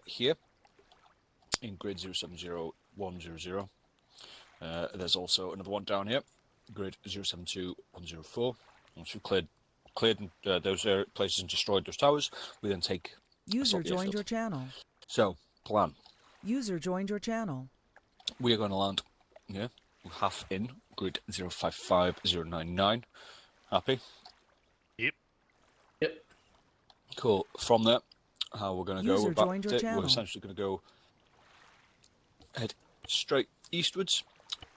here in grid 070100. There's also another one down here, grid 072104. Once we've cleared those places and destroyed those towers, we then take User joined your channel. So, plan. User joined your channel. We are going to land here, half in grid 055099. Happy? Yep. Cool. From there, how we're going to go about it, channel. we're essentially going to go head straight eastwards.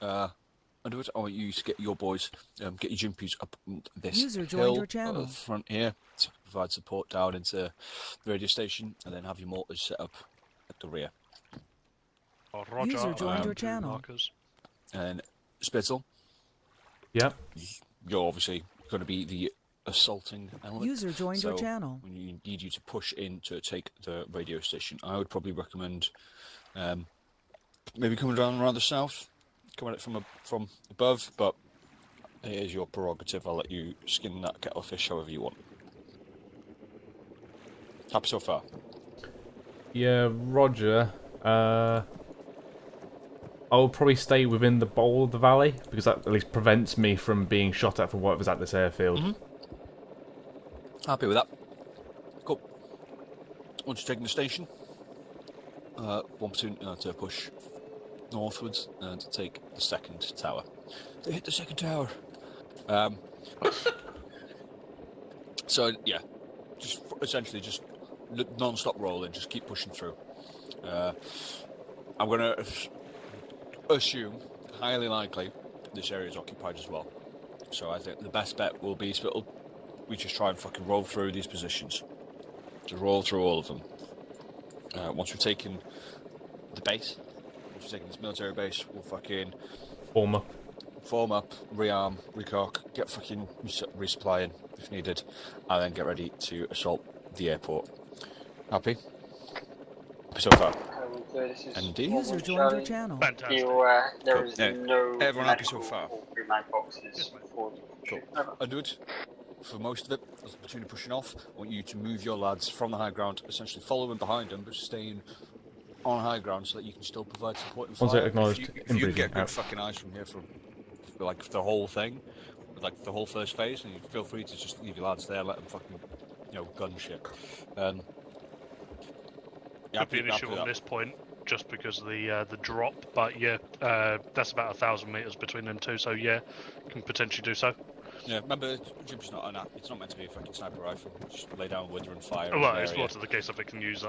Under it, I want you to get your boys, get your jumpies up this User joined hill your channel. front here to provide support down into the radio station, and then have your mortars set up at the rear. Oh, Roger. User joined your channel. Markers. And Spitzel, Yep. you're obviously going to be the assaulting element. User joined your channel. We need you to push in to take the radio station. I would probably recommend maybe coming down around the south, coming at it from above, but it is your prerogative. I'll let you skin that kettle of fish however you want. Happy so far? Yeah, Roger. I'll probably stay within the bowl of the valley, because that at least prevents me from being shot at from whatever's at this airfield. Happy with that. Cool. Once you're taking the station, one platoon to push northwards and to take the second tower. They hit the second tower. So yeah, just essentially just non-stop rolling, just keep pushing through. I'm gonna assume, highly likely, this area is occupied as well. So I think the best bet will be Spittle. We just try and fucking roll through these positions. Just roll through all of them. Once we've taken the base, once we've taken this military base, we'll fucking Form up, rearm, recock, get fucking resupplying if needed, and then get ready to assault the airport. Happy? So far. Indeed. User joined your channel. Fantastic. There is no everyone happy so far? remand boxes for Cool. I'll do it. For most of it, as the platoon are pushing off, I want you to move your lads from the high ground, essentially following behind them, but staying on high ground so that you can still provide support and fire. Once it acknowledged, if you can get inbreeding good out. fucking eyes from here for like the whole thing, like the whole first phase, and you feel free to just leave your lads there, let them fucking, gun shit. Could be an issue on this point, just because of the drop, but yeah, that's about 1,000 meters between them two, so yeah, can potentially do so. Yeah, remember, Jim's not it's not meant to be a fucking sniper rifle. Just lay down wither and fire. Well, it's more to the case of it can be used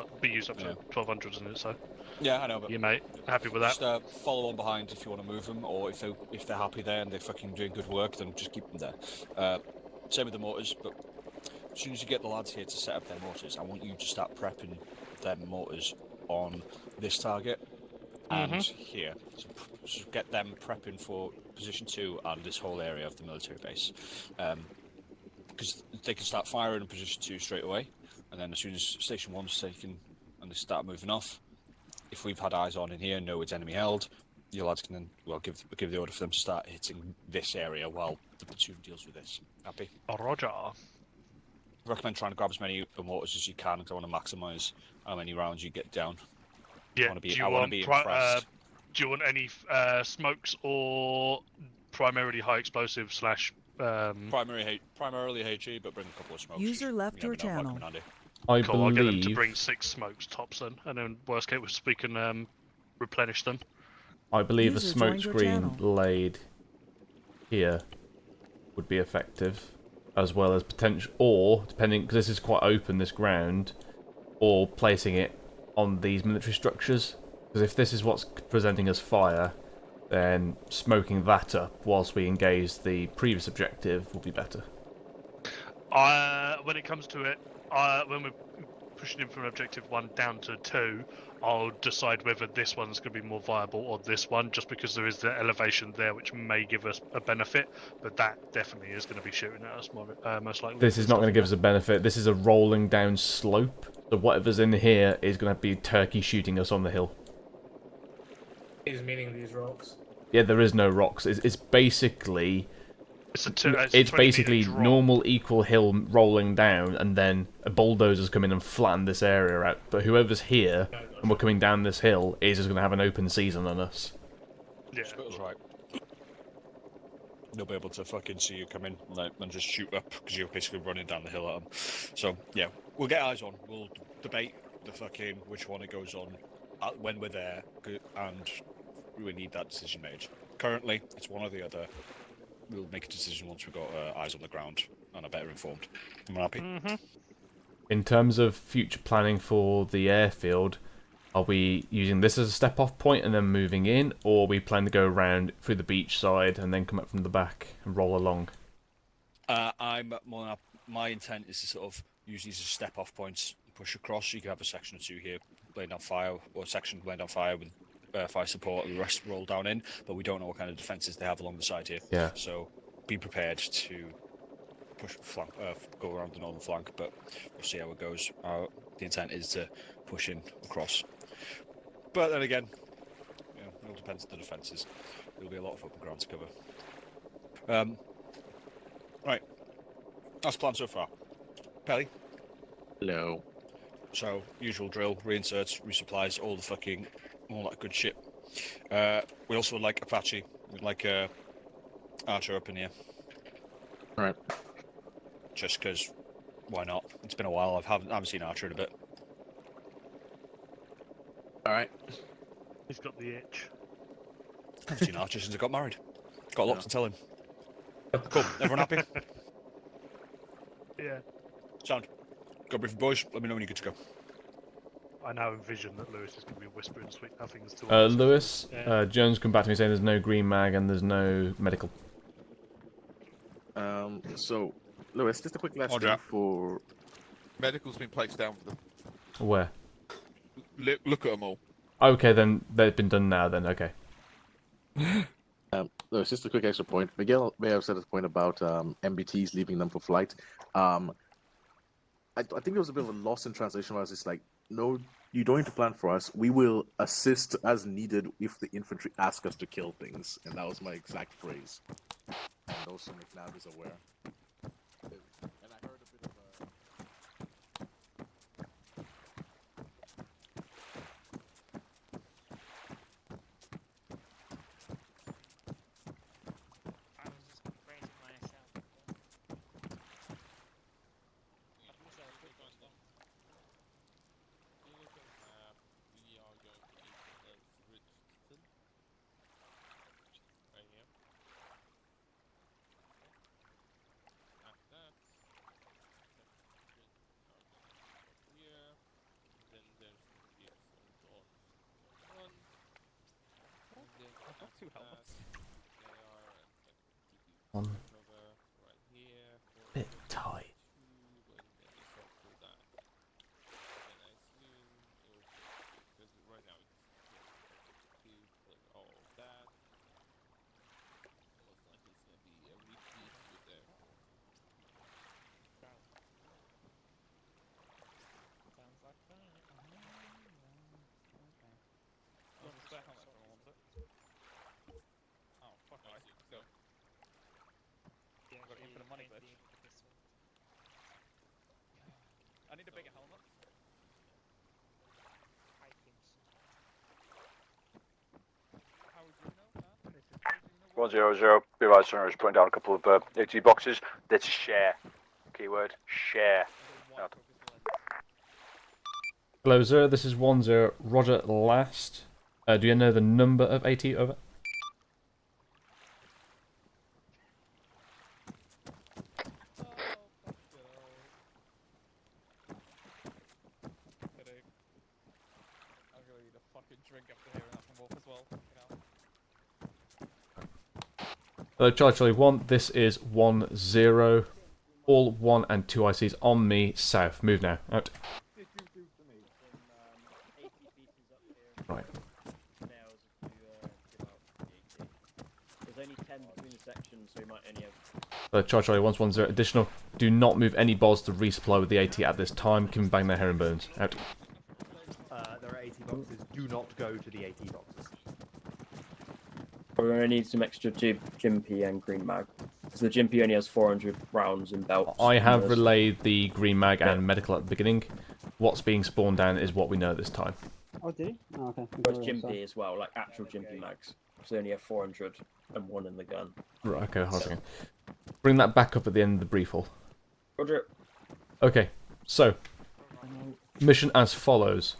up to 1200s in it, so. Yeah, I know, but you mate, happy with that? Just follow on behind if you want to move them, or if they're happy there and they're fucking doing good work, then just keep them there. Same with the mortars, but as soon as you get the lads here to set up their mortars, I want you to start prepping their mortars on this target and here. So get them prepping for position 2 and this whole area of the military base, because they can start firing in position 2 straight away, and then as soon as station 1's taken and they start moving off, if we've had eyes on in here and know it's enemy held, your lads can then give the order for them to start hitting this area while the platoon deals with this. Happy? Roger. I recommend trying to grab as many mortars as you can, because I want to maximise how many rounds you get down. Yeah. I want to be impressed. Do you want any smokes or primarily high explosive / primarily HE, but bring a couple of smokes. User left your channel. I Cool, I'll get them to believe. bring 6 smokes tops then, and then worst case we can replenish them. I believe a User smoke joined your screen channel. laid here would be effective, as well as potential, or depending, because this is quite open, this ground, or placing it on these military structures. Because if this is what's presenting as fire, then smoking that up whilst we engage the previous objective will be better. When it comes to it, when we're pushing in from objective 1 down to 2, I'll decide whether this one's going to be more viable or this one, just because there is the elevation there which may give us a benefit, but that definitely is going to be shooting at us more, most likely. This is not going to give us a benefit. This is a rolling down slope, so whatever's in here is going to be turkey shooting us on the hill. Is meaning these rocks. Yeah, there is no rocks. It's basically It's 20 basically meter drop. normal equal hill rolling down, and then a bulldozer's come in and flattened this area out. But whoever's here, and we're coming down this hill, is just going to have an open season on us. Yeah. Spitter's right. They'll be able to fucking see you come in and just shoot up because you're basically running down the hill at them. So yeah, we'll get eyes on. We'll debate the fucking which one it goes on when we're there, and we need that decision made. Currently, it's one or the other. We'll make a decision once we've got eyes on the ground and are better informed. I'm happy. Mm-hmm. In terms of future planning for the airfield, are we using this as a step-off point and then moving in, or we plan to go around through the beach side and then come up from the back and roll along? My intent is to sort of use these as step-off points, push across. You can have a section or two here laying down fire, or a section laying down fire with fire support, and the rest roll down in. But we don't know what kind of defences they have along the side here. Yeah. So be prepared to push go around the northern flank, but we'll see how it goes. The intent is to push in across. But then again, it all depends on the defences. There'll be a lot of open ground to cover. Right. That's the plan so far. Pelly? Hello. So, usual drill, reinserts, resupplies, all that good shit. We also would like Apache. We'd like Archer up in here. Alright. Just because, why not? It's been a while. I haven't seen Archer in a bit. Alright. He's got the itch. I haven't seen Archer since I got married. Got a lot to tell him. Cool. Everyone happy? Yeah. Sound. Go brief boys. Let me know when you're good to go. I now envision that Lewis is going to be whispering sweet nothings to us. Lewis, Yeah. Jones come back to me saying there's no green mag and there's no medical. So, Lewis, just a quick last Roger. thing for... Medical's been placed down for them. Where? Look at them all. Okay, then they've been done now. Then okay. Lewis, just a quick extra point. Miguel may have said a point about MBTs leaving them for flight. I think there was a bit of a loss in translation where I was just like, no, you don't need to plan for us. We will assist as needed if the infantry ask us to kill things. And that was my exact phrase. And also McNabb is aware. And I heard a bit of a... I was just praising myself. We are going to Richardson. Right here. After that, here. Then there's the gigs on one. And then I've got two helmets. they are One cover right here. bit tight. Right now it's all that. Most likely it's gonna be a repeat with them. Sounds like fun. Want a spare helmet if I want it. Oh, fuck Nice, right. let's go. Yeah, Got infinite money, bitch. I need a bigger helmet. How would you know, huh? 100, be right, sir. Just putting down a couple of AT boxes. That's share. Keyword share. White Closer, this is 1-0. Roger last. Do you know the number of AT over? Kidding. I'm gonna need a fucking drink after hearing that from Wolf as well. Hello, Charlie 1. This is 1-0. All 1 and 2 ICs on me. South. Move now. Out. Right. There's only 10 between the sections, so you might only have... Charlie 1-1-0. Additional. Do not move any balls to resupply with the AT at this time. Keep them bang their herringbones. Out. There are 80 boxes. Do not go to the 80 boxes. We're going to need some extra Jimpy and green mag. Because the Jimpy only has 400 rounds in belts. I have whereas- relayed the green mag and medical at the beginning. What's being spawned down is what we know at this time. Oh, did he? Oh, okay. Whereas Jimpy as well, like actual Jimpy mags. So they only have 401 in the gun. Right, okay, hold on a second. Bring that back up at the end of the brief hall. Roger. Okay, so, mission as follows.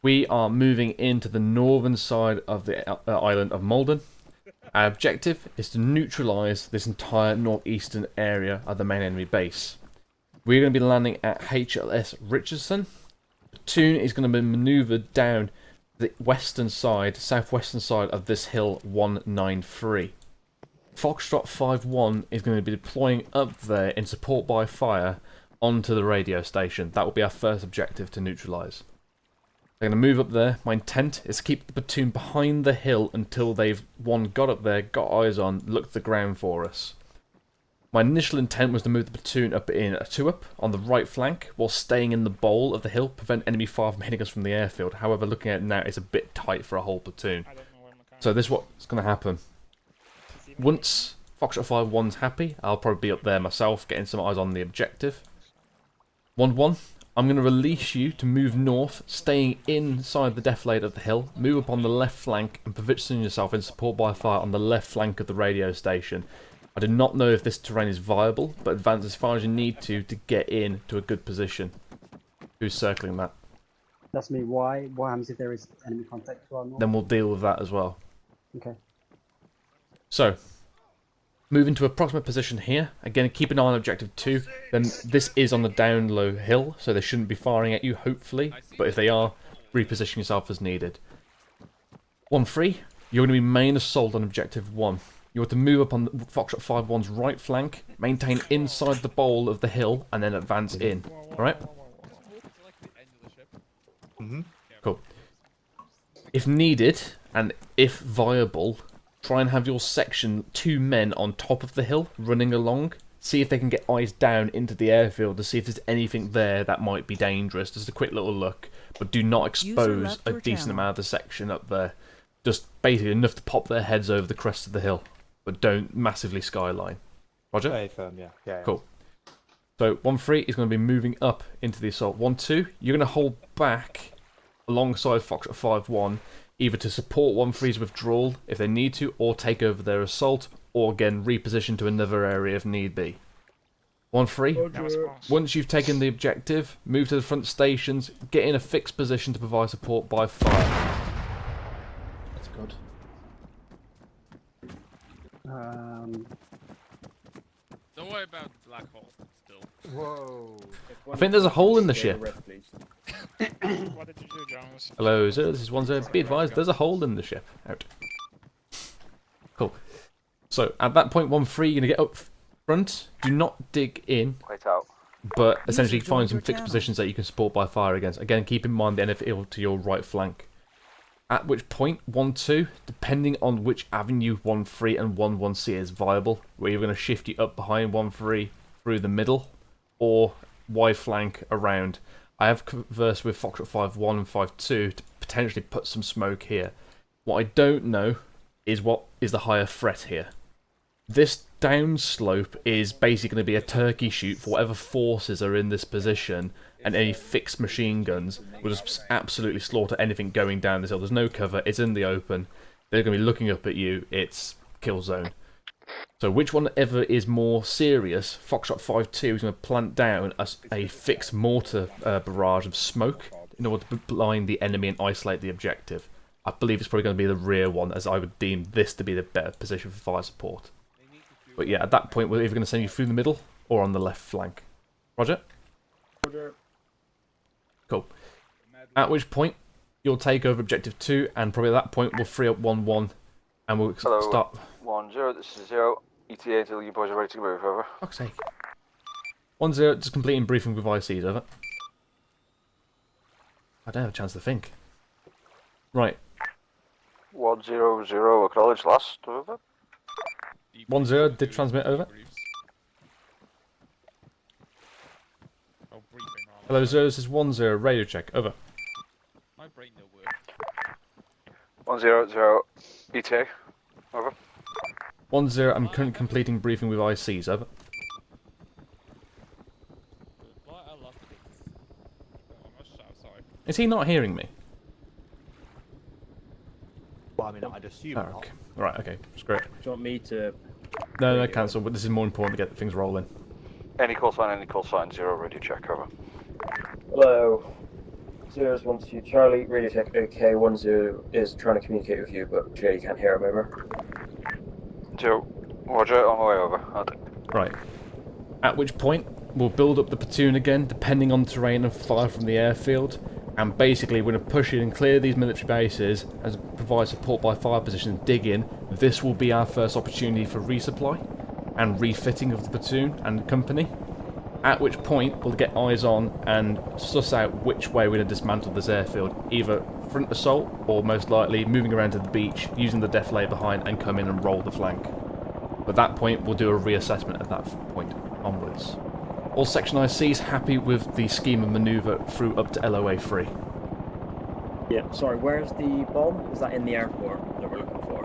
We are moving into the northern side of the island of Malden. Our objective is to neutralise this entire northeastern area of the main enemy base. We're going to be landing at HLS Richardson. The platoon is going to be manoeuvred down the western side, southwestern side of this hill 193. Foxtrot 51 is going to be deploying up there in support by fire onto the radio station. That will be our first objective to neutralise. They're going to move up there. My intent is to keep the platoon behind the hill until they've, one, got up there, got eyes on, looked the ground for us. My initial intent was to move the platoon up in a 2-up on the right flank while staying in the bowl of the hill, prevent enemy fire from hitting us from the airfield. However, looking at it now, it's a bit tight for a whole platoon. So this is what's going to happen. Once Foxtrot 51's happy, I'll probably be up there myself, getting some eyes on the objective. 1-1. I'm going to release you to move north, staying inside the defilade of the hill, move up on the left flank and position yourself in support by fire on the left flank of the radio station. I do not know if this terrain is viable, but advance as far as you need to get in to a good position. Who's circling that? That's me. Why? What happens if there is enemy contact to our north? Then we'll deal with that as well. Okay. So, move into approximate position here. Again, keep an eye on objective 2. Then this is on the down low hill, so they shouldn't be firing at you, hopefully. But if they are, reposition yourself as needed. 1-3, you're going to be main assault on objective 1. You want to move up on the Foxtrot 51's right flank, maintain inside the bowl of the hill, and then advance in. Alright? Cool. If needed, and if viable, try and have your section 2 men on top of the hill, running along. See if they can get eyes down into the airfield to see if there's anything there that might be dangerous. Just a quick little look, but do not expose a decent amount of the section up there. Just basically enough to pop their heads over the crest of the hill, but don't massively skyline. Roger? Very firm, yeah. Cool. So 1-3 is going to be moving up into the assault. 1-2, you're going to hold back alongside Foxtrot 51, either to support 1-3's withdrawal if they need to, or take over their assault, or again reposition to another area if need be. 1-3, once you've taken the objective, move to the front stations, get in a fixed position to provide support by fire. That's good. Don't worry about the black hole. Still. Whoa. I think there's a hole in the ship. What did you do, Jones? Hello, sir. This is 1-0. Be advised, there's a hole in the ship. Out. Cool. So, at that point, 1-3, you're going to get up front. Do not dig in, Wait out. but essentially User find joined some your fixed channel. positions that you can support by fire against. Again, keep in mind the NFL to your right flank. At which point, 1-2, depending on which avenue 1-3 and 1-1 see is viable, where you're going to shift you up behind 1-3 through the middle, or wide flank around. I have conversed with Foxtrot 5-1 and 5-2 to potentially put some smoke here. What I don't know is what is the higher threat here. This downslope is basically going to be a turkey shoot for whatever forces are in this position, and any fixed machine guns will just absolutely slaughter anything going down this hill. There's no cover, it's in the open, they're going to be looking up at you, it's kill zone. So which one ever is more serious, Foxtrot 5-2 is going to plant down a fixed mortar barrage of smoke in order to blind the enemy and isolate the objective. I believe it's probably going to be the rear one, as I would deem this to be the better position for fire support. But yeah, at that point we're either going to send you through the middle or on the left flank. Roger? Roger. Cool. At which point you'll take over objective 2, and probably at that point we'll free up 1-1 and we'll start. 1-0, this is 0. ETA until you boys are ready to move, over. Fuck's sake. 1-0, just completing briefing with ICs, over. I don't have a chance to think. Right. 1-0-0, acknowledge last, over. 1-0, did transmit, over. Oh, briefing. Hello, 0, this is 1-0, radio check, over. My brain no work. 1-0-0, ETA, over. 10, I'm currently completing briefing with ICs, over. Why I love this. Oh, I must shout, sorry. Is he not hearing me? Well, I mean, I'd assume Oh, not. okay. Right, okay, that's great. Do you want me to... No, cancel, but this is more important to get things rolling. Any call sign, 0, radio check, over. Hello. 0's 1-2 Charlie, radio check, okay, 10 is trying to communicate with you, but Jay can't hear him, over. 0, roger, on my way over. Right. At which point, we'll build up the platoon again, depending on terrain and fire from the airfield, and basically we're going to push in and clear these military bases and provide support by fire position and dig in. This will be our first opportunity for resupply and refitting of the platoon and the company. At which point, we'll get eyes on and suss out which way we're going to dismantle this airfield. Either front assault, or most likely moving around to the beach, using the deflay behind and come in and roll the flank. At that point, we'll do a reassessment at that point onwards. All Section ICs happy with the scheme of manoeuvre through up to LOA 3. Yeah, sorry, where's the bomb? Is that in the airport that we're looking for?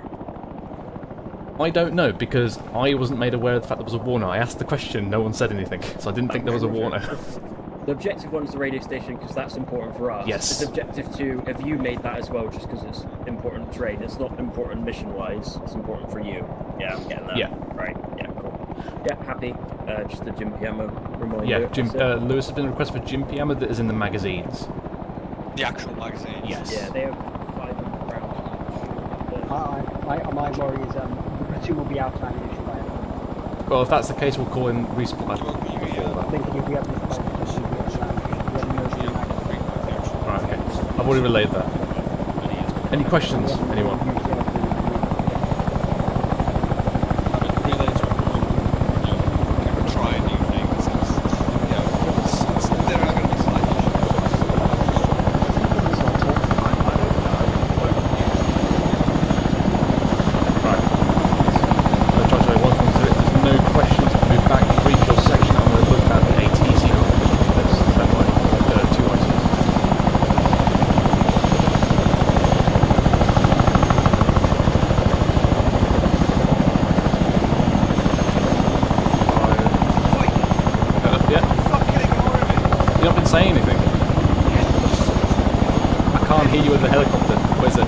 I don't know, because I wasn't made aware of the fact there was a warner. I asked the question, no one said anything, so I didn't think there was a warner. The objective 1 is the radio station, because that's important for us. Yes. It's objective 2, have you made that as well, just because it's important terrain? It's not important mission-wise, it's important for you. Yeah, I'm getting that. Yeah. Right, yeah, cool. Yeah, happy. Just the Jim Piano reminder. Yeah, Lewis has been a request for Jim Piano that is in the magazines. The actual magazine. Yes. Yeah, they have 500 rounds. My worry is the platoon will be out of ammunition by then. Well, if that's the case, we'll call in resupply. I'm thinking if we have this platoon will be out of ammunition. Right, okay. I've already relayed that. Any questions, anyone? Say anything. I can't hear you in the helicopter. Where's it?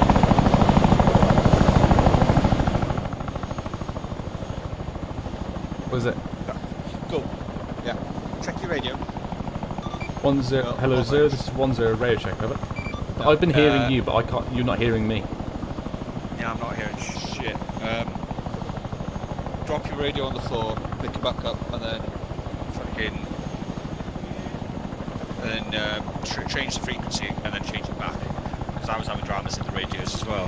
Where's it? Go. Yeah. Check your radio. 10. Hello, 0. This is 10 radio check. Over. I've been hearing you, but I can't. You're not hearing me. Yeah, I'm not hearing shit. Drop your radio on the floor, pick it back up, and then fucking. And then change the frequency and then change it back, because I was having dramas in the radios as well.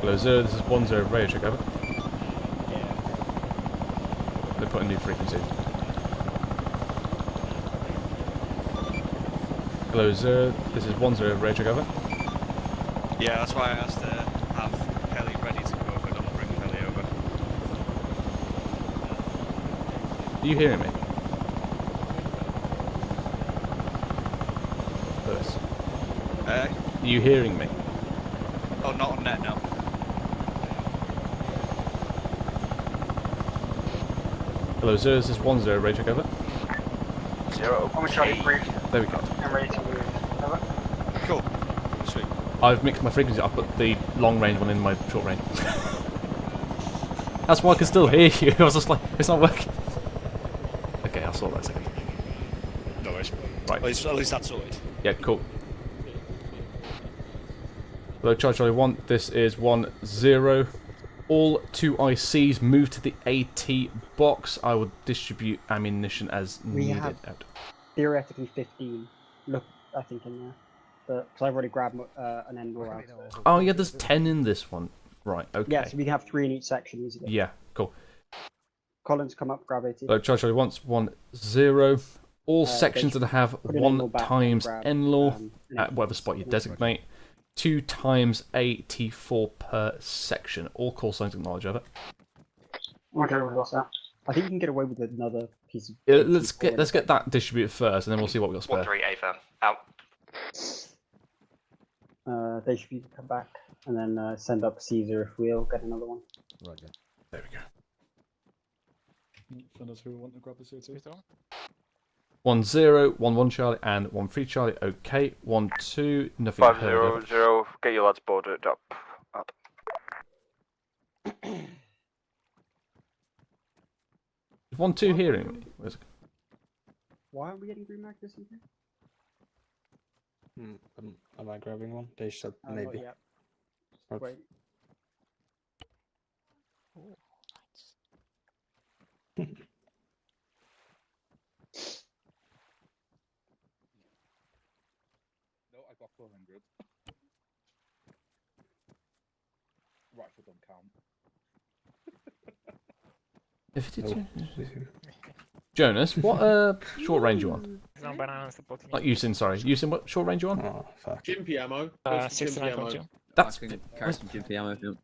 Hello, 0. This is 10 radio check. Over. They put a new frequency. Hello, 0. This is 10 radio check. Over. Yeah, that's why I asked to have heli ready to go over. I'm not bringing heli over. Are you hearing me? Are you hearing me? Oh, not on net now. Hello, 0. This is 10 radio check. Over. 0. I'm trying to brief. There we go. I'm ready to move. Over. Cool. Sweet. I've mixed my frequency. I've put the long range one in my short range. That's why I can still hear you. I was just like, it's not working. Okay, I'll sort that second. No worries. Right. At least that's sorted. Yeah, cool. Hello, Charlie 1. This is 10. All 2 ICs move to the AT box. I will distribute ammunition as We needed. have theoretically 15. Look, I think in there, but because I've already grabbed an Endor out. Oh yeah, there's 10 in this one. Right. Okay. Yeah, so we can have 3 in each section easily. Yeah. Cool. Collins, come up, grab 80. Hello, Charlie 10. All sections that have put an 1 N-law back times and grab, N-law an at whatever spot you designate. 2 times AT4 per section. All call signs acknowledge of it. Okay, we lost that. I think you can get away with another piece of. Let's get that distributed first, and then we'll see what we got spare. 1-3 AFM out. They should be come back and then send up Caesar if we'll get another one. Roger. There we go. For those who want to grab the CO2. 1-0, 1-1 Charlie, and 1-3 Charlie. Okay, 1-2. Nothing heard of. 5-0-0. Get your lads boarded up. Is 1-2 hearing me? Where's it? Why aren't we getting green mag this evening? Am I grabbing one? They said maybe. Not yet. Okay. Wait. No, I got 400. Rifle don't count. If it did, Jonas, what short range you on? No bananas, the bottom. Not Usin, sorry. Usin, what short range you on? Oh, fuck. Gympy ammo. 69.2. That's Carry some gympy ammo if you want.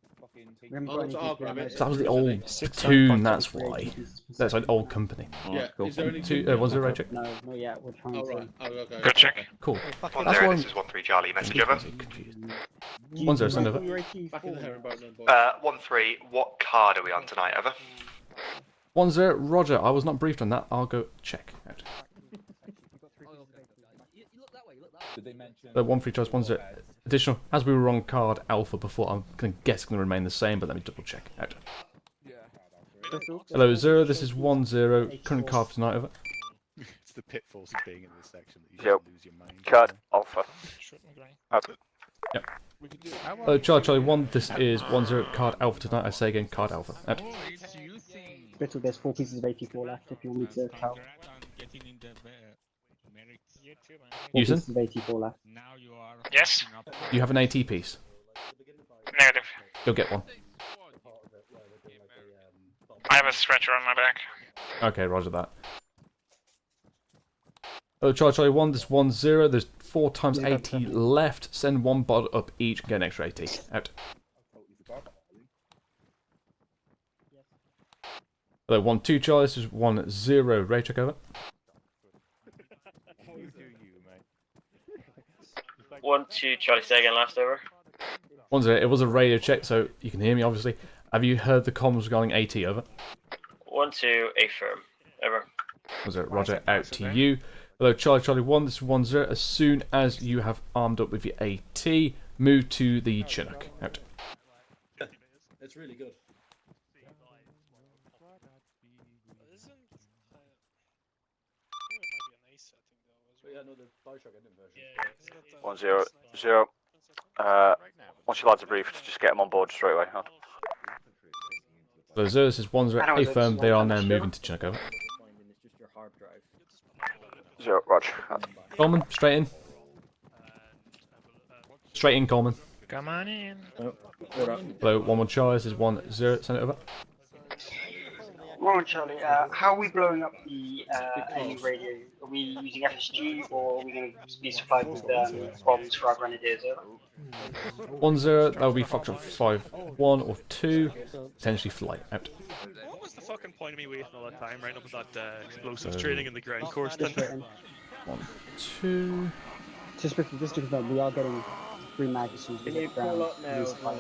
We haven't got any GP ammo. that was the old platoon. That's why. That's like old company. Yeah, is there any 1-0 right check. No, not yet. We're trying Oh, to. right. Oh, okay. Good check. Cool. 1-0, this is 1-3 Charlie, message over. 1-0, send over. Back in the herringbone then, boys. 1-3, what card are we on tonight, over? 1-0, Roger. I was not briefed on that. I'll go check. Out. Did they mention? 1-3 Charles, 1-0. Additional, as we were on card Alpha before, I'm going to guess it's going to remain the same, but let me double check. Out. Hello, 0. This is 1-0. Current card for tonight, over. It's the pitfalls of being in this section that you Yep. just lose your mind. Card Alpha. Up. Yep. Hello, Charlie 1. This is 1-0. Card Alpha tonight. I say again, card Alpha. Out. Spittle, there's 4 pieces of 84 left if you want me to help. 4 Usin? pieces of 84 left. Yes. You have an AT piece. Negative. You'll get one. I have a stretcher on my back. Okay, roger that. Oh, Charlie 1, this is 1-0. There's 4 times 80 left. Send 1 bod up each and get an extra 80. Out. Hello, 1-2 Charlie, this is 1-0. Ray, check over. 1-2 Charlie, say again, last over. 1-0. It was a radio check, so you can hear me, obviously. Have you heard the comms regarding AT, over? 1-2, affirm. Over. 1-0. Roger, out to you. Hello, Charlie 1, this is 1-0. As soon as you have armed up with your AT, move to the Chinook. Out. It's really good. Yeah, no, the Bioshock version. 1-0-0. Once your lads are briefed, just get them on board straight away. Hello, 0, this is 1-0. Affirm, they are now moving to Chinook, over. 0, Roger. Coleman, straight in. Straight in, Coleman. Come on in. Hello, 1-1 Charlie, this is 1-0. Send it over. Ron Charlie, how are we blowing up the enemy radio? Are we using FSG or are we going to be supplied with bombs for our grenadiers? 1-0, that will be Foxtrot 5-1 or 2, potentially flight. Out. What was the fucking point of me wasting all that time right up with that explosives training in the ground course then? 1-2. Just to confirm, we are getting green mag as soon as we get ground.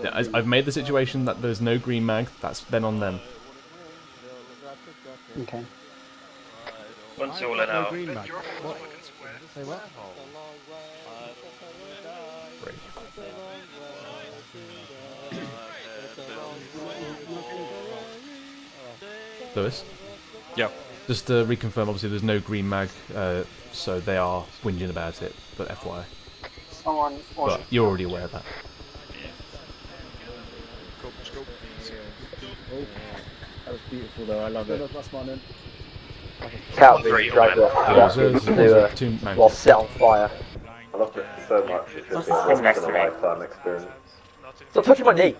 Yeah, I've made the situation that there's no green mag, that's then on them. Okay. 1-2 all in out. Green mag. What? Say what? Lewis? Yeah. Just to reconfirm, obviously there's no green mag, so they are whinging about it, but FYI. But you're already aware of that. That was beautiful though, I love it. Cat being dragged off while set on fire. I loved it so much. It's just been a lifetime experience. Stop touching my knee!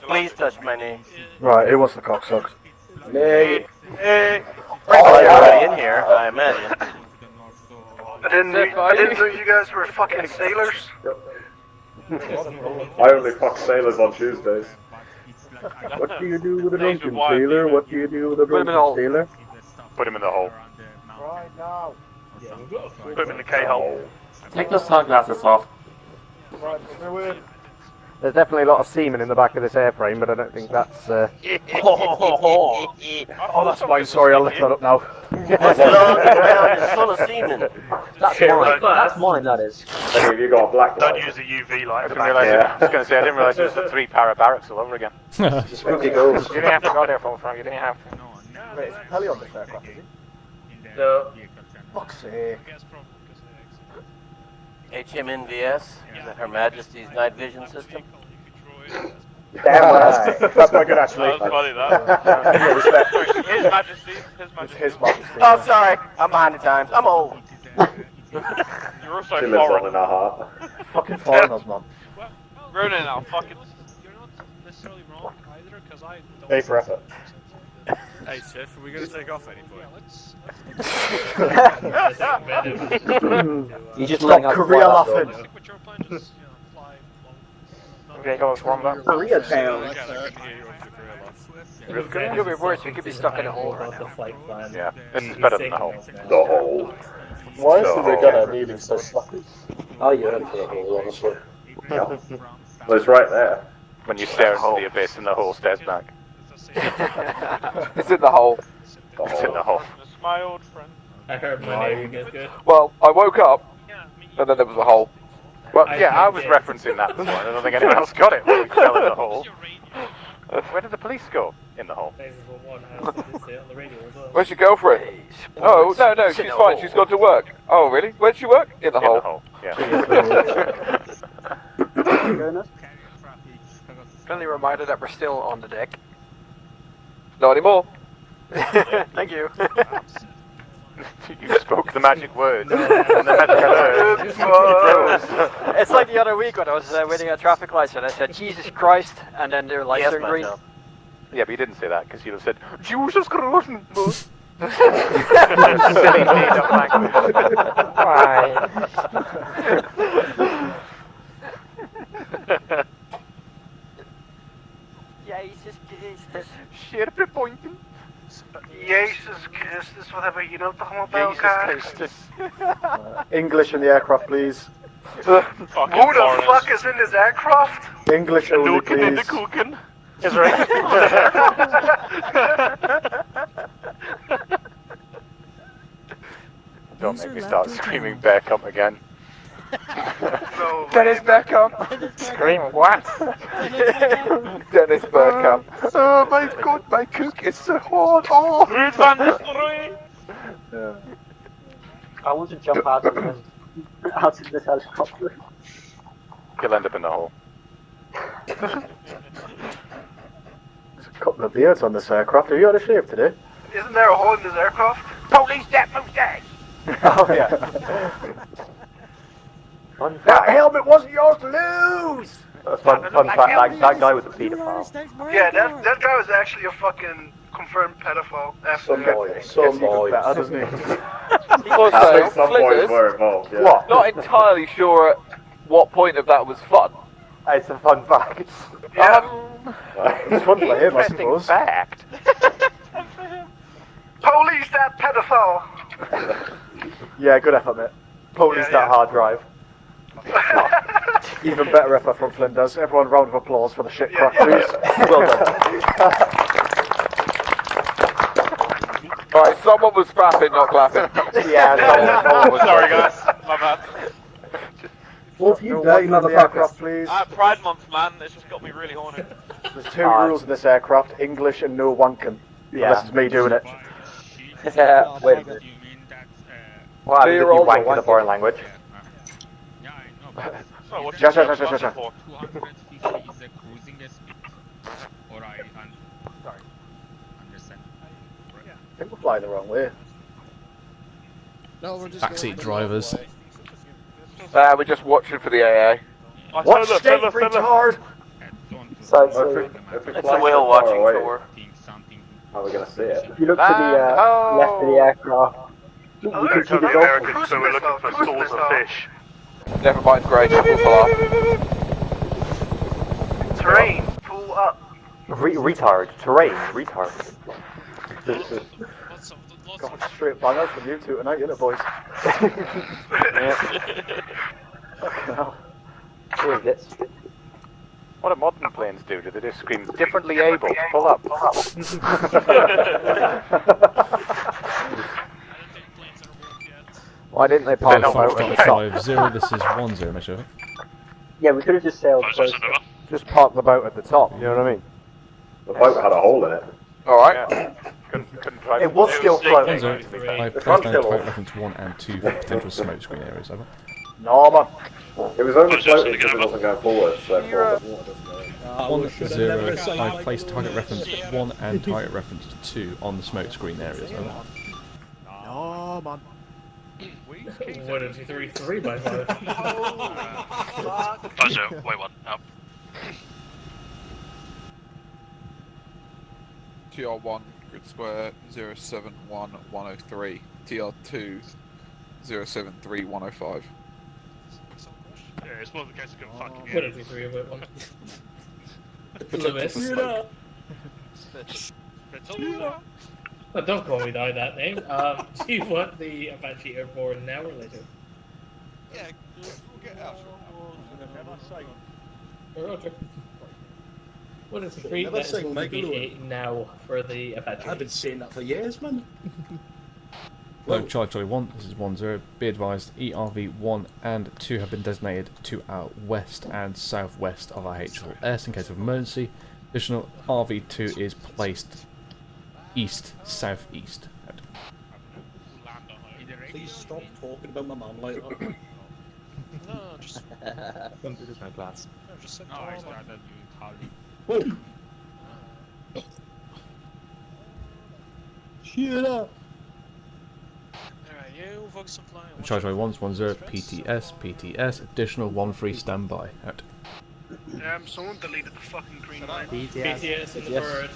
Please touch my knee. Right, who wants the cocksucks? Me. Hey. Everybody in here, I imagine. I didn't know you guys were fucking sailors. I only fuck sailors on Tuesdays. What do you do with a drunken sailor? What do you do with a drunken sailor? Put him in the hole. Right now. Put him in the K-hole. Take those sunglasses off. Right, There's definitely a lot of semen in the back of this airframe, but I don't think that's. Oh, that's mine. Sorry, I'll lift that up now. It's full of semen. That's mine. That's mine. That is. Have you got a black Don't light? use a UV light. I didn't realise. I was going to say I didn't realise it was the 3-para barracks all over again. Spooky ghost. You didn't have to go there, Frank. You didn't have to. Wait, is Pelly on this aircraft, is he? No. Fuck's sake. HMNVS. Is that Her Majesty's night vision system? Damn right. That's quite good, actually. That was funny, that. His Majesty. His Majesty. Oh, sorry. I'm behind the times. I'm old. You're also She lives on foreign. in our heart. Fucking foreigners, man. Ronan, I'll fucking. You're not necessarily wrong either, because I don't. Pay for effort. Hey, Chef, are we going to take off any point? You just stop Korea laughing. Okay, go from that. Korea town. It could be worse. We could be stuck in a hole right now. Yeah, this is better than the hole. The hole. Why is the Regatta needing so sloppy? Oh, you're in for the hole, honestly. Well, it's right there. When you stare into the abyss and the hole stares back. It's in the hole. It's in the hole. That's my old friend. I heard my name is good. Well, I woke up, and then there was a hole. Well, yeah, I was referencing that before. I don't think anyone else got it when we fell in the hole. Where did the police go? In the hole. Where's your girlfriend? Oh, no, she's fine. She's gone to work. Oh, really? Where'd she work? In the hole. In the hole, yeah. Friendly reminder that we're still on the deck. Not anymore. Thank you. You spoke the magic word. And the magic word. It's like the other week when I was waiting at traffic lights and I said, Jesus Christ, and then their lights turned green. Yeah, but you didn't say that because you'd have said, Jesus Christ. Silly made-up language. Jesus Christus. Scherpe pointen. Jezus Christus, wat hebben we hier nou toch allemaal bij elkaar? Christus. English in the aircraft, please. Who the fuck is in this aircraft? English only, please. koeken. Is right. Don't make me start screaming Beckham again. No, Dennis Beckham. Scream what? Dennis Beckham. Oh my god, my cook is so hard. Oh. I want to jump out of this helicopter. He'll end up in the hole. There's a couple of beards on this aircraft. Have you had a shave today? Isn't there a hole in this aircraft? Police that mustache! Oh, yeah. That helmet wasn't yours to lose! Fun fact, that guy was a paedophile. Yeah, that guy was actually a fucking confirmed pedophile. Some boys. Better, doesn't he? Also, some boys were involved, yeah. What? Not entirely sure at what point of that was fun. It's a fun fact. It's fun for him, I suppose. Fact. Police that pedophile! Yeah, good effort, mate. Police that hard drive. Even better effort from Flinders. Everyone, round of applause for the shit crack, please. Well done. Alright, someone was clapping, not clapping. Yeah, someone was. Sorry, guys. My bad. What have you done, motherfucker? Please. Pride Month, man. It's just got me really horny. There's two rules in this aircraft: English and no wanking. Yeah. Unless it's me doing it. Yeah, wait a minute. What happens if you Two-year-old wank or in a foreign language? So, what Ja, you ja, got ja, ja, ja. for? I think we're flying the wrong way. No, we're just Backseat drivers. We're just watching for the AA. What state, retard? It's a whale watching tour. How are we going to see it? If you look to the left of the aircraft, you can see the Americans, so we're looking for stores of fish. Never mind, great. We'll pull off. terrain, pull up. Retard. Terrain. Retard. God, straight bangers from you two tonight, innit, boys? Fucking hell. Who is this? What do modern planes do? Do they just scream differently able? Pull up. Why didn't they park the boat at the top? 550, this is 10, make sure. Yeah, we could have just sailed closer. Just park the boat at the top, you know what I mean? The boat had a hole in it. Alright. Couldn't drive It was still floating. 10, I placed down target reference 1 and 2 for potential smoke screen areas, over. No, man. It was only floating because it wasn't going forward, so therefore the water doesn't go in. 10, I placed target reference 1 and target reference 2 on the smoke screen areas, over. No, man. 1, 2, 3, 3 by 5. Roger, wait one, up. TR1, grid square 071103, TR2 073105. Yeah, it's more the case of going fucking 1, 2, 3, wait 1. Lewis. Oh, don't call me by that name. Do you want the Apache Airborne now or later? Yeah, we'll get out. Roger. 1, 2, 3, Never that is say going to be Megalorn. a now for the Apache. I've been saying that for years, man. Hello, Charlie 1, this is 10. Be advised, ERV 1 and 2 have been designated to our west and southwest of our HLS in case of emergency. Additional RV 2 is placed east, southeast. Please stop talking about my mum like that. No, just. Don't do this, my class. No, just send Arma. Whoa! Shut up! Alright, you focus on flying. Charlie 1, 10, PTS, additional 1 free standby. Out. Someone deleted the fucking green light. BTS in the bird.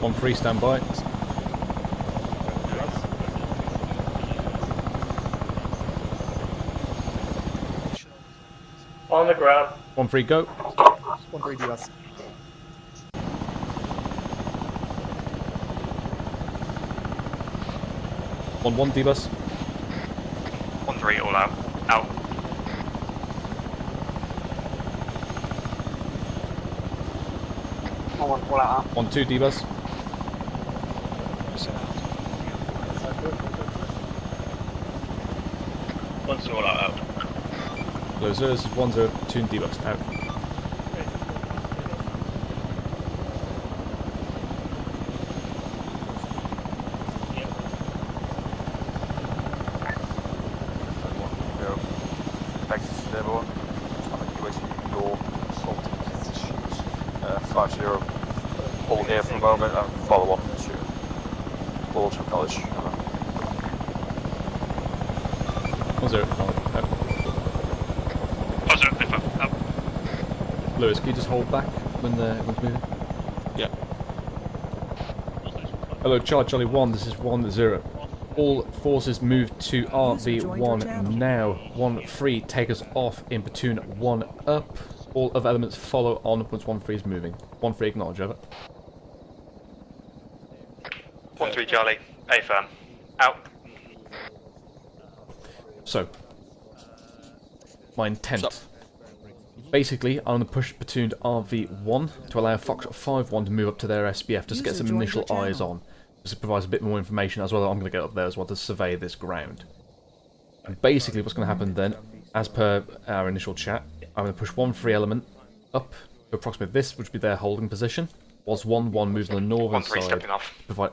One free standby. On the ground. 1 free go. 1 free US. One D-bus. 1-3 all out. Out. All out. 1-2 D-bus. Once all out. Hello, 0, this is 10, 2 D-bus. Out. Airborne. I'm evacuating your assault positions. 5-0. Hold here for a moment and follow on to Walter College. 1-0. Out. Positive, up. Lewis, can you just hold back when one's moving? Yeah. Hello, Charlie 1, this is 10. All forces move to RV1 now. 1-3, take us off in platoon 1 up. All other elements follow on once 1-3 is moving. 1-3, acknowledge, over. 1-3 Charlie, A firm. Out. So, my intent. Stop. Basically, I'm going to push platoon to RV1 to allow Foxtrot 5-1 to move up to their SBF just to get some initial eyes on. Just to provide a bit more information as well. I'm going to go up there as well to survey this ground. And basically what's going to happen then, as per our initial chat, I'm going to push 1-3 element up to approximately this, which would be their holding position, whilst 1-1 moves on the northern side to provide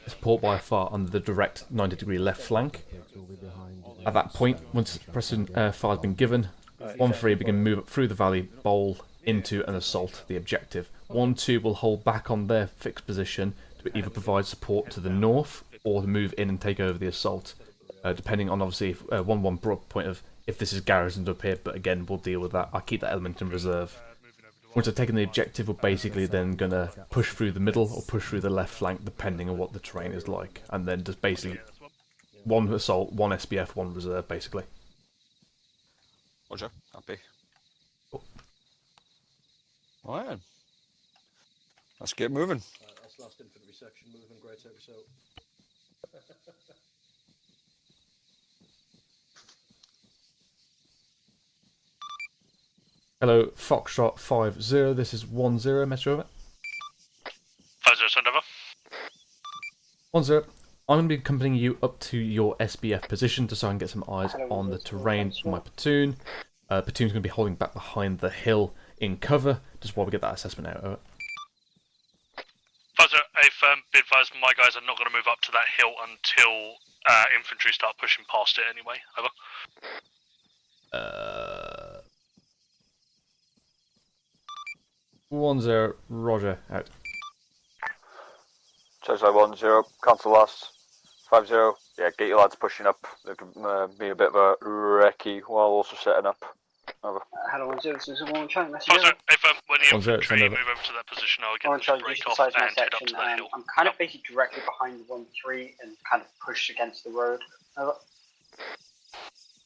support by far under the direct 90-degree left flank. At that point, once Preston fire has been given, 1-3 begin move up through the valley bowl into and assault the objective. 1-2 will hold back on their fixed position to either provide support to the north or to move in and take over the assault, depending on obviously if 1-1 brought up a point of if this is garrisoned up here, but again we'll deal with that. I'll keep that element in reserve. Once I've taken the objective, we're basically then going to push through the middle or push through the left flank depending on what the terrain is like, and then just basically 1 assault, 1 SBF, 1 reserve basically. Roger, happy. Alright then. Let's get moving. That's last infantry section moving, great episode. Hello, Foxtrot 5-0, this is 1-0, message over. 5-0, send over. 1-0, I'm going to be accompanying you up to your SBF position just so I can get some eyes on the terrain for my platoon. Platoon's going to be holding back behind the hill in cover, just while we get that assessment out of it. 5-0, A firm, be advised my guys are not going to move up to that hill until infantry start pushing past it anyway. Over. 1-0, Roger, out. Charge 1-0, cancel last. 5-0, yeah, get your lads pushing up. There could be a bit of a recce while also setting up. Over. Hello, 1-0, this is 1 trying message. 5-0, A firm, when the 1-0, infantry send move over. over to that position, I'll get them Try to break to off size and my head up section. to that hill. I'm kind of basically directly behind 1-3 and kind of pushed against the road. Over.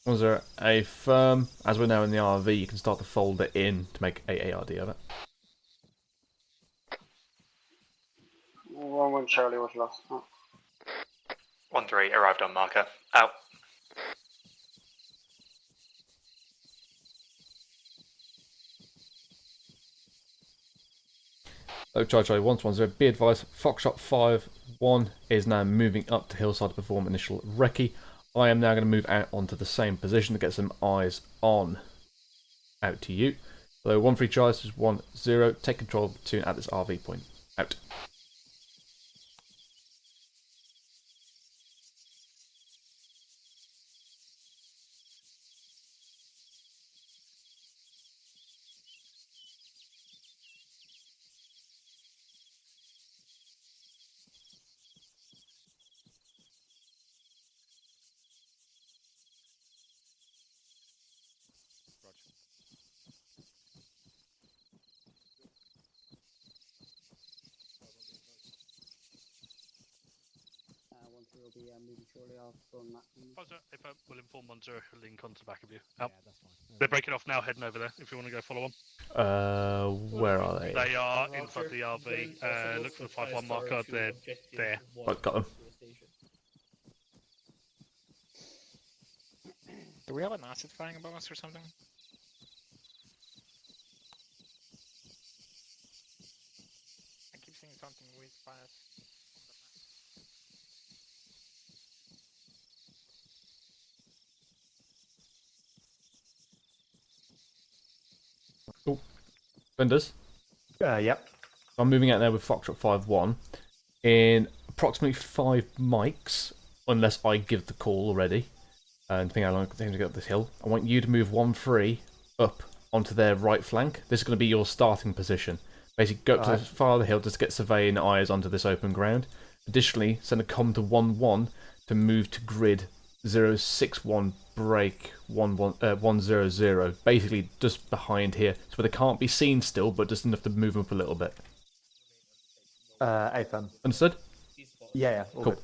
1-0, A firm. As we're now in the RV, you can start to fold it in to make a ARD of it. 1-1 Charlie was lost. Oh. 1-3, arrived on marker. Out. Oh, Charlie 1-1-0, be advised, Foxtrot 5-1 is now moving up to hillside to perform initial recce. I am now going to move out onto the same position to get some eyes on. Out to you. So 1-3 Charlie, this is 1-0, take control of the platoon at this RV point. Out. Will be moving shortly after on that. 5-0, A firm, we'll inform 1-0, link on to the back of you. Out. They're breaking off now, heading over there, if you want to go follow them. Where are they? They are inside the RV. Look for the 5-1 marker, they're there. Right, got them. Do we have an acid flying above us or something? I keep seeing something with fire. Oh, Vendors? Yep. I'm moving out there with Foxtrot 5-1 in approximately 5 mics, unless I give the call already. And depending how long it takes to get up this hill, I want you to move 1-3 up onto their right flank. This is going to be your starting position. Basically, go up to the far of the hill just to get surveying eyes onto this open ground. Additionally, send a comm to 1-1 to move to grid 061 break 100, basically just behind here, so they can't be seen still, but just enough to move them up a little bit. AFM. Understood? Yeah, all cool. good.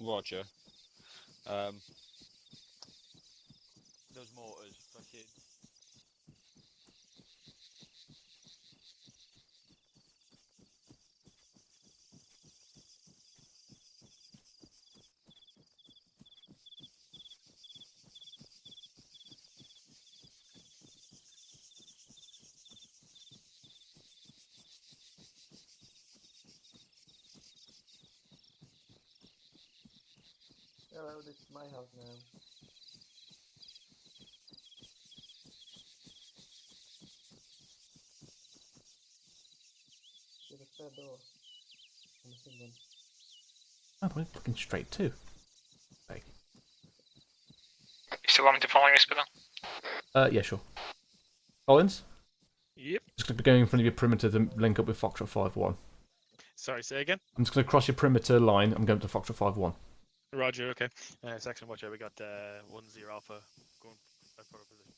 Roger. Those mortars, fucking. Hello, this is my house now. Get a spare door. I'm a single. Oh, we're fucking straight too. You still want me to follow you, Spinner? Yeah, sure. Collins? Yep. Just going to be going in front of your perimeter to link up with Foxtrot 5-1. Sorry, say again? I'm just going to cross your perimeter line. I'm going to Foxtrot 5-1. Roger, okay. Section watch out, we got 1-0 Alpha going back for our position.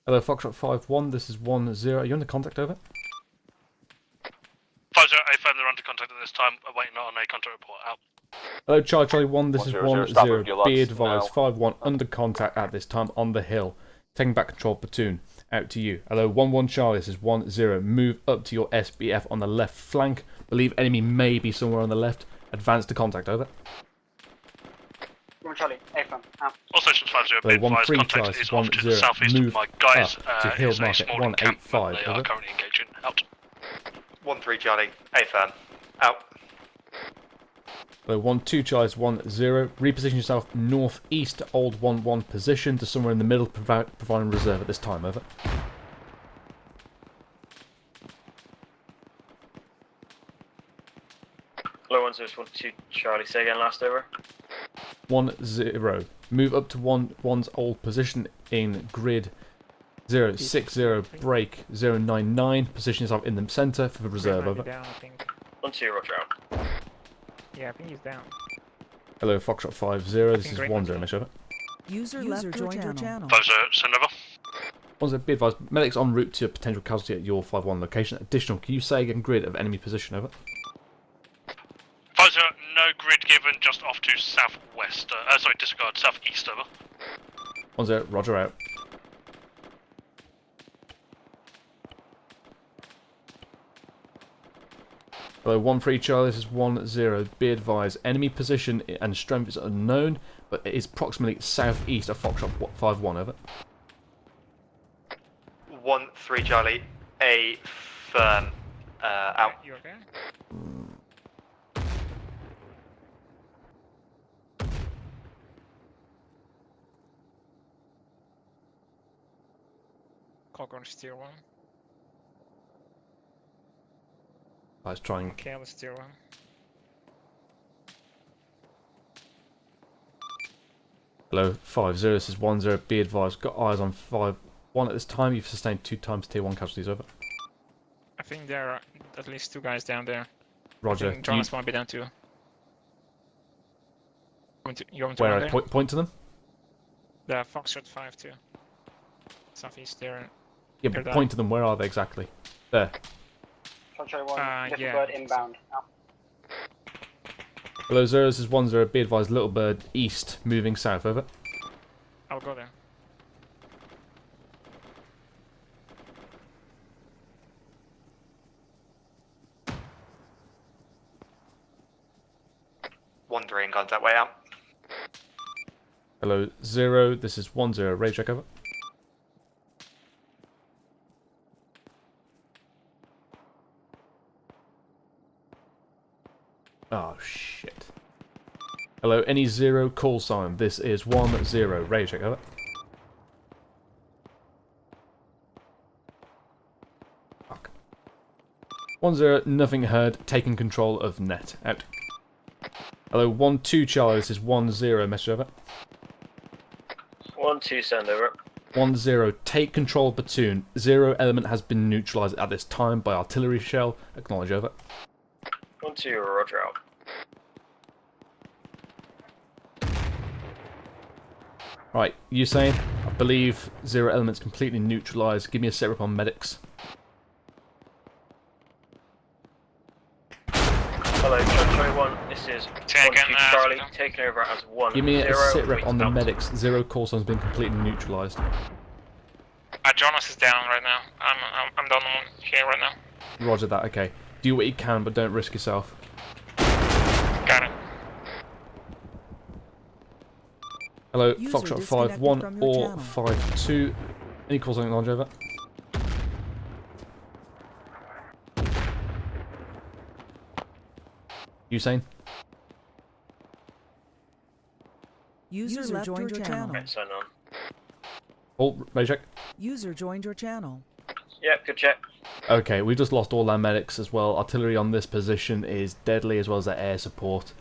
Hello, Foxtrot 5-1. This is 1-0. Are you under contact, over? 5-0, A-firm, they're under contact at this time, awaiting on a contact report, out. Hello, Charlie 1. This is 1-0. 1-0. Be advised, 5-1 under contact at this time on the hill. Taking back control of platoon. Out to you. Hello, 1-1 Charlie. This is 1-0. Move up to your SBF on the left flank. Believe enemy may be somewhere on the left. Advance to contact, over. 1 Charlie, A-firm, out. All stations 5-0, be advised, contact is off to the southeast of my guys. To hill It's a market small encampment 185, they are over. currently engaging, out. 1-3 Charlie, A-firm. Out. Hello, 1-2 Charlie is 1-0. Reposition yourself northeast to old 1-1 position to somewhere in the middle, providing reserve at this time, over. Hello, 1-0-1-2 Charlie, say again, last over. 1-0. Move up to 1-1's old position in grid 060 break 099. Position yourself in the centre for the reserve, over. 1-2, roger out. Yeah, I think he's down. Hello, Foxtrot 50. This is 1-0, mesh over. User left your channel. 5-0, send over. 1-0, be advised, medics en route to a potential casualty at your 5-1 location. Additional, can you say again grid of enemy position, over? 5-0, no grid given, just off to southwest, sorry, disregard, southeast, over. 1-0, roger out. Hello, 1-3 Charlie, this is 1-0. Be advised, enemy position and strength is unknown, but it is approximately southeast of Foxtrot 5-1, over. 1-3 Charlie, A-firm. Out. You okay? Clock on steer 1. Let's try and... Okay, let's steer 1. Hello, 5-0, this is 1-0. Be advised, got eyes on 5-1 at this time. You've sustained 2 times tier 1 casualties, over. I think there are at least 2 guys down there. Roger. Jonas might be down too. You want to Where run I there? point to them? The Foxtrot 5-2. Southeast there. Yeah, but point to them. Where are they exactly? There. Charlie 1, yeah. Little Bird inbound, out. Hello, 0, this is 1-0. Be advised, Little Bird east, moving south, over. I'll go there. One-3 in contact, way out. Hello, 0, this is 1-0. Rage check, over. Oh, shit. Hello, any 0 call sign. This is 1-0. Rage check, over. Fuck. 1-0, nothing heard. Taking control of net. Out. Hello, 1-2 Charlie. This is 1-0. Message over. 1-2, send over. 1-0, take control of platoon. 0 element has been neutralised at this time by artillery shell. Acknowledge, over. 1-2, roger out. Right, you saying? I believe 0 element's completely neutralised. Give me a set rep on medics. Hello, Charlie 1, this is 1-2 Charlie, taking over as 1-0. Give me a sit rep on the medics. 0 call sign's been completely neutralised. Jonas is down right now. I'm down here right now. Roger that, okay. Do what you can, but don't risk yourself. Hello, User Foxtrot disconnected 5-1 from your or channel. 5-2. Any calls on the lounge over? Usain? User left your channel. Right, sign on. Oh, ready check. User joined your channel. Yep, good check. Okay, we've just lost all our medics as well. Artillery on this position is deadly as well as their air support.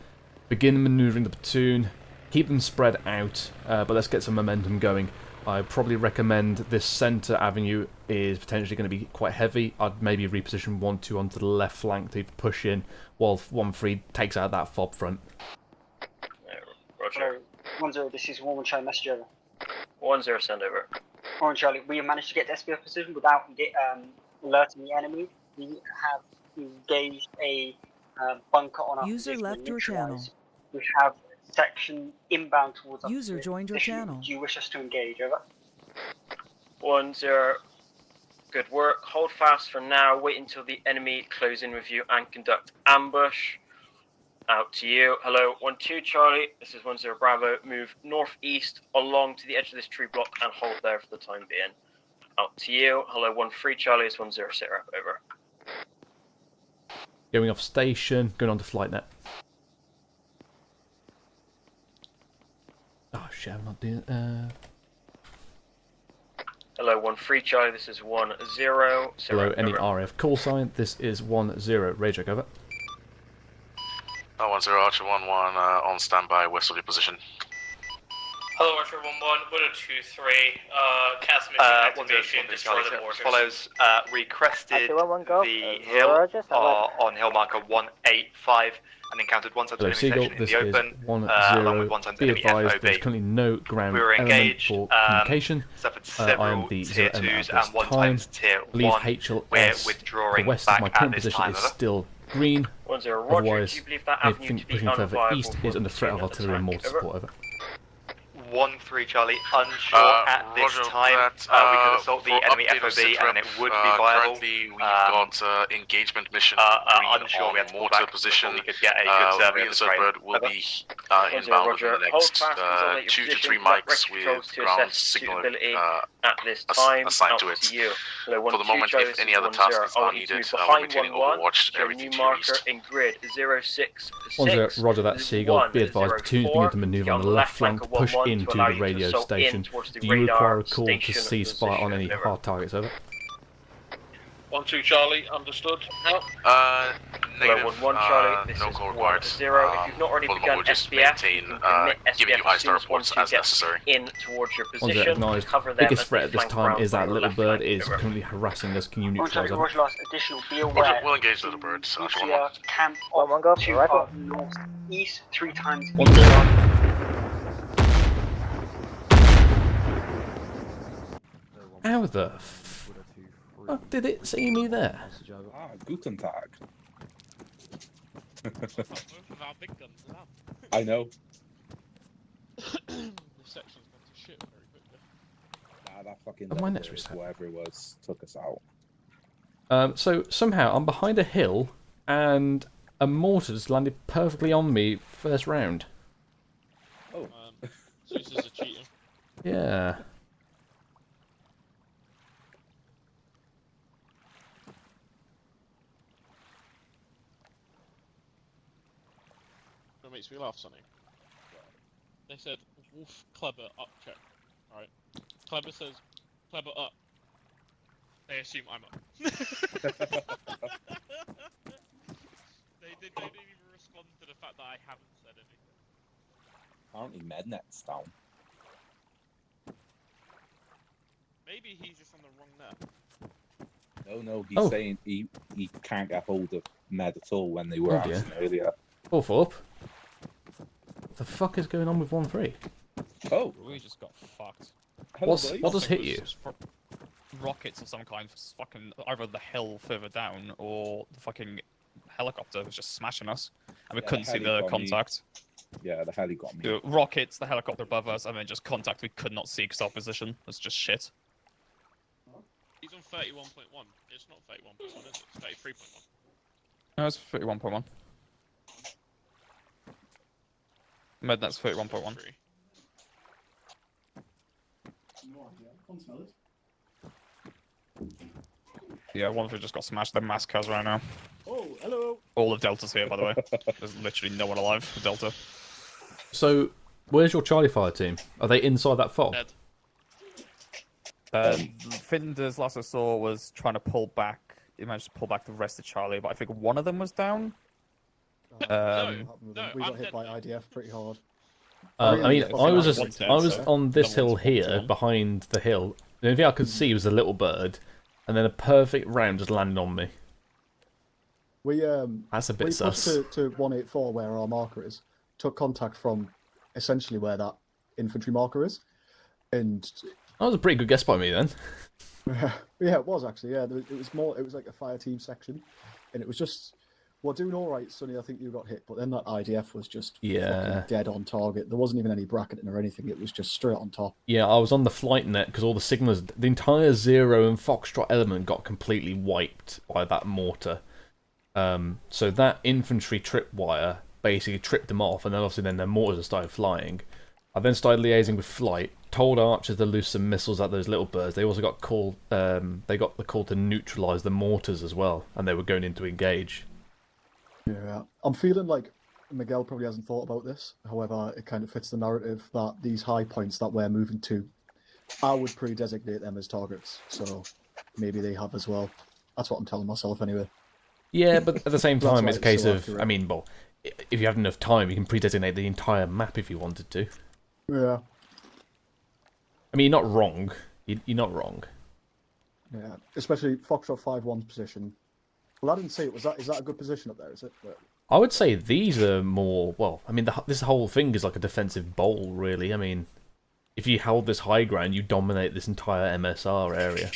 Begin manoeuvring the platoon. Keep them spread out, but let's get some momentum going. I probably recommend this centre avenue is potentially going to be quite heavy. I'd maybe reposition 1-2 onto the left flank to push in, while 1-3 takes out that fob front. Roger. 1-0, this is 1-1 Charlie, message over. 1-0, send over. 1 Charlie, we managed to get to SPF position without alerting the enemy. We have engaged a bunker on our User position. left your channel. We have section inbound towards our User joined your position. channel. Do you wish us to engage? Over. 1-0. Good work. Hold fast for now. Wait until the enemy close in with you and conduct ambush. Out to you. Hello, 1-2 Charlie. This is 1-0 Bravo. Move northeast along to the edge of this tree block and hold there for the time being. Out to you. Hello, 1-3 Charlie. It's 1-0 Sarah. Over. Going off station, going on to flight net. Oh shit, I'm not doing it. Hello, 1-3 Charlie. This is 1-0 Sarah. Hello, any over. RF call sign. This is 1-0 Radio over. 1-0 Archer 1-1 on standby west of your position. Hello, Archer 1-1, Widow 2-3, cast mission activation, destroy the mortars. Follows, recrested Go. the hill on hill marker 185 and encountered one side Hello, enemy Seagull. section in This the is open, 1-0. along with one side Be enemy advised, FOB. there's currently no ground We were element engaged, for communication. suffered I several am the tier 0M 2s at this and 1 time. times tier I believe 1. HLS, We're the withdrawing west back of my at current this position time. is still green. 1-0 Roger. Otherwise, Do you believe that avenue anything to be pushing further unviable east for is under threat of pursuing artillery and attack? mortar support. Over. 1-3 Charlie, unsure at this time. We could assault the enemy FOB and it would be viable. Currently, we've got engagement mission unsure on we had to pull mortar back position. we could get a good survey of the terrain. Bird will be inbound within the next 2 to 3 mics with ground signal at this time. assigned to it. You. Hello, For the moment, if any other tasks are needed, we're maintaining Overwatch, everything to your east. In grid 066. 1-0, Roger that, Seagull. Be advised, platoons begin to manoeuvre on the left flank to push into the radio station. Do you require a call to ceasefire on any hard targets? Over. 1-2 Charlie, understood. Out. Negative. 1-1 Charlie. This No is call required. 1-0. If you've not already For the begun moment, we'll just SBF, maintain you can commit giving you SBF ISTAR as reports soon as necessary. in towards your 1-0 position. acknowledged. Cover them Biggest as threat they at this flank time round is that from your Little left Bird flank. is currently harassing us. Can you 1 neutralise Charlie, them? Roger last, additional, be aware. We'll engage Little Bird. Archer 1-1. Nuclear camp off Go, to rifle. our north east 3 times. 1-0. How the fuck did it see me there? Ah, Guten Tag. I know. This section's gone to shit very quickly. Nah, that fucking Oh, my net's reset. whatever it was took us out. So somehow I'm behind a hill and a mortar just landed perfectly on me first round. Oh. Zeus is a cheater. Yeah. That makes me laugh, Sonny. They said, Wolf Clever up check. Alright. Clever says, Clever up. They assume I'm up. They didn't even respond to the fact that I haven't said anything. Apparently Mednet's down. Maybe he's just on the wrong net. No, he's saying he can't get hold of Med at all when they were Oh, dear. asking earlier. Fourth up. What the fuck is going on with 1-3? Oh. We just got fucked. What does hit you? Rockets of some kind, fucking either the hill further down or the fucking helicopter was just smashing us, and we Yeah, couldn't the see heli the got me. contact. Yeah, the heli got me. The rockets, the helicopter above us, and then just contact we could not see because our position was just shit. He's on 31.1. It's not 31.1, is it? It's 33.1. No, it's 31.1. Mednet's 31.1. can't smell it. Yeah, 1-3 just got smashed. They're mass cars right now. Oh, hello. All of Delta's here, by the way. There's literally no one alive for Delta. So, where's your Charlie Fire team? Are they inside that fog? Finder's last I saw was trying to pull back. He managed to pull back the rest of Charlie, but I think one of them was down. We got hit by IDF pretty hard. I mean, I was on this hill here, behind the hill. The only thing I could see was a little bird, and then a perfect round just landed on me. That's a bit sus. We pushed to 184 where our marker is, took contact from essentially where that infantry marker is, and that was a pretty good guess by me then. Yeah, it was actually. Yeah, it was more. It was like a fire team section, and it was just we're doing all right, Sonny. I think you got hit, but then that IDF was just fucking dead on target. There wasn't even any bracketing or anything. It was just straight on top. Yeah, I was on the flight net because all the signals, the entire Zero and Foxtrot element got completely wiped by that mortar. So that infantry tripwire basically tripped them off, and then obviously then their mortars started flying. I then started liaising with flight, told archers to loose some missiles at those little birds. They also got called. They got the call to neutralise the mortars as well, and they were going in to engage. Yeah, I'm feeling like Miguel probably hasn't thought about this. However, it kind of fits the narrative that these high points that we're moving to, I would pre-designate them as targets. So maybe they have as well. That's what I'm telling myself anyway. Yeah, but at the same time, it's a case of. I mean, well, if you have enough time, you can pre-designate the entire map if you wanted to. Yeah. I mean, you're not wrong. You're not wrong. Yeah, especially Foxtrot 5-1's position. Well, I didn't see it. Is that a good position up there? Is it? I would say these are more. Well, I mean, this whole thing is like a defensive bowl, really. I mean, if you held this high ground, you dominate this entire MSR area.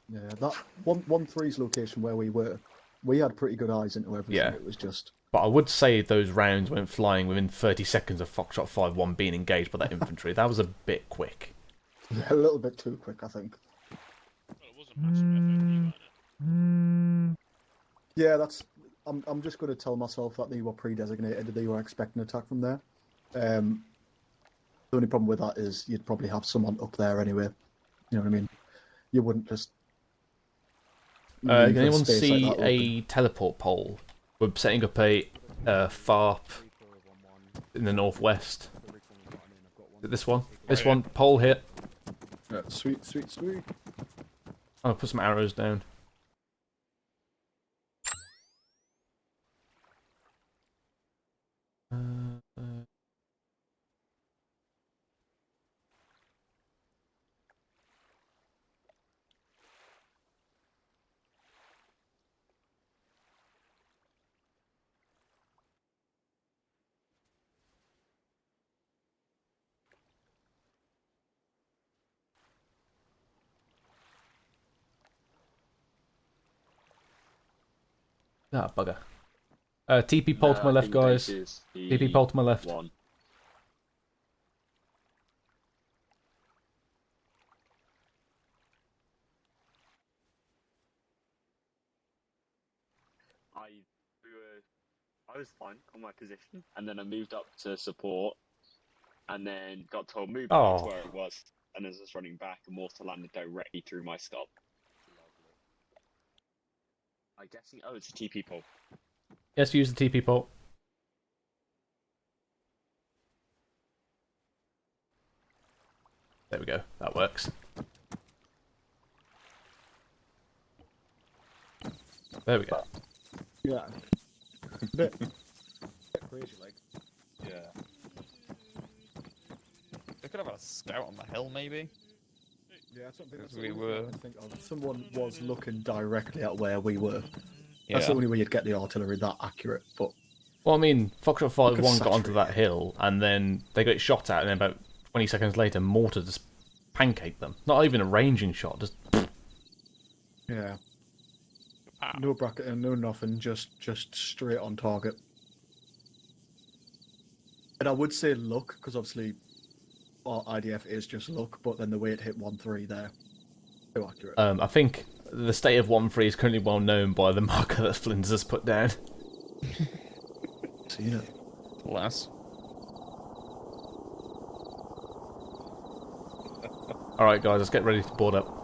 Yeah, that 1-3's location where we were, we had pretty good eyes into everything. Yeah. It was just. But I would say those rounds went flying within 30 seconds of Foxtrot 5-1 being engaged by that infantry. That was a bit quick. Yeah, a little bit too quick, I think. Yeah, that's. I'm just going to tell myself that they were pre-designated. They were expecting an attack from there. The only problem with that is you'd probably have someone up there anyway. You know what I mean? You wouldn't just. Can anyone see like a teleport pole? We're setting up a FARP in the northwest. Is it this one? This one, pole here. Yeah, sweet, sweet, sweet. I'll put some arrows down. Ah, bugger. TP pole to my left, guys. TP pole to my left. I was fine on my position, and then I moved up to support, and then got told move back to where it was, and as I was running back, a mortar landed directly through my stop. I'm guessing, it's a TP pole. Yes, use the TP pole. There we go. That works. There we go. Yeah. Bit crazy, like. Yeah. They could have had a scout on the hill, maybe. Yeah, that's something we were. I think of. Someone was looking directly at where we were. That's the only way you'd get the artillery that accurate. But well, I mean, Foxtrot 5-1 got onto that hill, and then they got shot at, and then about 20 seconds later, mortar just pancaked them. Not even a ranging shot, just. Yeah. No bracketing, no nothing, just straight on target. And I would say luck, because obviously our IDF is just luck, but then the way it hit 1-3 there, too accurate. I think the state of 1-3 is currently well known by the marker that Flinders has put down. Seen it. Less. Alright guys, let's get ready to board up.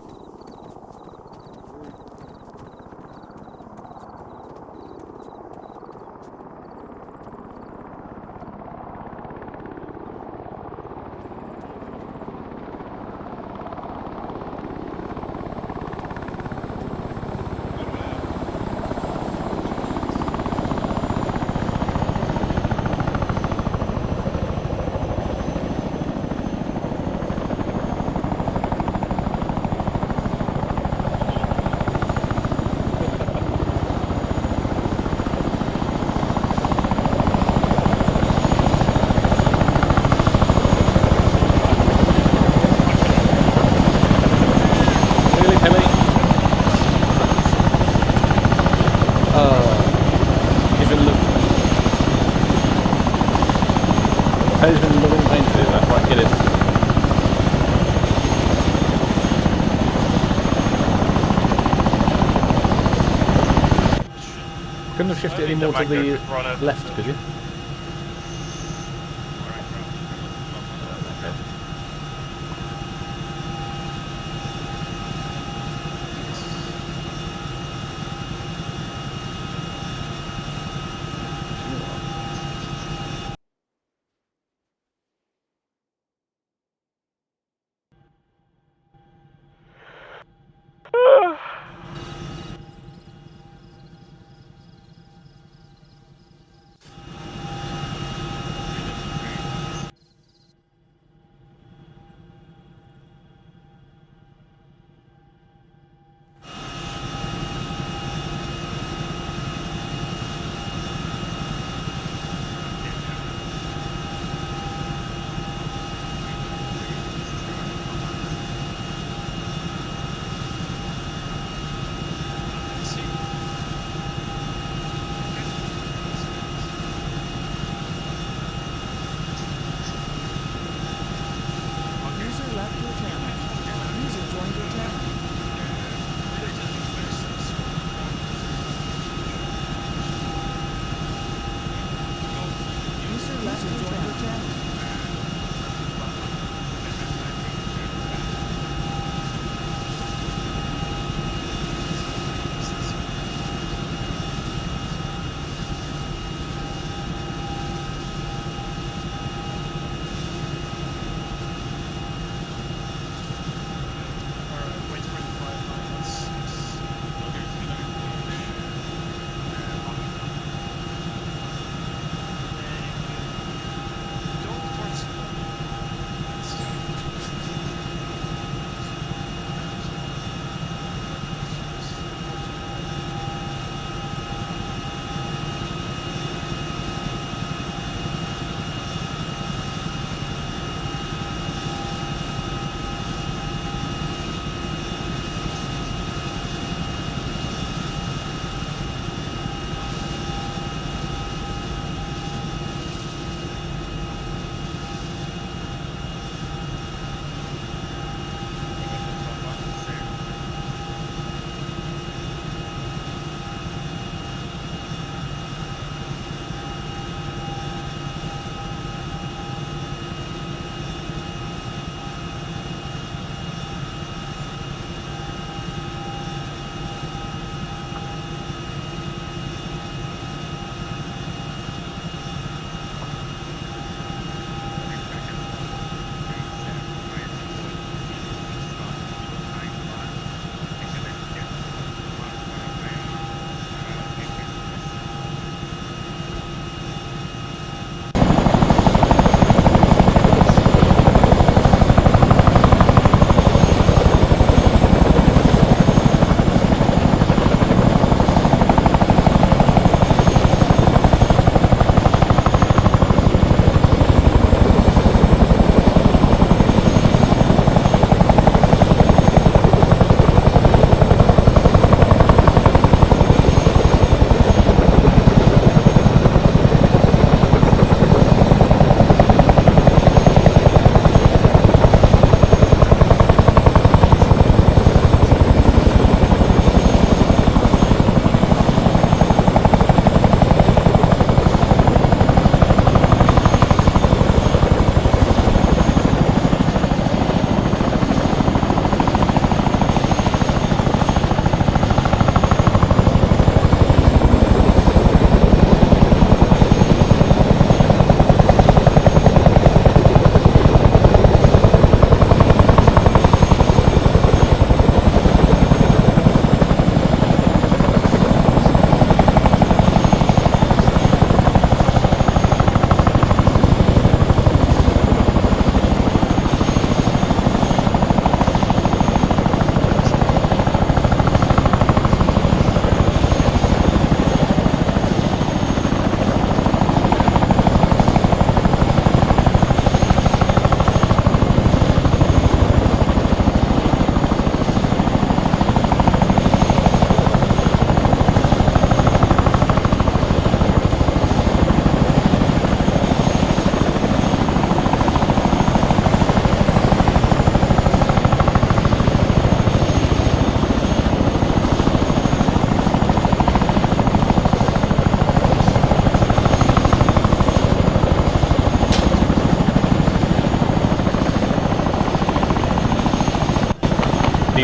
Couldn't have shifted any more to the left, could you?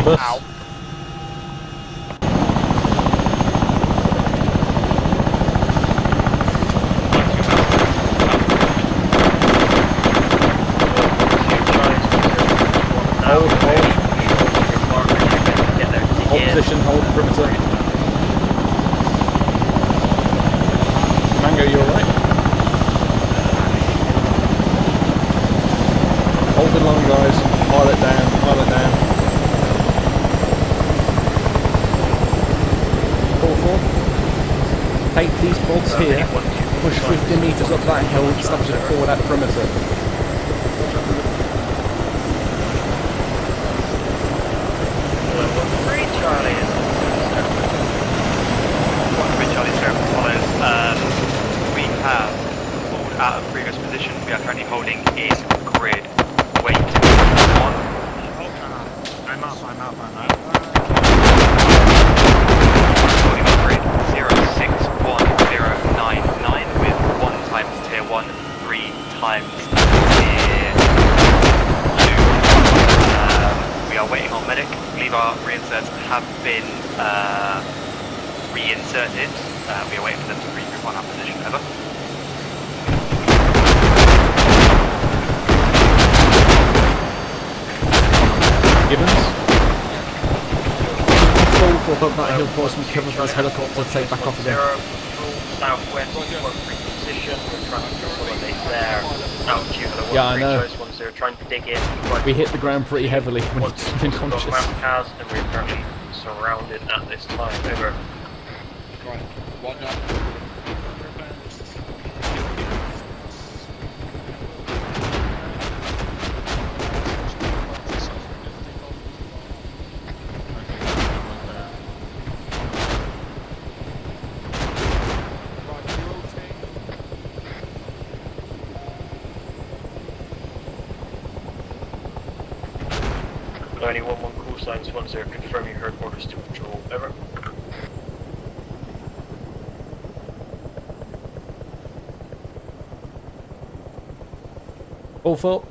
of us. Ow. Hold. Hold position, hold perimeter. Mango, you alright? Hold the line, guys. Pile it down, pile it down. 4-4. Take these bolts here, push 50 metres up that hill, establish a forward at perimeter. We have pulled out of previous position. We are currently holding east grid. Wait. I'm out. Holding on grid 061099 with 1 times tier 1, 3 times tier 2. We are waiting on medic. I believe our reinserts have been reinserted. We are waiting for them to regroup on our position. Over. Gibbons? Fall for above that hill, pour some cover for this helicopter to take back off again. Southwest, position. We're trying to consolidate there. Out to you, hello, Yeah, I know. 10, trying to dig in. We hit the ground pretty heavily when he's been conscious. Cars, and we're currently surrounded at this time. Over. Right, 1 up. Only 1-1 call signs 10, confirm you heard orders to patrol. Over. All full.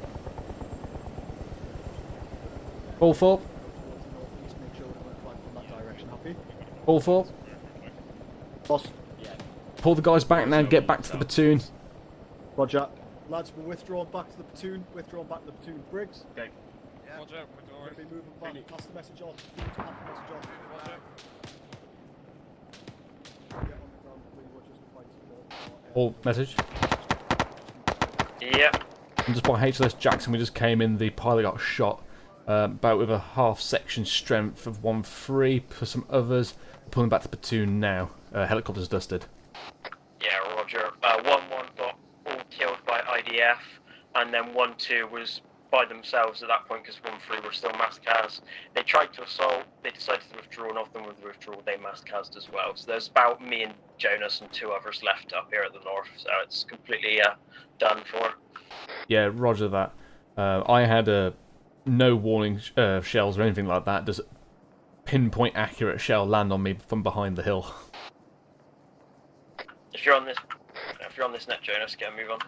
All full. All full. Boss. Pull the guys back now, get back to the platoon. Roger. Lads, we're withdrawn back to the platoon. Withdrawn back to the platoon. Briggs. Okay. Roger, We're going to be moving back. Pass the message on. Pass the message on. All message. Yep. And just by HLS Jackson, we just came in. The pilot got shot. About with a half section strength of 1-3 for some others. Pulling back to platoon now. Helicopter's dusted. Yeah, Roger. 1-1 got all killed by IDF, and then 1-2 was by themselves at that point because 1-3 were still mass cars. They tried to assault, they decided to withdraw, and off them with the withdrawal they mass cased as well. So there's about me and Jonas and 2 others left up here at the north, so it's completely done for. Yeah, roger that. I had no warning shells or anything like that. Does pinpoint accurate shell land on me from behind the hill? If you're on this net, Jonas, get a move on.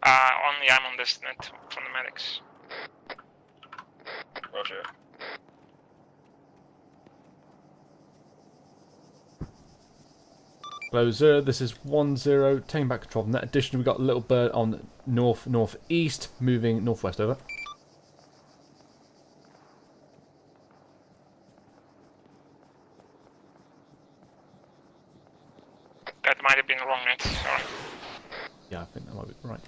Only I'm on this net from the medics. Roger. Closer, this is 1-0, taking back control from that. Additionally, we've got a little bird on north-northeast, moving northwest, over. That might have been the wrong net, sorry. Yeah, I think that might be right.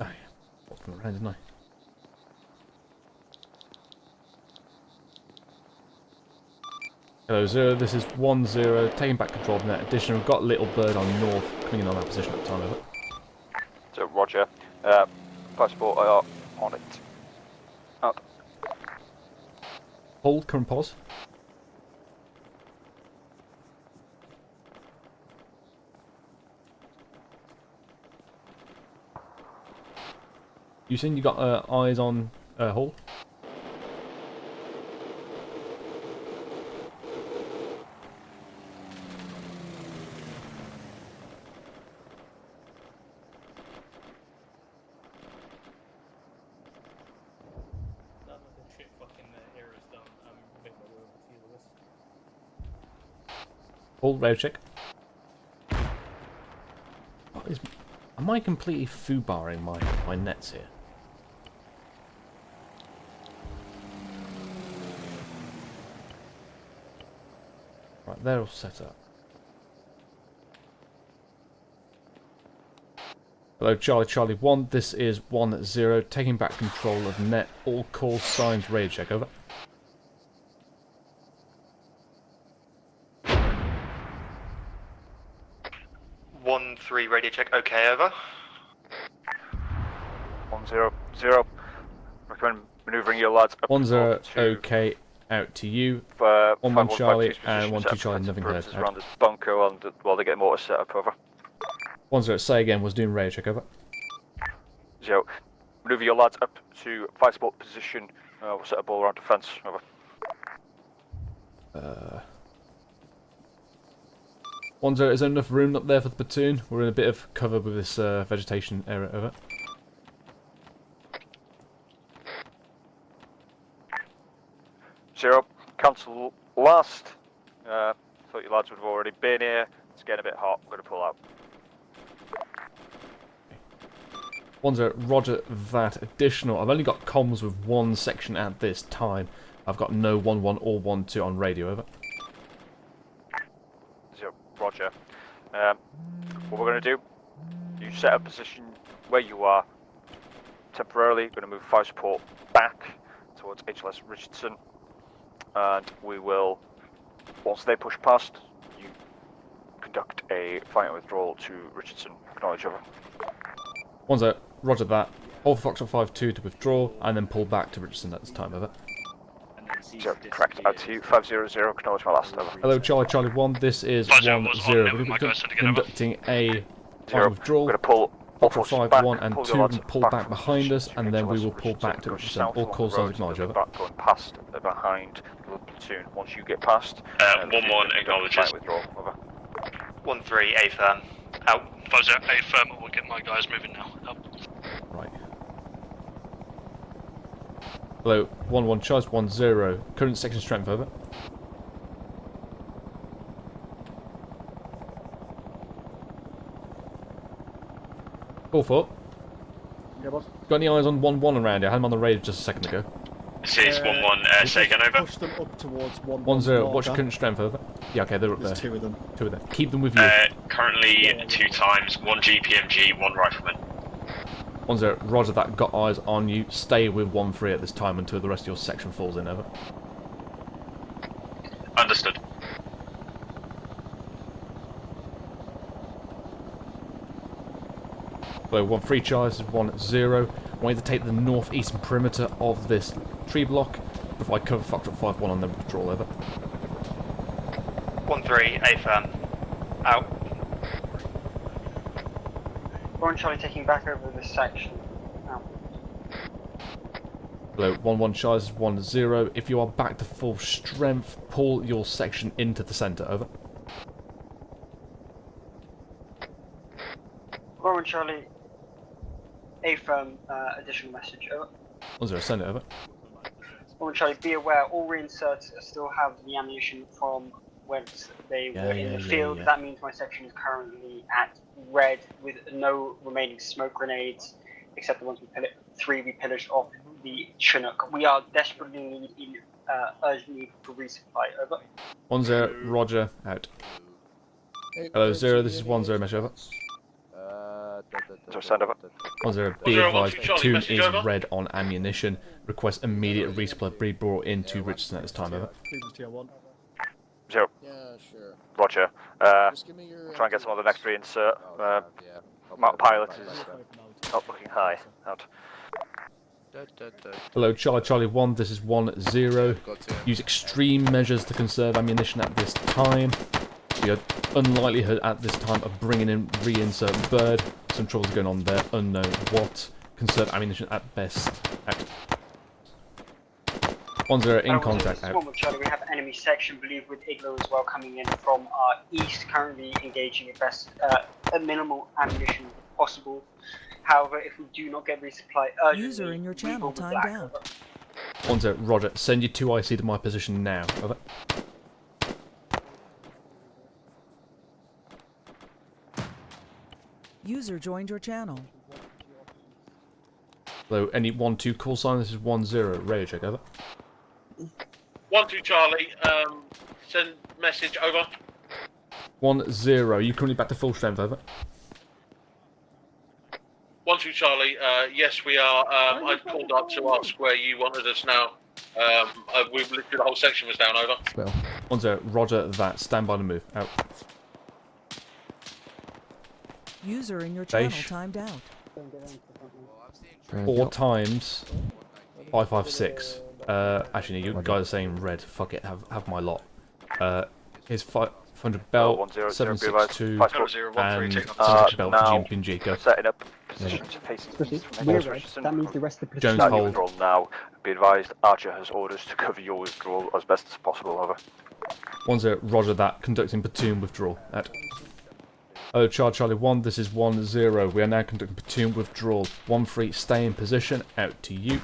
Oh yeah, walked them around, didn't I? Hello, Zero, this is 1-0, taking back control from that. Additionally, we've got a little bird on north, coming in on that position at the time, over. So, roger. Passport IR on it. Up. Hold, current pause. You saying you got eyes on Hull? All radio check. Am I completely foobarring my nets here? Right, they're all set up. Hello, Charlie 1, this is 1-0, taking back control of net, all calls, signs, radio check, over. One 3 radio check, okay, over. 1-0-0. Recommend manoeuvring your lads up 1-0, to okay, out to you. 1-1 Charlie and 1-2 Charlie, nothing heard. Around this bunker while they get mortar set up, over. 1-0, say again, was doing radio check, over. 0. Manoeuvre your lads up to fire support position. We'll set up all around defence, over. 1-0, is there enough room up there for the platoon? We're in a bit of cover with this vegetation area, over. 0. Cancel last. Thought your lads would have already been here. It's getting a bit hot. I'm going to pull out. 1-0, roger that. Additional. I've only got comms with one section at this time. I've got no 1-1 or 1-2 on radio, over. 0. Roger. What we're going to do, you set a position where you are temporarily. Going to move fire support back towards HLS Richardson. And we will, once they push past, you conduct a fighting withdrawal to Richardson. Acknowledge, over. 1-0, roger that. Hold for Foxtrot 5-2 to withdraw, and then pull back to Richardson at this time, over. 0, correct, out to you. 500, acknowledge my last, over. Hello, Charlie 1, this is 1-0. We're conducting a withdrawal. We're going to pull Foxtrot 5-1 and 2 and pull back behind us, and then we will pull back to Richardson. All calls signs acknowledge, over. Going past, behind the platoon. Once you get past, 1-1 acknowledges. Withdrawal, over. 1-3, A firm, out. 5-0, A firm, we'll get my guys moving now. Out. Right. Hello, 1-1 charge, 1-0. Current section strength, over. Full foot. Yeah, boss. Got any eyes on 1-1 around here? I had him on the radio just a second ago. This is 1-1, say again, over. Push them up towards 1-1. 1-0, what's your current strength, over? Yeah, okay, they're up There's there. 2 of them. 2 of them. Keep them with you. Currently 2 times, 1 GPMG, 1 rifleman. 1-0, roger that, got eyes on you. Stay with 1-3 at this time until the rest of your section falls in, over. Understood. Hello, 1-3 charge, 1-0. I want you to take the northeastern perimeter of this tree block. Provide cover Foxtrot 5-1 on them withdrawal, over. 1-3, A firm, out. Ron Charlie taking back over this section. Hello, 1-1 charge, 1-0. If you are back to full strength, pull your section into the centre, over. Ron Charlie, A firm, additional message, over. 1-0, send it over. Ron Charlie, be aware all reinserts still have the ammunition from whence they were in the field. Yeah. That means my section is currently at red with no remaining smoke grenades, except the ones we pillaged off the Chinook. We are desperately in urgent need for resupply, over. 1-0, roger, out. Hello, 0, this is 1-0, mesh, over. Send over. 1-0, be advised, platoon is red on ammunition. Request immediate resupply be brought into Richardson at this time, over. Previous tier 1. 0. Yeah, sure. Roger. Just give me your Try and get some of the next reinsert. Mount pilot is not looking high. Out. Hello, Charlie 1, this is 1-0. Use extreme measures to conserve ammunition at this time. The unlikelihood at this time of bringing in reinsert bird. Some troubles going on there, unknown what. Conserve ammunition at best. Out. 1-0 in contact, out. Charlie, we have enemy section, believe with Igloo as well, coming in from our east, currently engaging at best a minimal ammunition if possible. However, if we do not get resupply urgently, User in your channel timed out. 1-0, roger. Send your 2 IC to my position now. Over. User joined your channel. So any 1-2 call sign. This is 1-0. Radio check over. 1-2 Charlie. Send message over. 1-0. You currently back to full strength over. 1-2 Charlie. Yes, we are. I called up to ask where you wanted us now. We've literally the whole section was down. Over. Well, 1-0. Roger that. Stand by to move. Out. User in your channel Base. timed out. 4 times 556. Actually, you guys are saying red. Fuck it, have my lot. Here's 500 belt, 762, and 700 belt for GMPG. Go. Setting up position to face the east from We're red. That means the rest of the Jones Start your hold. withdrawal now. Be advised, Archer has orders to cover your withdrawal as best as possible. Over. 1-0. Roger that. Conducting platoon withdrawal. At. Oh, Charlie 1. This is 1-0. We are now conducting platoon withdrawal. 1-3. Stay in position. Out to you.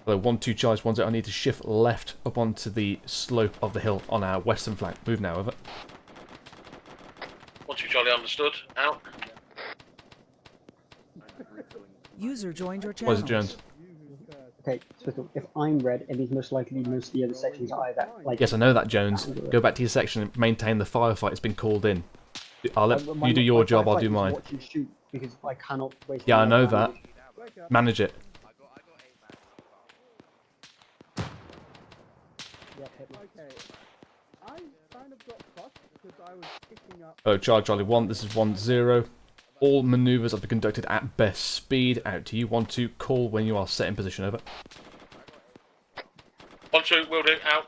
Hello, 1-2 Charlie 1-0. I need to shift left up onto the slope of the hill on our western flank. Move now, over. 1-2 Charlie, understood. Out. User joined your channel. What is it, Jones? Okay, so if I'm red, it means most likely most of the other sections are either like. Yes, I know that, Jones. Go back to your section and maintain the firefight. It's been called in. I'll let you do your job. I'll do mine. Watch you shoot because I cannot waste. Yeah, I know damage. that. Manage it. Oh, Charlie 1. This is 1-0. All manoeuvres are to be conducted at best speed. Out to you. 1-2. Call when you are set in position. Over. 1-2, will do. Out.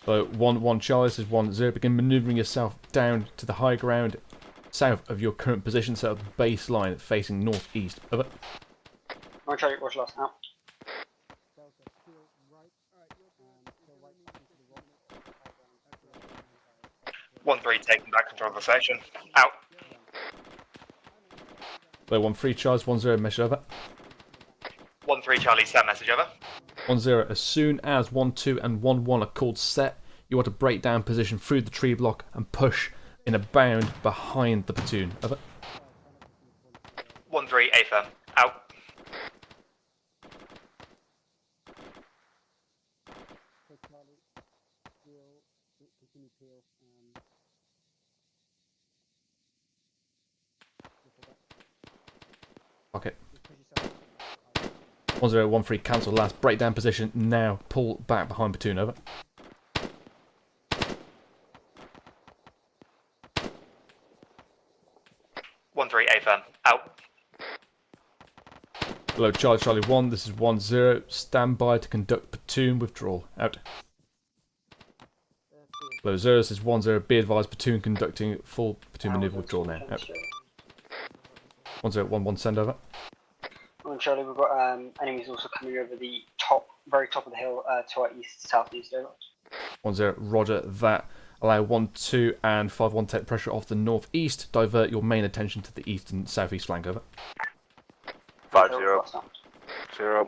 So 1-1 Charlie, this is 1-0. Begin manoeuvring yourself down to the high ground south of your current position. Set up baseline facing northeast. Over. I'm Charlie, watch last out. One 3 taking back control of the section. Out. So 1-3 Charlie, 1-0 measure over. 1-3 Charlie, send message over. 1-0. As soon as 1-2 and 1-1 are called set, you want to break down position through the tree block and push in a bound behind the platoon. Over. 1-3 A firm. Out. Okay. 1-0, 1-3 cancel last. Break down position now. Pull back behind platoon. Over. One 3 A firm. Out. Hello, Charlie 1. This is 1-0. Stand by to conduct platoon withdrawal. Out. Hello, 0. This is 1-0. Be advised, platoon conducting full platoon maneuver withdrawal now. Out. 1-0, 1-1 send over. On Charlie, we've got enemies also coming over the top, very top of the hill to our east, southeast. Over. 1-0, roger that. Allow 1-2 and 5-1 take pressure off the northeast. Divert your main attention to the east and southeast flank. Over. 5-0. 0.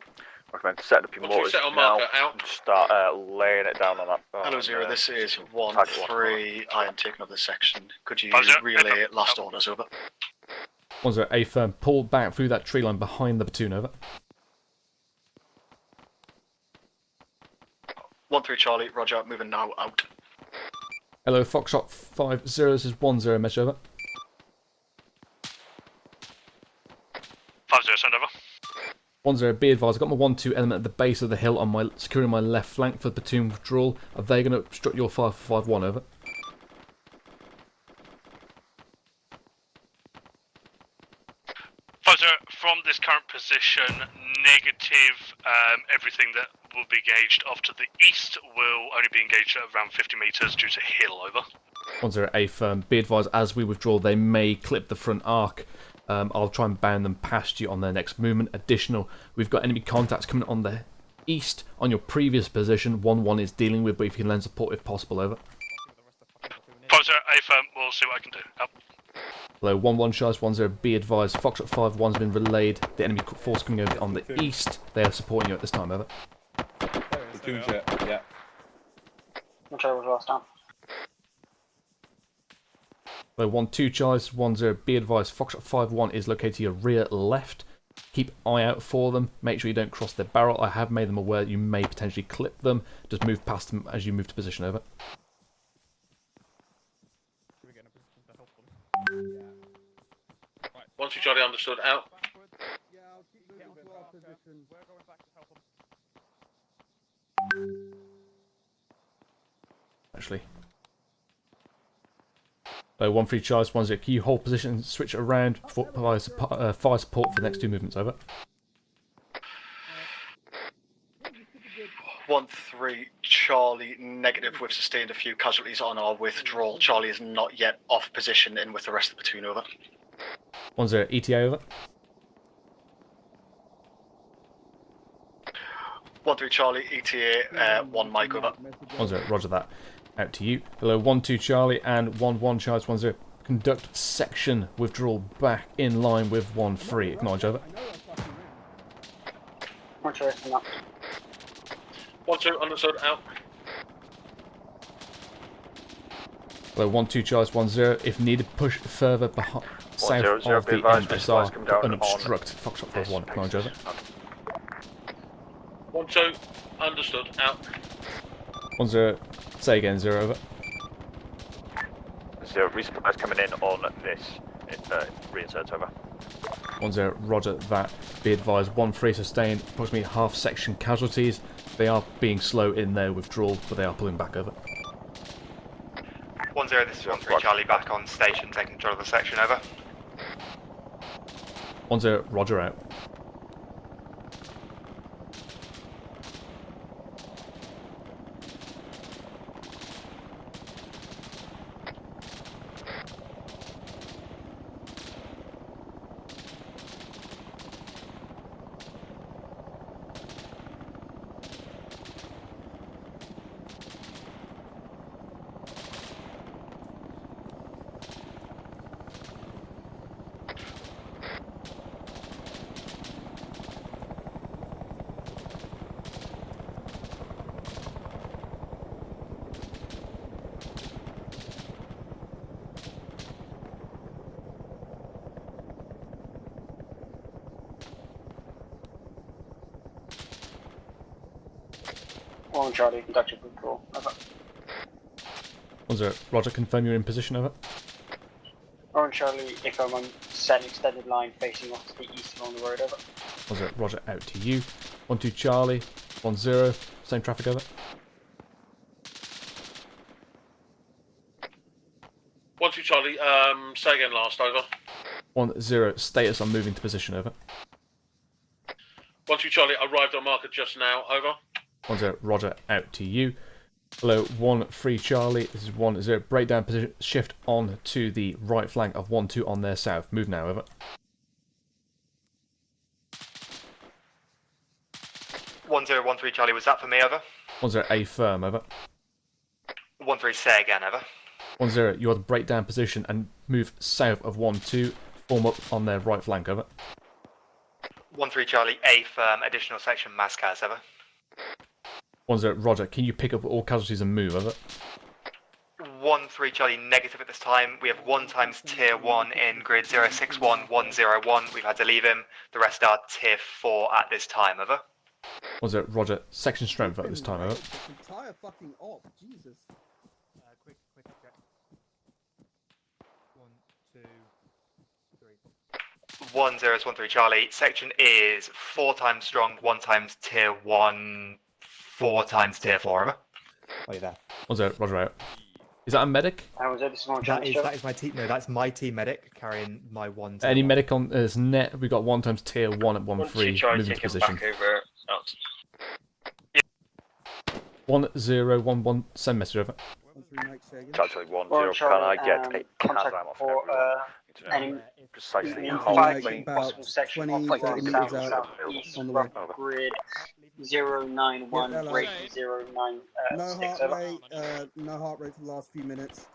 Recommend setting up your mortars now and start laying it down on that. Hello, 0. This is 1-3. I am taking up the section. Could you relay last orders? Over. 1-0, A firm. Pull back through that tree line behind the platoon. Over. 1-3 Charlie, roger, moving now, out. Hello, Foxtrot 5-0, this is 1-0, message over. 5-0, send over. 1-0, be advised, I've got my 1-2 element at the base of the hill on my securing my left flank for the platoon withdrawal. Are they going to obstruct your 5-5-1? Over. From this current position, negative, everything that will be engaged off to the east will only be engaged at around 50 metres due to hill. Over. 1-0, A firm. Be advised, as we withdraw, they may clip the front arc. I'll try and bound them past you on their next movement. Additional, we've got enemy contacts coming on the east on your previous position. 1-1 is dealing with, but if you can lend support if possible. Over. 5-0, A firm, we'll see what I can do. Up. Hello, 1-1 Charles, 1-0, be advised. Foxtrot 5-1's been relayed. The enemy force coming over on the east. They are supporting you at this time. Over. Yeah. I'm sure it was last time. So 1-2 Charlie, 1-0. Be advised, Foxtrot 5-1 is located to your rear left. Keep eye out for them. Make sure you don't cross their barrel. I have made them aware that you may potentially clip them. Just move past them as you move to position. Over. 1-2 Charlie, understood. Out. Actually. So 1-3 Charlie, 1-0. Can you hold position and switch it around? Fire support for the next 2 movements. Over. 1-3 Charlie, negative. We've sustained a few casualties on our withdrawal. Charlie is not yet off position in with the rest of the platoon. Over. 1-0 ETA. Over. 1-3 Charlie, ETA, 1 Mike. Over. 1-0, roger that. Out to you. Below 1-2 Charlie and 1-1 Charlie, 1-0. Conduct section withdrawal back in line with 1-3. Acknowledge. Over. 1-2, understood. Out. Below 1-2 Charlie, 1-0. If needed, push further behind, south of the MSR and obstruct Foxtrot 5-1. Acknowledge. Over. 1-2, understood. Out. 1-0. Say again. 0. Over. 0, resupplies coming in on this. Reinsert. Over. 1-0. Roger that. Be advised. 1-3 sustained. Approximately half section casualties. They are being slow in their withdrawal, but they are pulling back. Over. 1-0, this is 1-3 Charlie back on station, taking control of the section. Over. 1-0. Roger. Out. Charlie, conduct your withdrawal. Over. 1-0. Roger, confirm you're in position. Over. Orange Charlie, if I'm on set extended line facing off to the east along the road. Over. 1-0. Roger, out to you. 1-2 Charlie, 1-0. Same traffic. Over. 1-2 Charlie, say again last. Over. 1-0. Status on moving to position. Over. 1-2 Charlie, arrived on marker just now. Over. 1-0. Roger, out to you. Below 1-3 Charlie, this is 1-0. Breakdown position, shift on to the right flank of 1-2 on their south. Move now. Over. 1-0, 1-3 Charlie, was that for me? Over. 1-0 A firm. Over. 1-3, say again. Over. 1-0. You are the breakdown position and move south of 1-2. Form up on their right flank. Over. 1-3 Charlie, A firm, additional section Mascaz. Over. 1-0. Roger, can you pick up all casualties and move? Over. 1-3 Charlie, negative at this time. We have 1 times tier 1 in grid 061101. We've had to leave him. The rest are tier 4 at this time. Over. 1-0. Roger, section strength at this time. Over. Entire fucking op, Jesus. Quick object. 1, 2, 3. 1-0 is 1-3 Charlie. Section is 4 times strong, 1 times tier 1, 4 times tier 4. Over. Oh, you're there. 1-0. Roger, out. Is that a medic? That is my team. No, that's my team medic carrying my 1. Any medic on this net? We got 1 times tier 1 at 1-3. Moving to position. Back over. Out. 1-0 1-1. Send message. Over. Charlie 1-0, can I get a Kazam off Any precisely how many possible section 20, off 30 meters out east on the way. grid 091 Yeah, rate 09 No 6 heart over. rate. No heart rate for the last few minutes.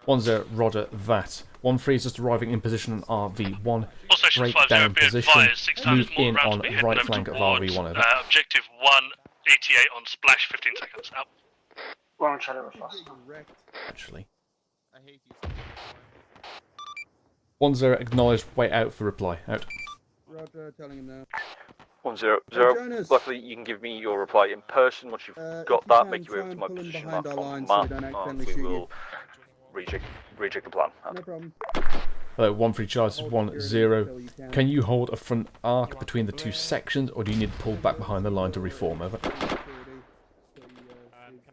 1-0. Roger that. 1-3 is just arriving in position on RV1. Also, Breakdown position. 6 Move times more in rounds on to be heading right over flank of towards, RV1. Over. Objective 1, ETA on splash, 15 seconds. Out. Well, I'm trying to refast. Actually. I hate you. 1-0 acknowledged. Wait out for reply. Out. Roger, telling him now. 1-0. Jonas. Luckily, you can give me your reply in person once you've got if you that. can, Make your way try over to and my pull him position behind mark our on the lines so we map, don't and accidentally we shoot you. will rejig the plan. No problem. Hello, 1-3 Charles 1-0. Can you hold a front arc between the two sections, or do you need to pull back behind the line to reform? Over. Can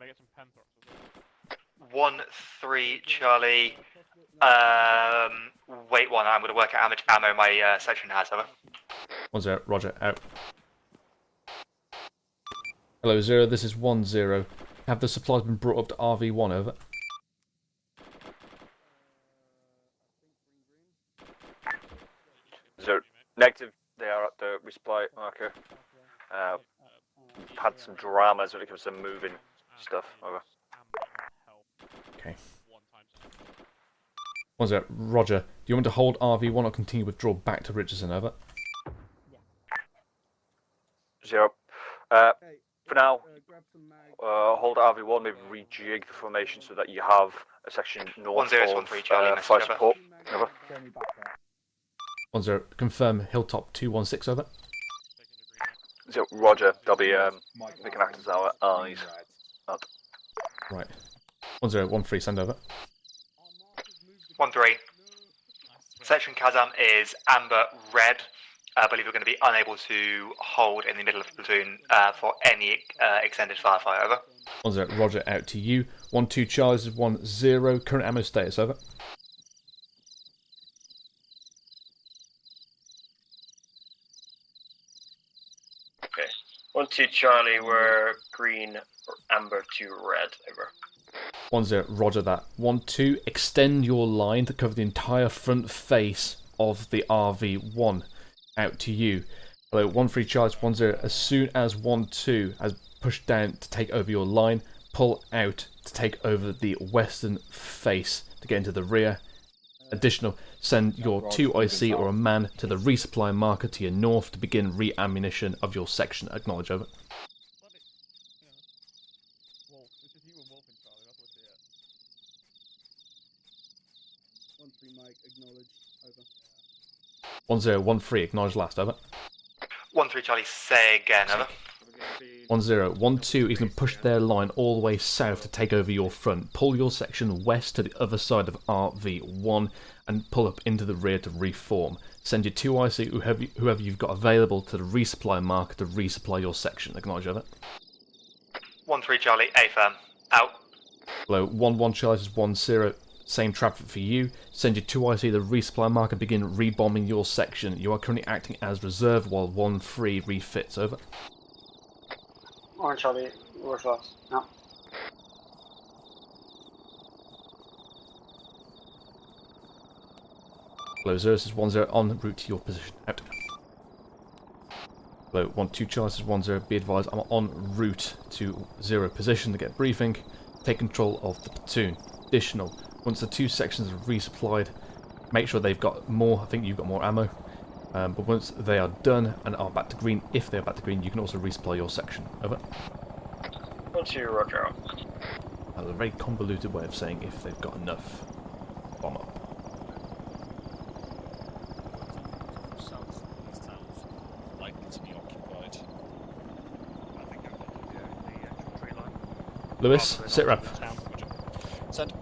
I get some pen throps? 1-3 Charlie. Wait one. I'm going to work out how much ammo my section has. Over. 1-0. Roger. Out. Hello, 0. This is 1-0. Have the supplies been brought up to RV1? Over. So, negative, they are at the resupply marker. Had some dramas when it comes to moving stuff. Over. Okay. 1-0. Roger. Do you want to hold RV1 or continue withdraw back to Richardson? Over. 0. For now, hold RV1, maybe rejig the formation so that you have a section north 1-0-1-3 Charlie. fire support. Over. 1-0. Confirm Hilltop 216. Over. 0. Roger. They'll be they can act as our eyes. Out. Right. 1-0. 1-3. Send over. 1-3. Section Kazam is amber red. I believe we're going to be unable to hold in the middle of the platoon for any extended firefight. Over. 1-0. Roger. Out to you. 1-2 Charles is 1-0. Current ammo status. Over. Okay. 1-2 Charlie, we're green, amber to red. Over. 1-0. Roger that. 1-2. Extend your line to cover the entire front face of the RV1. Out to you. Hello, 1-3 Charles 1-0. As soon as 1-2 has pushed down to take over your line, pull out to take over the western face to get into the rear. Additional, send your 2IC or a man to the resupply marker to your north to begin re-ammunition of your section. Acknowledge. Over. Mike, acknowledge. Over. 1-0. 1-3. Acknowledge last. Over. 1-3 Charlie, say again. Over. 1-0. 1-2 is going to push their line all the way south to take over your front. Pull your section west to the other side of RV1 and pull up into the rear to reform. Send your 2IC, whoever you've got available, to the resupply marker to resupply your section. Acknowledge. Over. 1-3 Charlie, A firm. Out. Hello, 1-1 Charlie is 1-0. Same traffic for you. Send your 2IC the resupply marker, begin rebombing your section. You are currently acting as reserve while 1-3 refits. Over. Orange Charlie, we're fast. No. Hello, 0 is 1-0 en route to your position. Out. Hello, 1-2 Charlie is 1-0. Be advised, I'm en route to 0 position to get briefing. Take control of the platoon. Additional. Once the two sections are resupplied, make sure they've got more. I think you've got more ammo. But once they are done and are back to green, if they're back to green, you can also resupply your section. Over. 1-2 Roger. That's a very convoluted way of saying if they've got enough bomb up. Likely to be occupied. I think I'm the actual tree line. Lewis, sit rep. Send.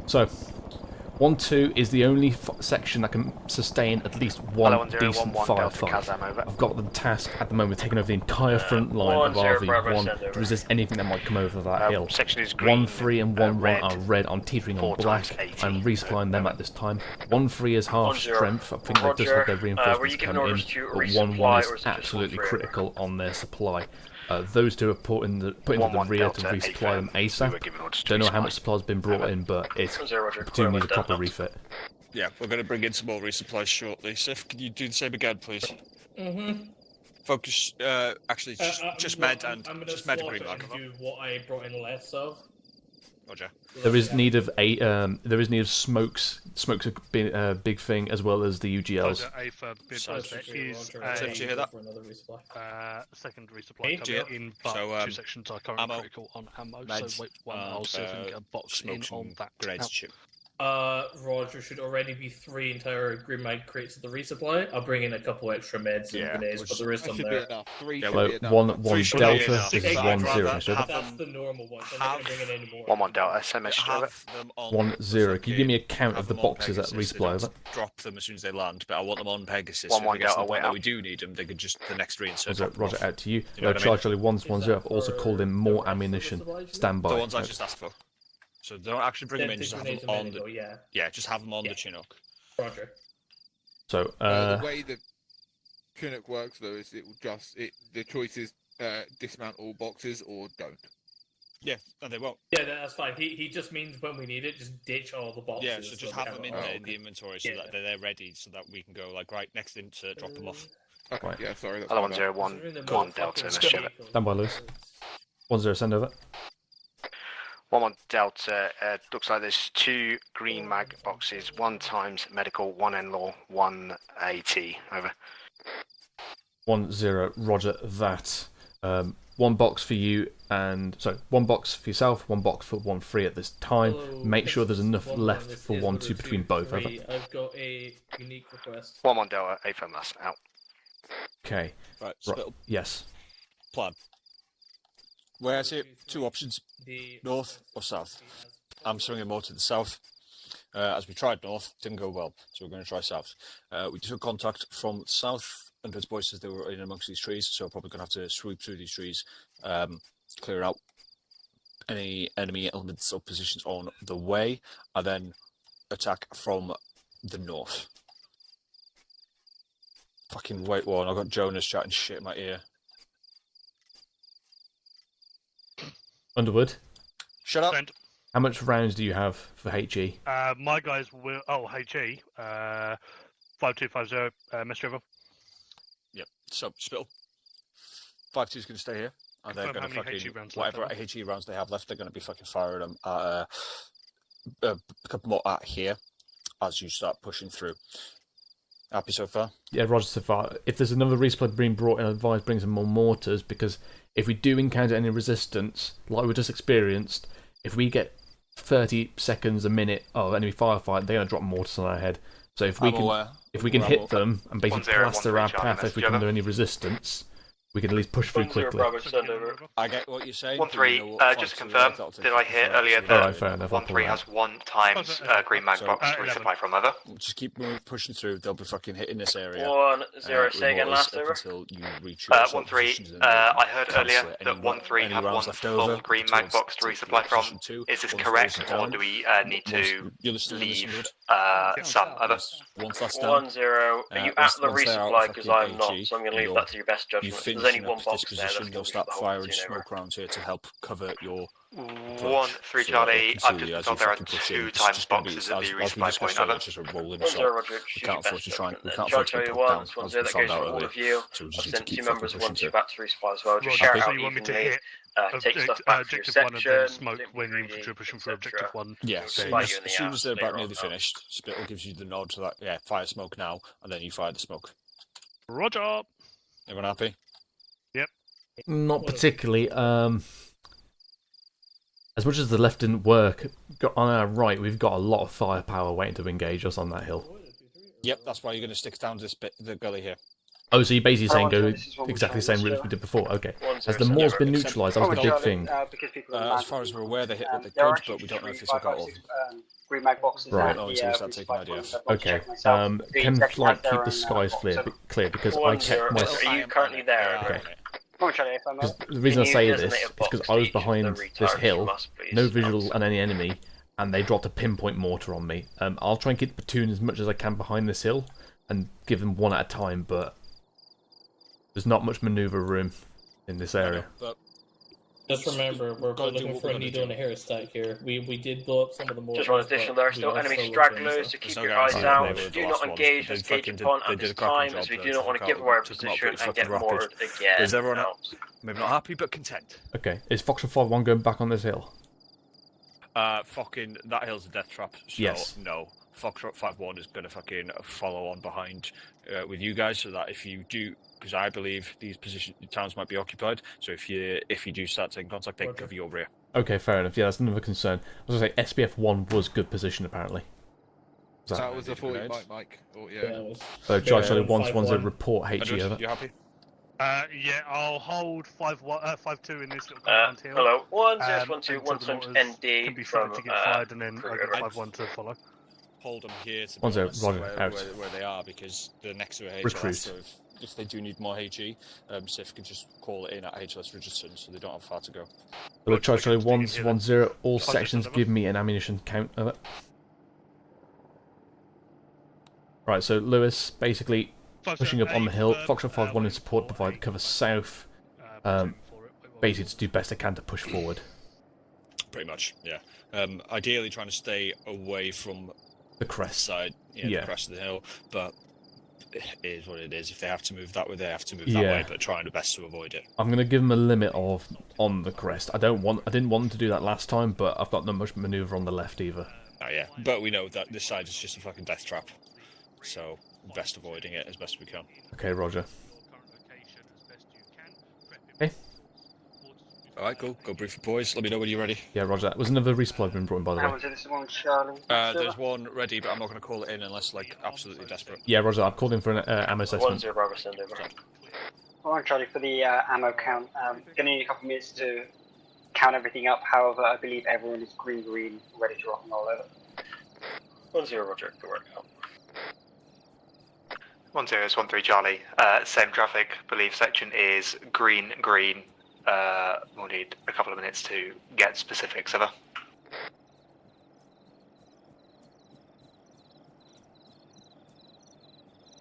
So, 1-2 is the only section that can sustain at least one decent firefight. I've got the task at the moment of taking over the entire front line of RV1 to resist anything that might come over that hill. Section is green, 1-3 and 1-1 are red. I'm teetering on black. I'm resupplying them at this time. 1-3 is half strength. I think they just had their reinforcements come in, but 1-1 is absolutely critical on their supply. Those two are put into the rear to resupply them ASAP. Don't know how much supply has been brought in, but it's platoon needs a proper refit. Yeah, we're going to bring in some more resupplies shortly. Sif, can you do the same again, please? Focus, actually, just med and just med and green marker. Do what I brought in less of. Roger. There is need of smokes. Smokes a big thing, as well as the UGLs. A for bid So, there is Sif, do you hear that? secondary supply coming in, but So, two sections are currently ammo, critical on ammo. meds, So wait one, I'll see if I can get a box in smokes on and that. grenades Out. to shoot. Roger, should already be 3 entire green mag crates of the resupply. I'll bring in a couple extra meds and grenades, but there is some there. One Delta, this is 1-0. So That's the normal one, so I'm not going to bring in any more. 1-1 Delta, SMS over. 1-0. Can you give me a count of the boxes at Pegasus, they resupply? don't Over? drop them as soon as they land, but I want them on Pegasus. 1-1 If we get to the Delta, point wait that up. we do need them, they could just the next reinsert. Roger, drop them Roger off. out to you. You know what I mean? Charlie 1-1-0. I've also called in more ammunition. Stand by. The ones I just asked for. So don't actually bring them in, just have them on the. Yeah, just have them on the Chinook. Roger. So, the way the Chinook works though is it will just the choice is dismantle boxes or don't. Yeah, and they won't. Yeah, that's fine. He just means when we need it, just ditch all the boxes. Yeah, so just have them in there in the inventory so Yeah. that they're ready, so that we can go like right next insert, drop them off. Okay, Right. yeah, sorry. That's Other my 1-0, bad. 1 Delta, MS over. stand by, Lewis. 1-0, send over. 1-1 Delta, looks like there's 2 green mag boxes, 1 times medical, 1 NLAW, 1 AT, over. 1-0, Roger that. 1 box for you, and sorry, 1 box for yourself, 1 box for 1 free at this time. Hello, Make sure there's enough One left this for is 1-2 number between 2, both. Over. 3. I've got a unique request. 1-1 Delta, AFM last, out. Okay. Right, Spittle. Yes. Plan. Where's it? 2 options: north or south. I'm swinging more to the south. As we tried north, didn't go well, so we're going to try south. We took contact from south, and its boys says they were in amongst these trees, so we're probably going to have to sweep through these trees, clear out any enemy elements or positions on the way, and then attack from the north. Fucking wait one, I've got Jonas chatting shit in my ear. Underwood. Shut up. How much rounds do you have for HE? My guys will. Oh, HE. 5250, Mr. River. Yep. So Spittle. 5-2 is going to stay here, and they're Confirm going to how many fucking HE rounds left, whatever Emma? HE rounds they have left, they're going to be fucking firing them at a couple more at here as you start pushing through. Happy so far? Yeah, Roger so far. If there's another resupply being brought in, advise bring some more mortars, because if we do encounter any resistance, like we just experienced, if we get 30 seconds, a minute of enemy firefight, they're going to drop mortars on our head. So if we can hit them and basically plaster our path if we come under any resistance, we can at least push through quickly. I get what you're saying. 1-3, just to confirm, did I hear earlier that 1-3 has 1 times green mag box to resupply from over? Just keep pushing through. They'll be fucking hitting this area. 1-0, say again last over. Until you reach your 1-3, I heard earlier that 1-3 have 1 full green mag box to resupply from. Is this correct, or do we need to leave some? Over. 1-0, are you at the resupply? Because I'm not, so I'm going to leave that to your best judgment. There's only 1 box there. They'll start firing smoke rounds here to help cover your. 1-3 Charlie, I've just been told there are 2 times boxes at the resupply point. Over. 1-0 Roger, shoot your best judgment. Charlie 1, 1-0 that goes for all of you. I've sent 2 members of 1-2 back to resupply as well. Just shout out evenly. Take stuff back to your section. Smoke when the infantry are pushing for objective 1. Yeah, as soon as they're about nearly finished, Spittle gives you the nod to that. Yeah, fire smoke now, and then you fire the smoke. Roger. Everyone happy? Yep. Not particularly. As much as the left didn't work, on our right we've got a lot of firepower waiting to engage us on that hill. Yep, that's why you're going to stick down this bit, the gully here. Oh, so you're basically saying go exactly the same route as we did before? Okay. Has the Moors been neutralised? That was the big thing. As far as we're aware, they hit what they could, but we don't know if they took out all of them. Green mag boxes. Right. Oh, until we start taking IDF. Okay. Can Flight keep the skies clear because I kept my. Are you currently there? Okay. The reason I say this is because I was behind this hill, no visual on any enemy, and they dropped a pinpoint mortar on me. I'll try and keep the platoon as much as I can behind this hill and give them one at a time, but there's not much manoeuvre room in this area. Just remember, we're looking for a needle and a hair stack here. We did blow up some of the more. Just one additional, there are still enemy stragglers, so keep your eyes out. Do not engage with gauge upon at this time, as we do not want to give away our position and get mortared again. Is everyone maybe not happy but content? Okay, is Foxtrot 5-1 going back on this hill? Fucking that hill's a death trap. So Yes. No. Foxtrot 5-1 is going to fucking follow on behind with you guys, so that if you do, because I believe these towns might be occupied. So if you do start taking contact, they can cover your rear. Okay, fair enough. Yeah, that's another concern. I was going to say, SBF 1 was good position, apparently. That was a 40 Mike. Oh, yeah. Charlie 110 report HE over. You happy? Yeah, I'll hold 5-2 in this little compound hill. Hello, 1012, until one the times mortars ND can be from started to get fired, and then I get 5-1 to follow. Hold them here to be 1-0, honest, Roger, where, out. where they are, because they're next to a HLS, Recruit. so if they do need more HE, Sif can just call it in at HLS Richardson, so they don't have far to go. Hello, Charlie 110, all sections give me an ammunition count of it. Right, so Lewis, basically pushing up on the hill, Foxtrot 5-1 in support, provide cover south, basically to do best I can to push forward. Pretty much, yeah. Ideally trying to stay away from the crest side, yeah. the crest of the hill, but it is what it is. If they have to move that way, they have to move that Yeah. way, but trying the best to avoid it. I'm going to give them a limit of on the crest. I didn't want them to do that last time, but I've got not much manoeuvre on the left either. Oh yeah, but we know that this side is just a fucking death trap, so best avoiding it as best we can. Okay, Roger. Okay. Alright, cool. Go brief your boys. Let me know when you're ready. Yeah, Roger. That was another resupply been brought in, by the way. This one, Charlie. There's one ready, but I'm not going to call it in unless, like, absolutely desperate. Yeah, Roger. I've called in for an ammo assessment. 10 Bravo, send over. Alright, Charlie, for the ammo count, gonna need a couple minutes to count everything up. However, I believe everyone is green, ready to rock and roll over. 10 Roger, good work. 1013 Charlie. Same traffic. Believe section is green. We'll need a couple of minutes to get specifics over.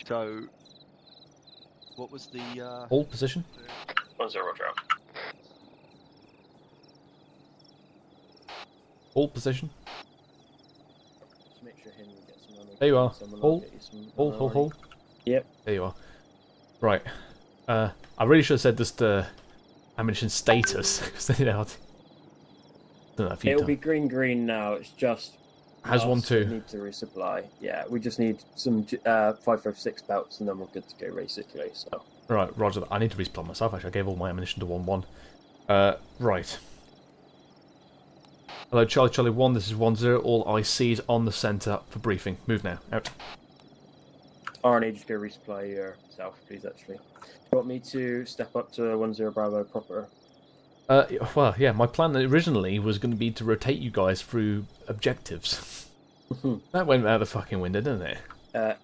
So, what was the hold position? 10 Roger. Hold position. Just make sure Henry gets some money. There you are. Someone will Hold. get you some Hold. money. Yep. There you are. Right. I really should have said just ammunition status because they don't know if you It'll be green now. It's just has one too. Need to resupply. Yeah, we just need some 556 belts and then we're good to go basically. So. Right, Roger. I need to resupply myself. Actually, I gave all my ammunition to 1-1. Right. Hello, Charlie 1. This is 10. All ICs on the centre for briefing. Move now. Out. RNA, just go resupply yourself, please. Actually, you want me to step up to 10 Bravo proper? Well, yeah. My plan originally was going to be to rotate you guys through objectives. That went out the fucking window, didn't it?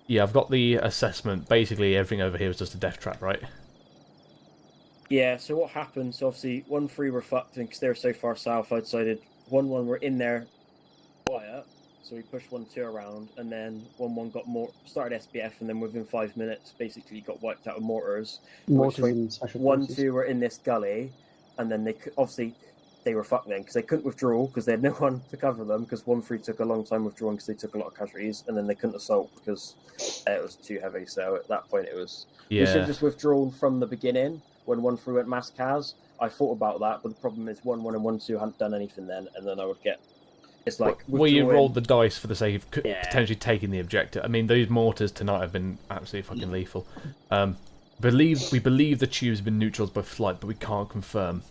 Yeah, I've got the assessment. Basically, everything over here was just a death trap, right? Yeah, so what happened, so obviously 1-3 were fucked because they were so far south, I decided 1-1 were in there quiet, so we pushed 1-2 around, and then 1-1 got started SBF, and then within 5 minutes basically got wiped out of mortars. Mortars and special forces. 1-2 were in this gully, and then they obviously they were fucked then because they couldn't withdraw because they had no one to cover them because 1-3 took a long time withdrawing because they took a lot of casualties, and then they couldn't assault because it was too heavy, so at that point it was... We should have just withdrawn from the beginning. When 1-3 went mass cas, I thought about that, but the problem is 1-1 and 1-2 hadn't done anything then, and then I would get... It's like... Well, you rolled the dice for the sake of potentially taking the objective. I mean, those mortars tonight have been absolutely fucking lethal. We believe the tube's been neutralised by flight, but we can't confirm.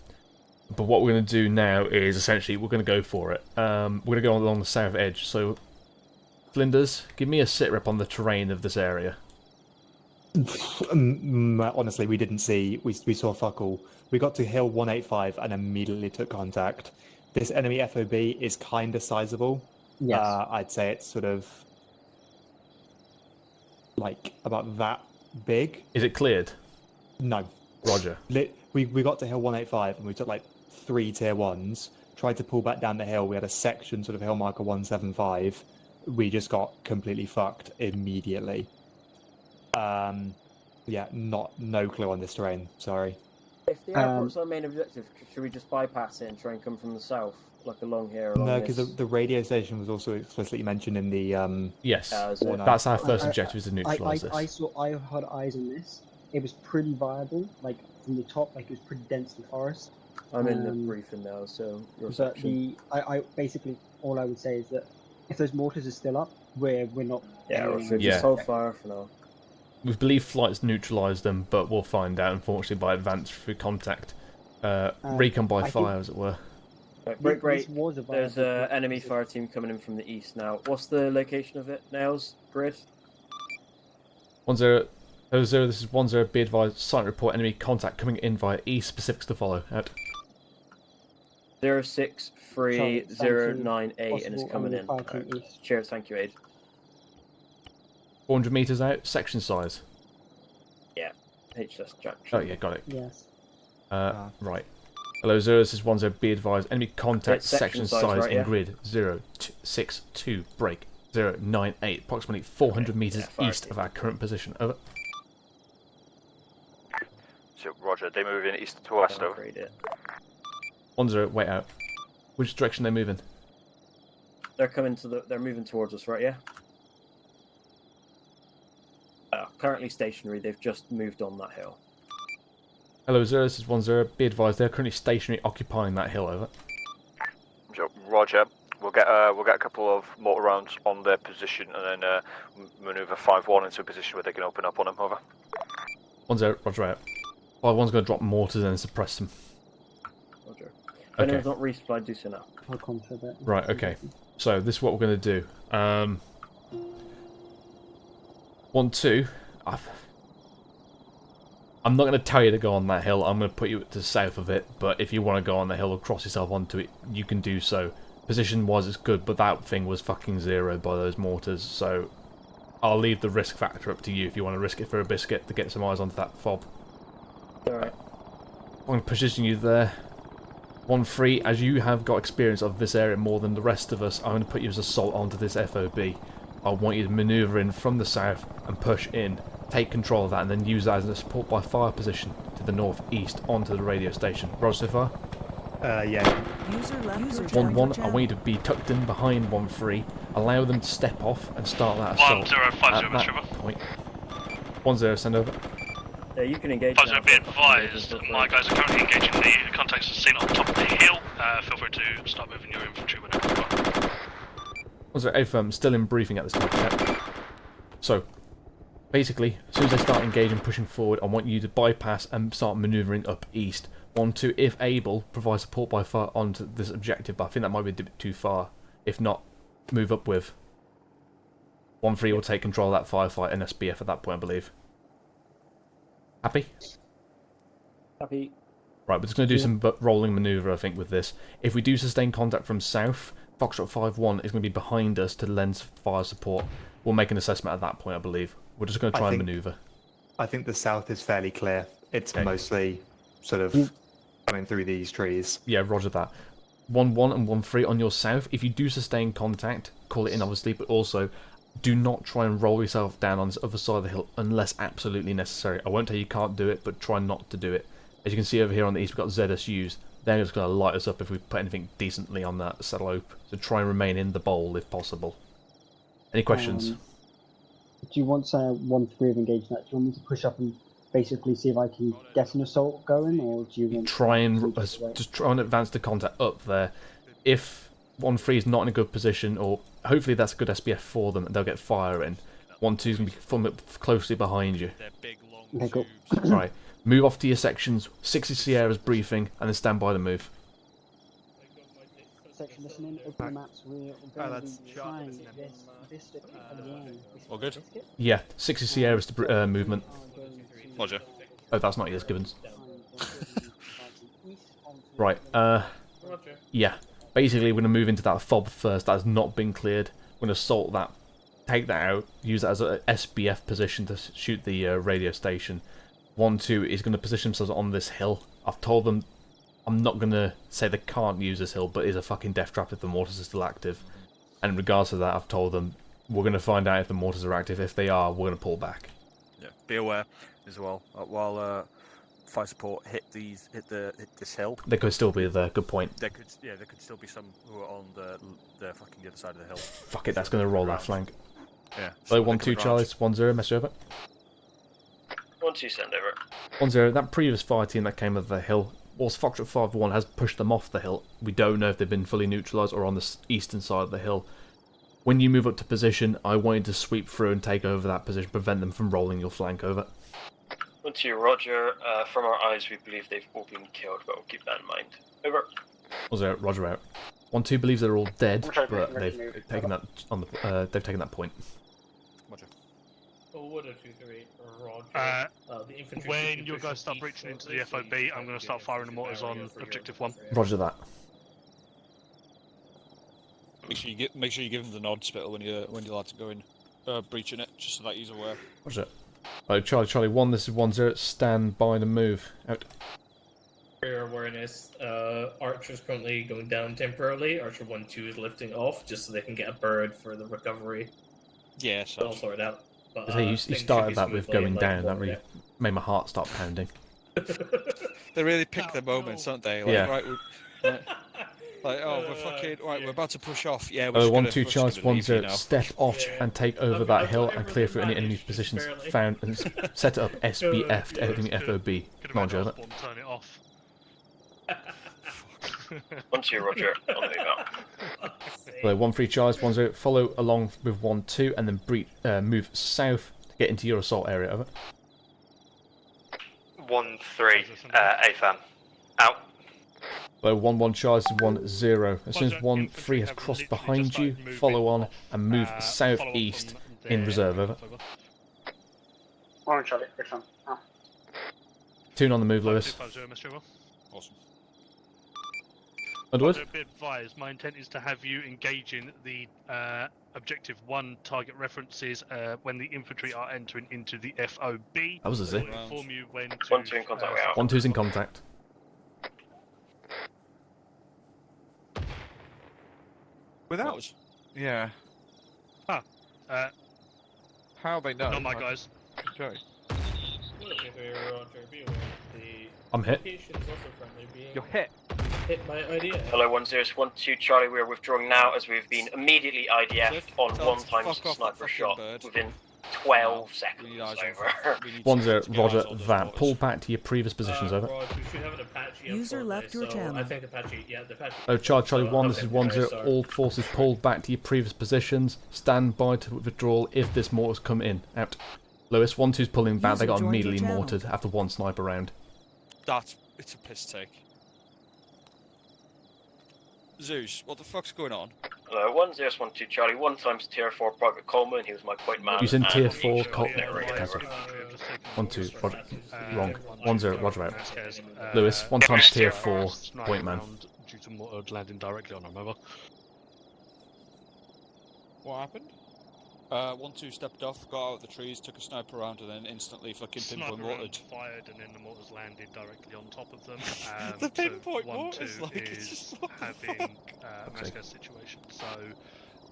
But what we're going to do now is, essentially, we're going to go for it. We're going to go along the south edge, so... Flinders, give me a sit-rep on the terrain of this area. Honestly, we didn't see. We saw fuck all. We got to hill 185 and immediately took contact. This enemy FOB is kind of sizable. Yes. I'd say it's sort of like about that big. Is it cleared? No. Roger. We got to hill 185 and we took like 3 tier 1s. Tried to pull back down the hill. We had a section sort of hill marker 175. We just got completely fucked immediately. Yeah, no clue on this terrain, sorry. If the airport's our main objective, should we just bypass it and try and come from the south, like along here? No, because the radio station was also explicitly mentioned in the... Yes, that's our first objective, is to neutralise this. I had eyes on this. It was pretty viable, like from the top, like it was pretty densely forest. I'm in the briefing now, so... But I basically, all I would say is that if those mortars are still up, we're not... Yeah, just hold fire for now. We believe flight's neutralised them, but we'll find out, unfortunately, by advance through contact. Recon by I fire, think- as it were. Right, break. This was a There's viable an enemy fire team coming in from the east now. What's the location of it, Nails? Grid? 10 this is 10, be advised, silent report, enemy contact coming in via east, specifics to follow. Out. 063-098 and it's coming in. Cheers, thank you, Aid. 400 metres out, section size. Yeah, HSS Junction. Oh yeah, got it. Yes. Right. Hello, 0, this is 10, be advised, enemy contact, Section section size, size right, in yeah? grid 062, break 098, approximately 400 metres fire east of our current position. Over. So, Roger, they move in east to west, over. 10, wait out. Which direction they moving? They're coming to the. They're moving towards us, right? Yeah. Currently stationary. They've just moved on that hill. Hello, 0, this is 10, be advised, they're currently stationary occupying that hill. Over. So, Roger, we'll get a couple of mortar rounds on their position and then maneuver 5-1 into a position where they can open up on them. Over. 10, roger out. 5-1's going to drop mortars and suppress them. Roger. If Okay. anyone's not resupplied, do so now. I'll contra that. Right, okay. So, this is what we're going to do. 1, 2. I'm not going to tell you to go on that hill. I'm going to put you to the south of it. But if you want to go on the hill or cross yourself onto it, you can do so. Position-wise, it's good, but that thing was fucking 0 by those mortars. So, I'll leave the risk factor up to you if you want to risk it for a biscuit to get some eyes onto that fob. Alright. I'm going to position you there. 1-3, as you have got experience of this area more than the rest of us, I'm going to put you as assault onto this FOB. I want you to manoeuvre in from the south and push in, take control of that, and then use that as a support by fire position to the northeast onto the radio station. Roger so far? Yeah. 1-1, I want you to be tucked in behind 1-3, allow them to step off and start that assault. 1050, at that point. 10, send over. Yeah, you can engage. 10, be advised, my guys are currently engaging the contacts are seen on top of the hill. Feel free to start moving your infantry whenever you want. 10, AFM, still in briefing at this time. Yeah. So, basically, as soon as they start engaging, pushing forward, I want you to bypass and start manoeuvring up east. 1-2, if able, provide support by fire onto this objective, but I think that might be a bit too far. If not, move up with. 1-3 will take control of that firefight and SBF at that point, I believe. Happy? Happy. Right, we're just going to do some rolling manoeuvre, I think, with this. If we do sustain contact from south, Foxtrot 5-1 is going to be behind us to lend fire support. We'll make an assessment at that point, I believe. We're just going to try and manoeuvre. I think the south is fairly clear. It's mostly sort of coming through these trees. Yeah, roger that. 1-1 and 1-3 on your south. If you do sustain contact, call it in, obviously, but also do not try and roll yourself down on this other side of the hill unless absolutely necessary. I won't tell you can't do it, but try not to do it. As you can see over here on the east, we've got ZSUs. They're just going to light us up if we put anything decently on that slope. So try and remain in the bowl if possible. Any questions? Do you want to 1-3 of engage that? Do you want me to push up and basically see if I can get an assault going, or do you want try and just try and advance the contact up there? If 1-3 is not in a good position, or hopefully that's a good SBF for them, they'll get fire in. 1-2 is going to be forming up closely behind you. Okay, cool. Right, move off to your sections, 60 Sierra's briefing, and then stand by the move. Section listening, open the maps, we're going to be trying this biscuit again. All good? Yeah, 60 Sierra's the movement. Roger. Oh, that's not yours, Gibbons. Right, yeah. Basically, we're going to move into that fob first. That has not been cleared. We're going to assault that, take that out, use that as an SBF position to shoot the radio station. 1-2 is going to position themselves on this hill. I've told them, I'm not going to say they can't use this hill, but it's a fucking death trap if the mortars are still active. And in regards to that, I've told them, we're going to find out if the mortars are active. If they are, we're going to pull back. Yeah. Be aware as well while fire support hit this hill. They could still be there. Good point. There could still be some who are on the fucking other side of the hill. Fuck it, that's going to roll that flank. Yeah. So 1-2 Charlie's 1-0. Message over. 1-2 send over. 1-0. That previous fire team that came over the hill, whilst Foxtrot 5-1 has pushed them off the hill, we don't know if they've been fully neutralised or on the eastern side of the hill. When you move up to position, I wanted to sweep through and take over that position, prevent them from rolling your flank over. Onto you, Roger. From our eyes, we believe they've all been killed, but we'll keep that in mind. Over. Was there? Roger out. 1-2 believes they're all dead, I'm sorry, but ready to they've move. taken that on the. They've taken that point. Roger. Order 2-3. Roger. The infantry When you guys start breaching into the FOB, I'm going to start firing the mortars on objective 1. Roger that. Make sure you give them the nod, Spittle, when you're allowed to go in, breaching it, just so that he's aware. Roger. Right, Charlie 1. This is 1-0. Stand by to move. Out. For awareness, Archer's currently going down temporarily. Archer 1-2 is lifting off just so they can get a bird for the recovery. Yeah, so I'll sort it out. But, You started that with going down. That really made my heart start pounding. They really pick their moments, don't they? Like, Yeah. Right, we're fucking right. We're about to push off. Yeah. We're just 1-2 gonna Charles leave you 1-0. now. Step off and take over that hill and clear through any enemy positions found and set up SBF to enemy FOB. Come on, Joe. Turn it off. Onto you, Roger. On the move out. 1-3 Charles 1-0. Follow along with 1-2 and then move south to get into your assault area. Over. 1-3. AFAM. Out. 1-1 Charles 1-0. As soon as 1-3 has crossed behind you, follow on and move southeast in reserve. Over. Orange Charlie, this one. Oh. Tune on the move, Lewis. Awesome. Underwood? Be advised, my intent is to have you engaging the objective 1 target references when the infantry are entering into the FOB. That was a Z. I'll inform you when to... 1-2 in contact. 1-2's in contact. Without. Yeah. How they know? Not my guys. Okay. I'm hit. You're hit. Hit my idea. Hello, 1-0-1-2 Charlie. We are withdrawing now as we've been immediately IDF on 1 times sniper shot within 12 seconds. Over. 1-0 Roger that. Pull back to your previous positions. Over. User left your channel. I think Apache. Yeah, the Apache. Oh, Charlie 1. This is 1-0. All forces pull back to your previous positions. Stand by to withdrawal if this mortar's come in. Out. Lewis 1-2's pulling back. They got immediately mortared after 1 sniper round. It's a piss take. Zeus, what the fuck's going on? Hello, 1-0-1-2 Charlie. 1 times tier 4 Private Coleman. He was my point man. Using tier 4 Colt. 1-2 Roger. Wrong. 1-0 Roger out. Lewis 1 times tier 4 point man. Due to mortar landing directly on him. Over. What happened? 1-2 stepped off, got out of the trees, took a sniper round, and then instantly fucking pinpoint mortared. Fired, and then the mortars landed directly on top of them. The pinpoint so mortars, like, is it's just what the having mass gas situation. So,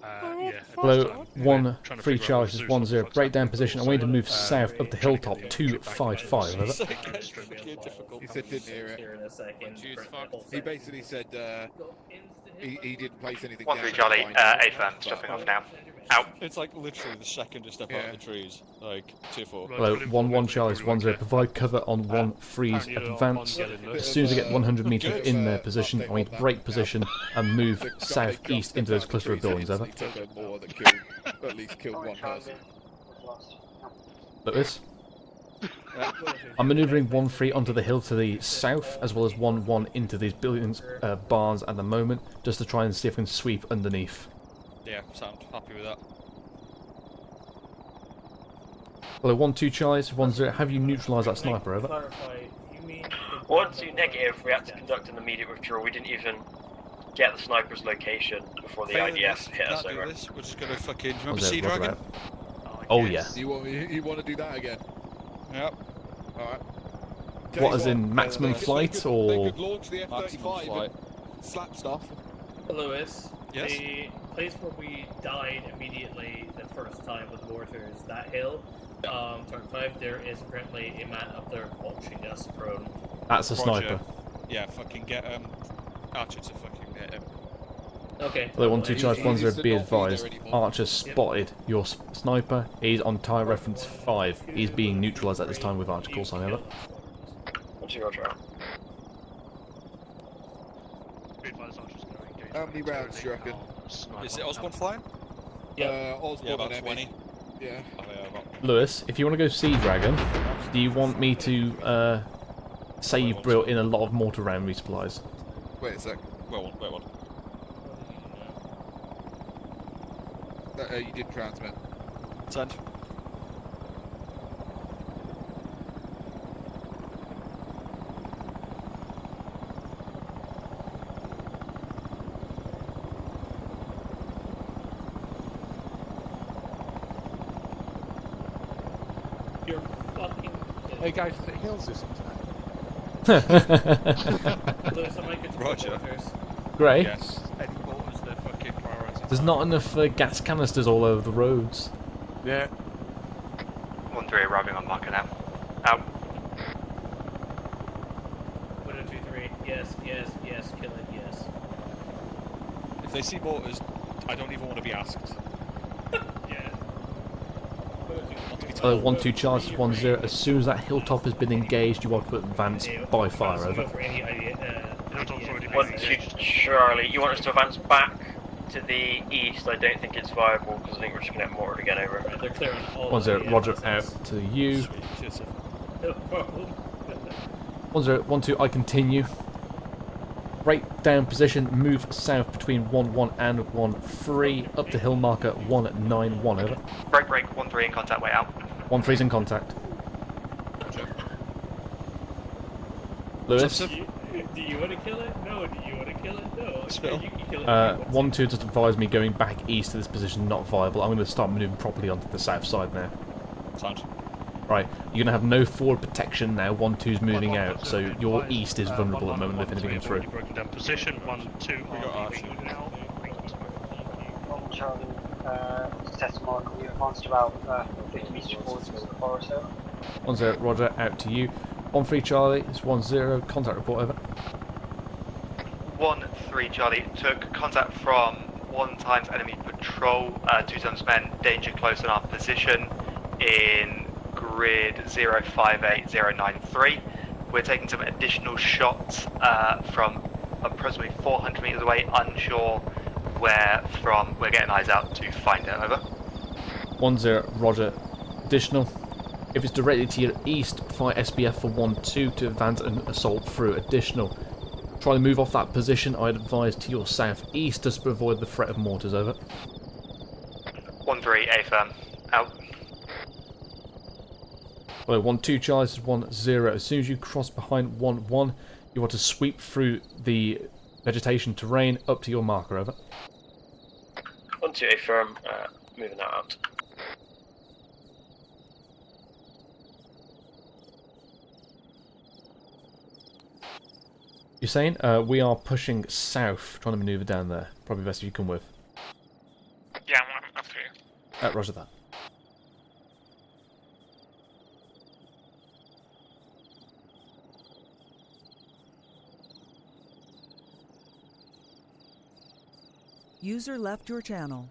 Oh, yeah. Hello, 1-3 Charles is 1-0. Breakdown position. I want you to move south up the hilltop 255. Over. He said didn't hear it. He basically said he didn't place anything 1-3 down. Charlie, AFAM, stepping off now. Out. It's like literally the second to step out of the trees, like tier 4. Hello, 1-1 Charlie is 1-0. Provide cover on 1-3's advance. As soon as they get 100 metres in their position, I want you to break position and move southeast into those cluster of buildings. Over. At least killed one person. Lewis? I'm manoeuvring 1-3 onto the hill to the south, as well as 1-1 into these buildings, barns at the moment, just to try and see if we can sweep underneath. Yeah, sound happy with that. Hello, 1-2 Charlie, 1-0. Have you neutralised that sniper? Over. 1-2 negative. We had to conduct an immediate withdrawal. We didn't even get the sniper's location before the IDF hit us. Over. We're just gonna fucking remember Was it Sea Roger Dragon? out? Oh yeah. You want to do that again? Yep. Alright. What, as in maximum flight, or...? They could launch the F-35 and slap stuff. Lewis, yes? The place where we died immediately the first time with mortars, that hill, turn 5, there is apparently a man up there watching us prone. That's a sniper. Yeah, fucking get Archer to fucking get him. Okay. Hello, 1-2 Charlie, 1-0. Be advised. Archer spotted your sniper. He's on tire reference 5. He's being neutralised at this time with Archer. Call sign. Over. 1-2 Roger. How many rounds do you reckon? Is it Osborne flying? Yeah. Osborne about and 20. Yeah. Lewis, if you want to go Sea Dragon, do you want me to say you've brought in a lot of mortar round resupplies? Wait a sec. Wait one. You did transmit. Send. You're fucking kidding. Hey guys, is it hills this tonight? Lewis, am I good to put Roger. mortars? Gray? Yes. Any mortars, they're fucking priorities. There's not enough gas canisters all over the roads. Yeah. 1-3 arriving on marker now. Out. 1, 2, 3. Yes, kill it, yes. If they see mortars, I don't even want to be asked. Yeah. 1-2 charge, 1-0. As soon as that hilltop has been engaged, you are to advance by fire, over. 1-2 Charlie, you want us to advance back to the east? I don't think it's viable because I think we're just going to get mortared again over. They're clearing all 1-0, Roger, out to you. No problem. 1-0, 1-2, I continue. Break down position, move south between 1-1 and 1-3, up to hill marker 191, over. Break, 1-3 in contact, way out. 1-3's in contact. Lewis? Do you want to kill it? No. Do you want to kill it? No. Okay, you can kill it. 1-2 just advised me going back east to this position not viable. I'm going to start moving properly onto the south side now. Sound. Right, you're going to have no forward protection now. 1-2's moving out, so your east is vulnerable at the moment if anything comes through. Broken down position. 1-2. Charlie, test mark, we advanced about 50 meters towards the forest over. 1-0, Roger, out to you. 1-3 Charlie, it's 1-0, contact report over. 1-3 Charlie, took contact from 1 times enemy patrol, 2 times men, danger close in our position in grid 058093. We're taking some additional shots from approximately 400 meters away, unsure where from. We're getting eyes out to find it, over. 1-0, Roger, additional. If it's directly to your east, fire SBF for 1-2 to advance and assault through. Additional. Try to move off that position. I'd advise to your southeast just to avoid the threat of mortars, over. 1-3, A firm, out. Well, 1-2 Charlie, 1-0. As soon as you cross behind 1-1, you want to sweep through the vegetation terrain up to your marker, over. 1-2 A firm, moving that out. You're saying? We are pushing south, trying to manoeuvre down there. Probably best if you come with. Yeah, I'm after you. Roger that. User left your channel.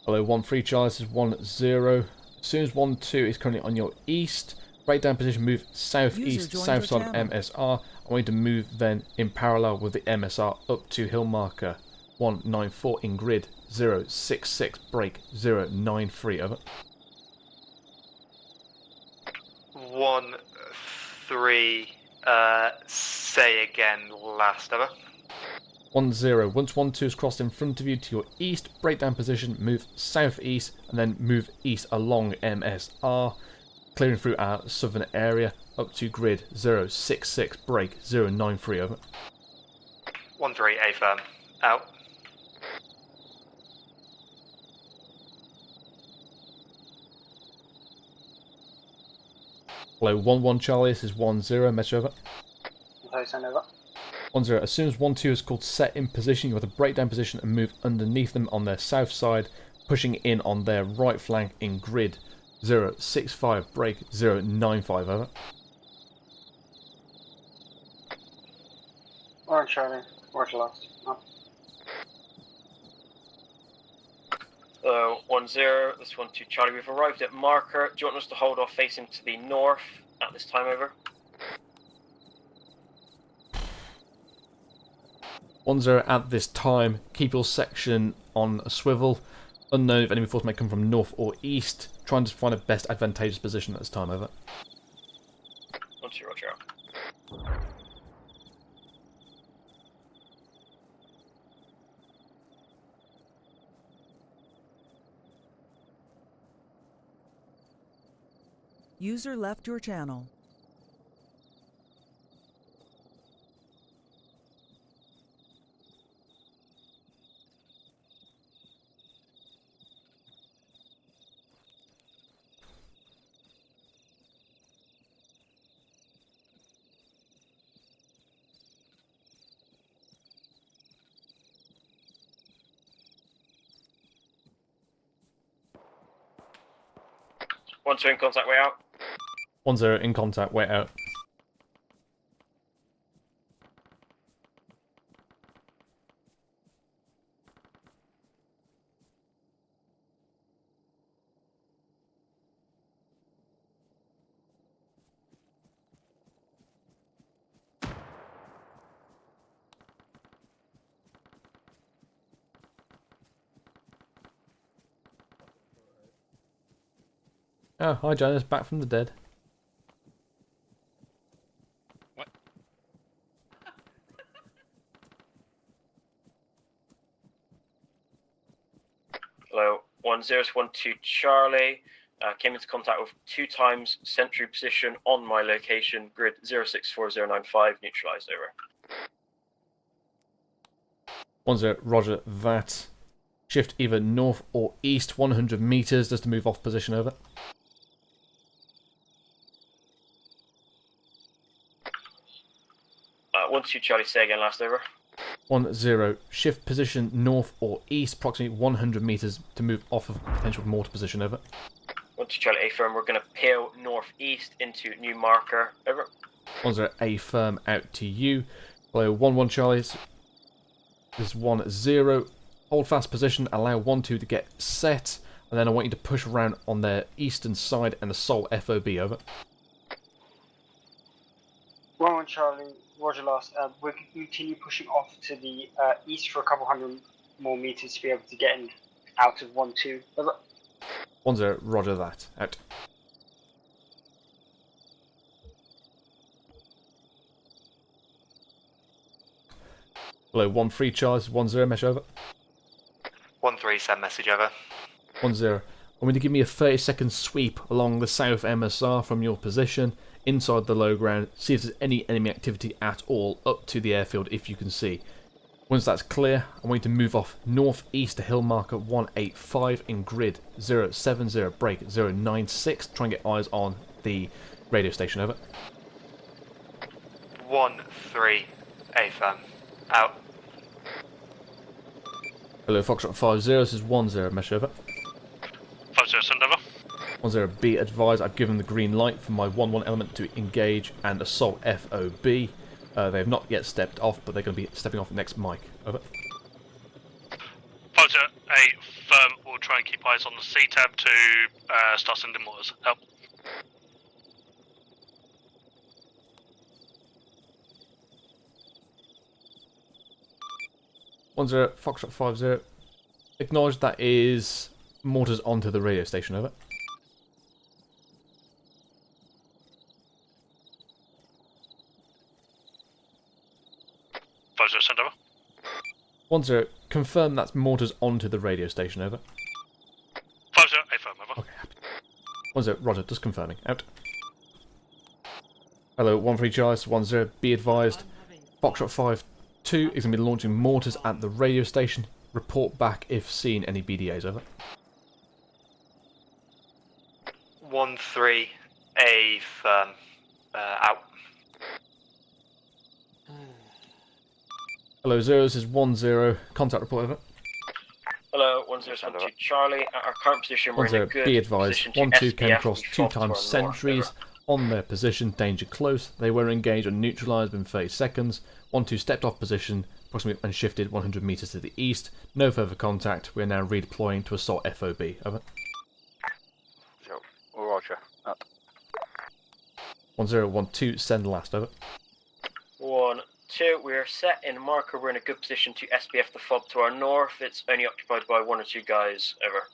Hello, 1-3 Charlie, this is 1-0. As soon as 1-2 is currently on your east, breakdown position, move southeast, south side of MSR. I want you to move then in parallel with the MSR up to hill marker 194 in grid 066, break 093, over. 1-3, say again, last, over. 1-0. Once 1-2 is crossed in front of you to your east, breakdown position, move southeast, and then move east along MSR, clearing through our southern area up to grid 066, break 093, over. 1-3, A firm, out. Hello, 1-1 Charlie, this is 1-0, message over. Send over. 1-0. As soon as 1-2 is called set in position, you have to break down position and move underneath them on their south side, pushing in on their right flank in grid 065, break 095, over. Orange Charlie, Roger last. Oh. So 1-0, this 1-2 Charlie. We've arrived at marker. Do you want us to hold off facing to the north at this time, over? 1-0 at this time. Keep your section on a swivel. Unknown if enemy force may come from north or east. Trying to find a best advantageous position at this time, over. 1-2 Roger. User left your channel. One, two in contact, way out. 1-0 in contact, way out. Oh, hi Janice, back from the dead. Hello, 1-0-1-2 Charlie. Came into contact with 2 times sentry position on my location, grid 064095, neutralized, over. 1-0, roger that. Shift either north or east 100 meters just to move off position, over. 1-2 Charlie, say again, last, over. 1-0, shift position north or east approximately 100 meters to move off of potential mortar position, over. 1-2 Charlie, A firm, we're going to peel northeast into new marker, over. 1-0, A firm out to you. Hello, 1-1 Charlie. This is 1-0. Hold fast position, allow 1-2 to get set, and then I want you to push around on their eastern side and assault FOB, over. 1-1 Charlie, Roger last. We're going to continue pushing off to the east for a couple hundred more meters to be able to get in out of 1-2. Over. 1-0, roger that. Out. Hello, 1-3 Charles, 1-0, mesh over. 1-3, send message over. 1-0. I want you to give me a 30-second sweep along the south MSR from your position, inside the low ground, see if there's any enemy activity at all up to the airfield if you can see. Once that's clear, I want you to move off northeast to hill marker 185 in grid 070, break 096. Try and get eyes on the radio station, over. 1-3, A firm. Out. Hello, Foxtrot 50, this is 1-0, mesh over. 5-0, send over. 1-0, be advised, I've given the green light for my 1-1 element to engage and assault FOB. They have not yet stepped off, but they're going to be stepping off next mic. Over. 5-0, A firm, we'll try and keep eyes on the C-tab to start sending mortars. Help. 1-0, Foxtrot 50. Acknowledge that is mortars onto the radio station, over. Send over. 1-0, confirm that's mortars onto the radio station, over. 5-0, A firm, over. Okay, happy. 1-0, roger, just confirming. Out. Hello, 1-3 Charlie, 1-0, be advised. Foxtrot 5-2 is going to be launching mortars at the radio station. Report back if seen any BDAs, over. 1-3, A firm. Out. Hello, 0. This is 1-0. Contact report, over. Hello, 1072 Charlie. At our current position, we're in a 1-0. good Be advised. position to 1-2 came SBF. across We 2 fob to our times north, sentries on their position. Danger close. They were engaged and neutralised within 30 seconds. 1-2 stepped off position approximately and shifted 100 metres to the east. No further contact. We are now redeploying to assault FOB. Over. So, roger. Up. 1012. Send last. Over. 1-2. We're set in marker. We're in a good position to SBF the fob to our north. It's only occupied by 1 or 2 guys. Over.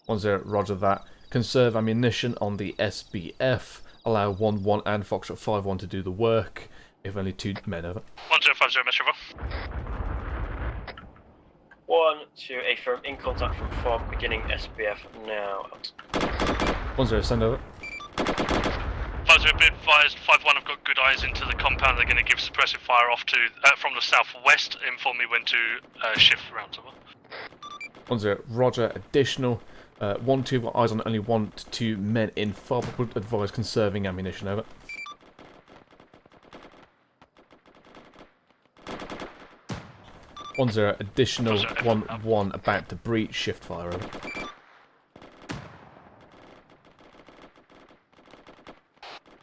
1-0. Roger that. Conserve ammunition on the SBF. Allow 1-1 and Foxtrot 5-1 to do the work. If only 2 men. Over. 1050, mesh over. 1-2. A firm in contact from fob. Beginning SBF now. 1-0. Send over. 5-0, be advised. 5-1 have got good eyes into the compound. They're going to give suppressive fire off to from the southwest. Inform me when to shift round. Over. 1-0. Roger. Additional. 1-2 got eyes on only 1 to 2 men in fob. Would advise conserving ammunition. Over. 1-0. Additional. 1-1 about to breach. Shift fire. Over.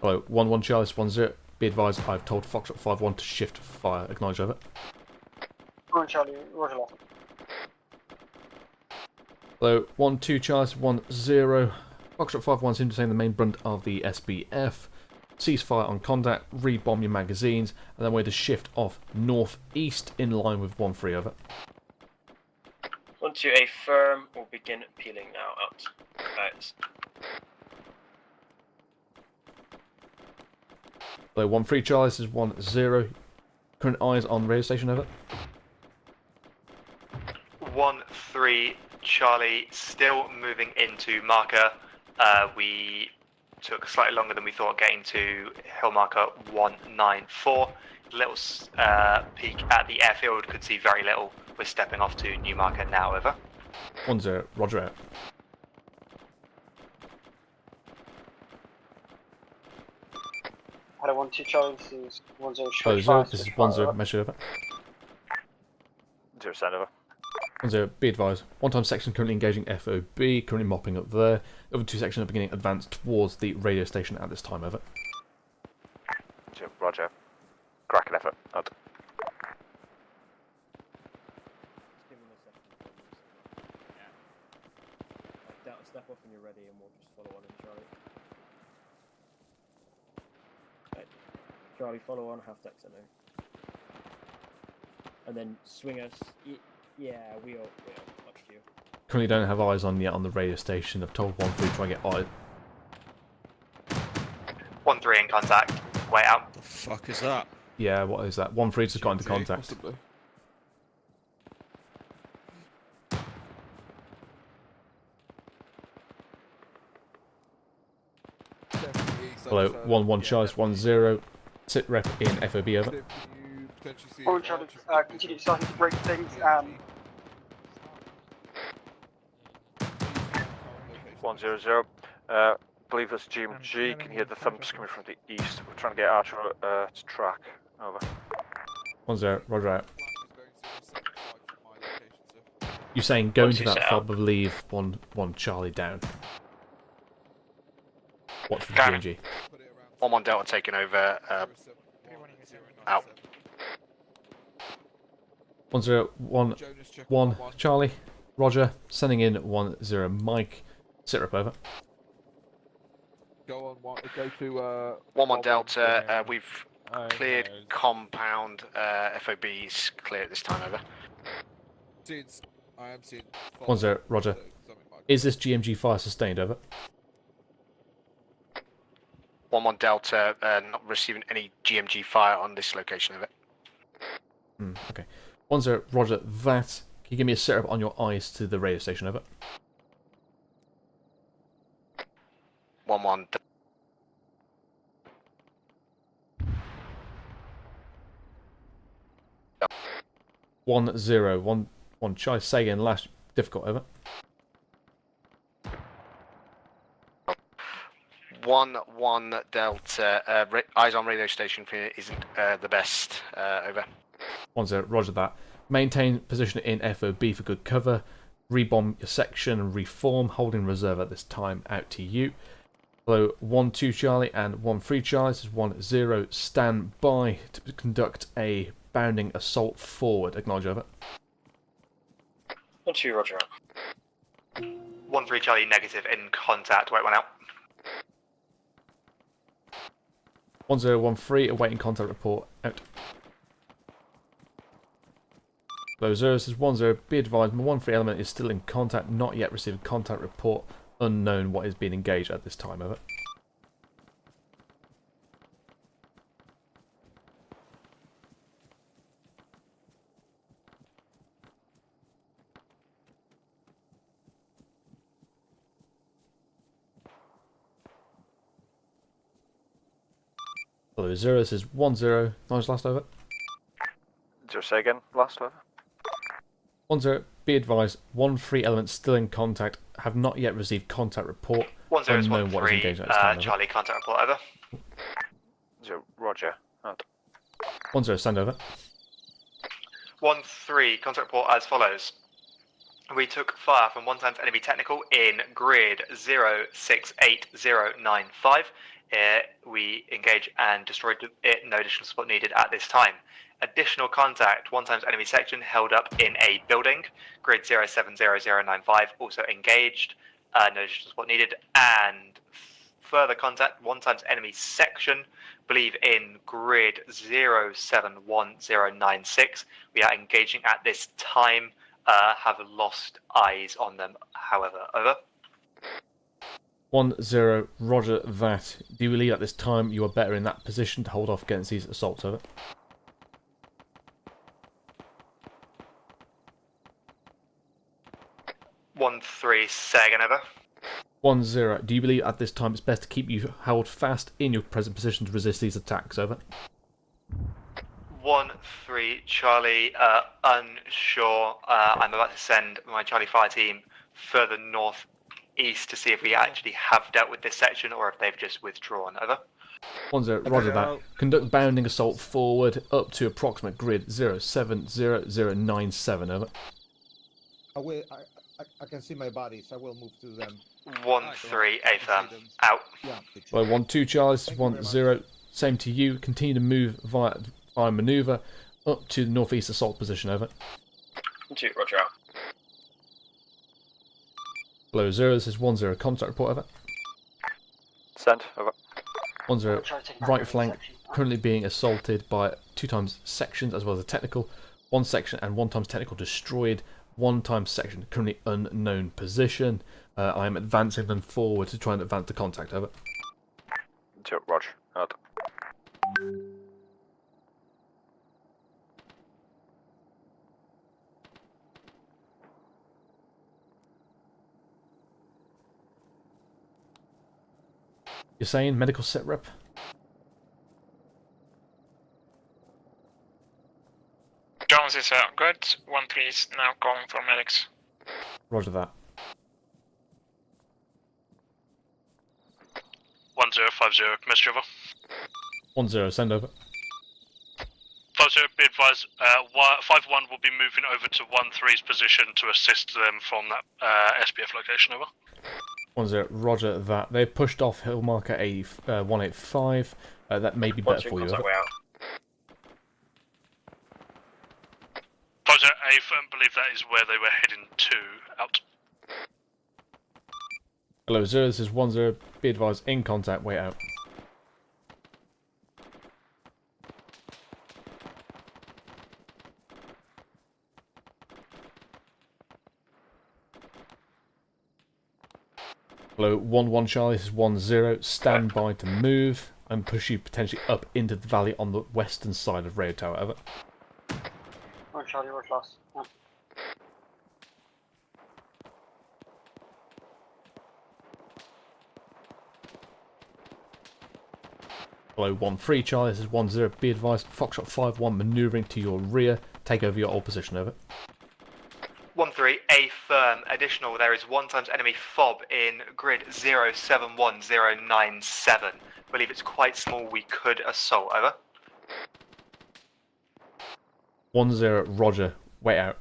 Hello, 1-1 Charlie, 1-0. Be advised, I've told Foxtrot 5-1 to shift fire. Acknowledge, over. 1 Charlie, roger left. Hello, 1-2 Charlie, 1-0. Foxtrot 5-1 seem to take the main brunt of the SBF. Cease fire on contact, re-bomb your magazines, and then we're to shift off northeast in line with 1-3, over. 1-2, a firm. We'll begin peeling now. Out. Right. Hello, 1-3 Charlie, this is 1-0. Current eyes on radio station, over. 1-3 Charlie, still moving into marker. We took slightly longer than we thought getting to hill marker 194. Little peek at the airfield, could see very little. We're stepping off to new marker now, over. 1-0, roger out. Hello, 1-2 Charlie, this is 1-0 Hello, 0, this is 1-0, measure over. 0 send over. 1-0, be advised. 1-time section currently engaging FOB, currently mopping up there. The other 2 sections are beginning advance towards the radio station at this time, over. 0, roger. Cracking effort. Out. Step off when you're ready and we'll just follow on in, Charlie. Right. Charlie, follow on, half deck center. And then swing us. Yeah, we all watched you. Currently don't have eyes on yet on the radio station. I've told 1-3 try and get eyes. 1-3 in contact. Way out. The fuck is that? Yeah, what is that? 1-3 just got into contact. Possibly. Hello, 1-1 Charles, 1-0. Sit rep in FOB, over. 1 Charlie, continue starting to break things. 100. Believe that's GMG. Can hear the thumps coming from the east. We're trying to get Archer to track. Over. 1-0, roger out. You're saying go into that fob, leave 1-1 Charlie down. Watch for GMG. 1-1 Delta taking over. Out. 1-0-1-1 Charlie. Roger. Sending in 1-0 Mike. Sit rep over. Go on, go to 1-1 Delta. We've cleared compound. FOB's clear at this time, over. Since I am seeing 1-0 Roger. Is this GMG fire sustained, over? 1-1 Delta, not receiving any GMG fire on this location of it. Okay. 1-0 Roger that. Can you give me a setup on your eyes to the radio station, over? 1-1 1-0 1-1 Charlie, say again, last difficult, over. 1-1 Delta. Eyes on radio station isn't the best. Over. 10, roger that. Maintain position in FOB for good cover. Rebomb your section and reform, holding reserve at this time. Out to you. Hello, 1-2 Charlie and 1-3 Charlie. This is 1-0. Stand by to conduct a bounding assault forward. Acknowledge over. 1-2, roger. 1-3 Charlie, negative in contact. Wait one out. 1013, awaiting contact report. Out. Hello, 0, this is 10. Be advised, my 1-3 element is still in contact, not yet received contact report. Unknown what is being engaged at this time, over. Hello, 0, this is 10. Nice, last over. 0, say again, last over. 10, be advised, 1-3 elements still in contact, have not yet received contact report. 10 is Unknown what is 1-3, engaged at this time, over. Charlie, contact report, over. 0, roger. Out. 10, stand over. 1-3, contact report as follows. We took fire from 1 times enemy technical in grid 068095. We engage and destroyed it, no additional support needed at this time. Additional contact, 1 times enemy section held up in a building, grid 070095, also engaged, no additional support needed, and further contact, 1 times enemy section, believe in grid 071096. We are engaging at this time, have lost eyes on them, however, over. 10, roger that. Do you believe at this time you are better in that position to hold off against these assaults, over? 1-3, say again, over. 10, do you believe at this time it's best to keep you held fast in your present position to resist these attacks, over? 1-3, Charlie, unsure. I'm about to send my Charlie fire team further northeast to see if we actually have dealt with this section or if they've just withdrawn, over. 10, roger that. Conduct bounding assault forward up to approximate grid 070097, over. I can see my bodies. I will move to them. 1-3, A-firm, out. Well, 1-2 Charlie, this is 10. Same to you. Continue to move via manoeuvre up to the northeast assault position, over. 2, roger out. Hello, 0, this is 10. Contact report, over. Send, over. 10, right flank, currently being assaulted by 2 times sections as well as a technical. 1 section and 1 times technical destroyed. 1 times section, currently unknown position. I am advancing them forward to try and advance the contact, over. 0, roger. Out. You're saying medical sit rep? Jones is out. Good. 1-3 is now going for medics. Roger that. 1050, message over. 10, send over. 50, be advised, 51 will be moving over to 13's position to assist them from that SPF location, over. 10, roger that. They've pushed off hill marker 185. That may be better for you, over. 50, I believe that is where they were heading to, out. Hello, 0, this is 10. Be advised, in contact, wait out. Hello, 1-1 Charlie, this is 10. Stand by to move and push you potentially up into the valley on the western side of Radio Tower, over. Oh, Charlie, we're close. Yeah. Hello, 1-3 Charlie, this is 10. Be advised, Foxtrot 5-1 manoeuvring to your rear. Take over your old position, over. 1-3, A firm. Additional, there is 1 times enemy fob in grid 071097. Believe it's quite small, we could assault, over. 10, roger. Wait out.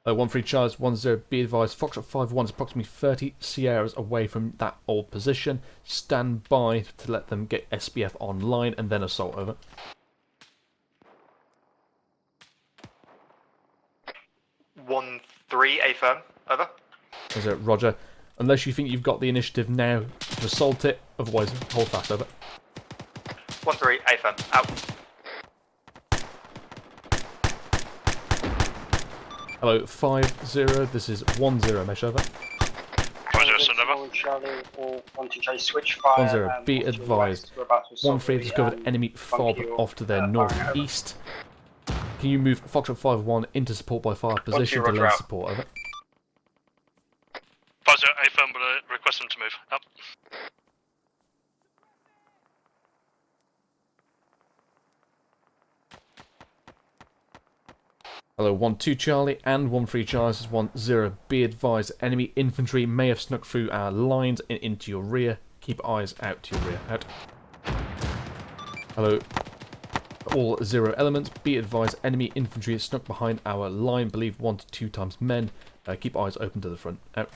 13 Charles, 10, be advised, Foxtrot 5-1 is approximately 30 Sierras away from that old position. Stand by to let them get SBF online and then assault, over. 1-3, A firm, over. 10, roger. Unless you think you've got the initiative now to assault it, otherwise hold fast, over. 1-3, A firm, out. Hello, 5-0, this is 1-0, mesh, over. 5-0, send over. Charlie, or 1-2 Charlie, switch fire. 1-0, be advised. 1-3 discovered enemy fob off to their northeast. Can you move Foxtrot 5-1 into support by fire position to lend support, over? 5-0, A firm, will request them to move. Up. Hello, 1-2 Charlie and 1-3 Charlie, this is 1-0. Be advised, enemy infantry may have snuck through our lines and into your rear. Keep eyes out to your rear. Out. Hello, all 0 elements. Be advised, enemy infantry is snuck behind our line. Believe 1 to 2 times men. Keep eyes open to the front. Out.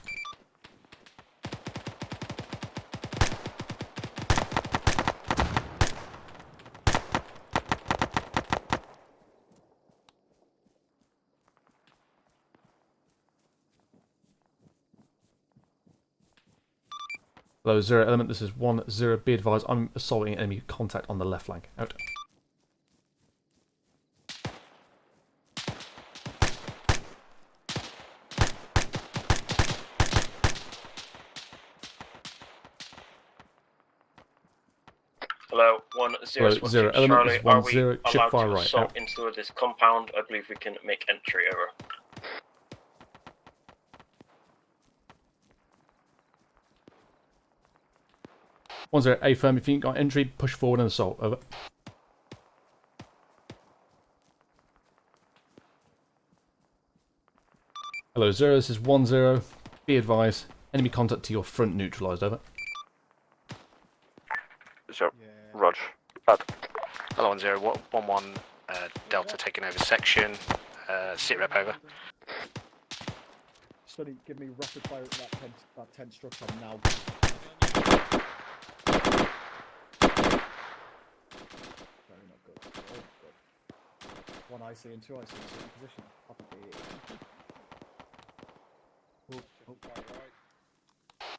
Hello, 0 element, this is 1-0. Be advised, I'm assaulting enemy contact on the left flank. Out. Hello, 1-0. Hello, 0 element, this is 1-0. Ship fire right. Assault Out. into this compound. I believe we can make entry, over. One's there, A firm, if you ain't got entry, push forward and assault, over. Hello, 0, this is 1-0. Be advised, enemy contact to your front neutralised, over. So, Rog. Bad. Hello, 1-0, 1-1, Delta taking over section. Sit rep, over. Sonny, give me rapid fire at that tent structure now. Very not good. Oh, good. 1 IC and 2 IC in certain position.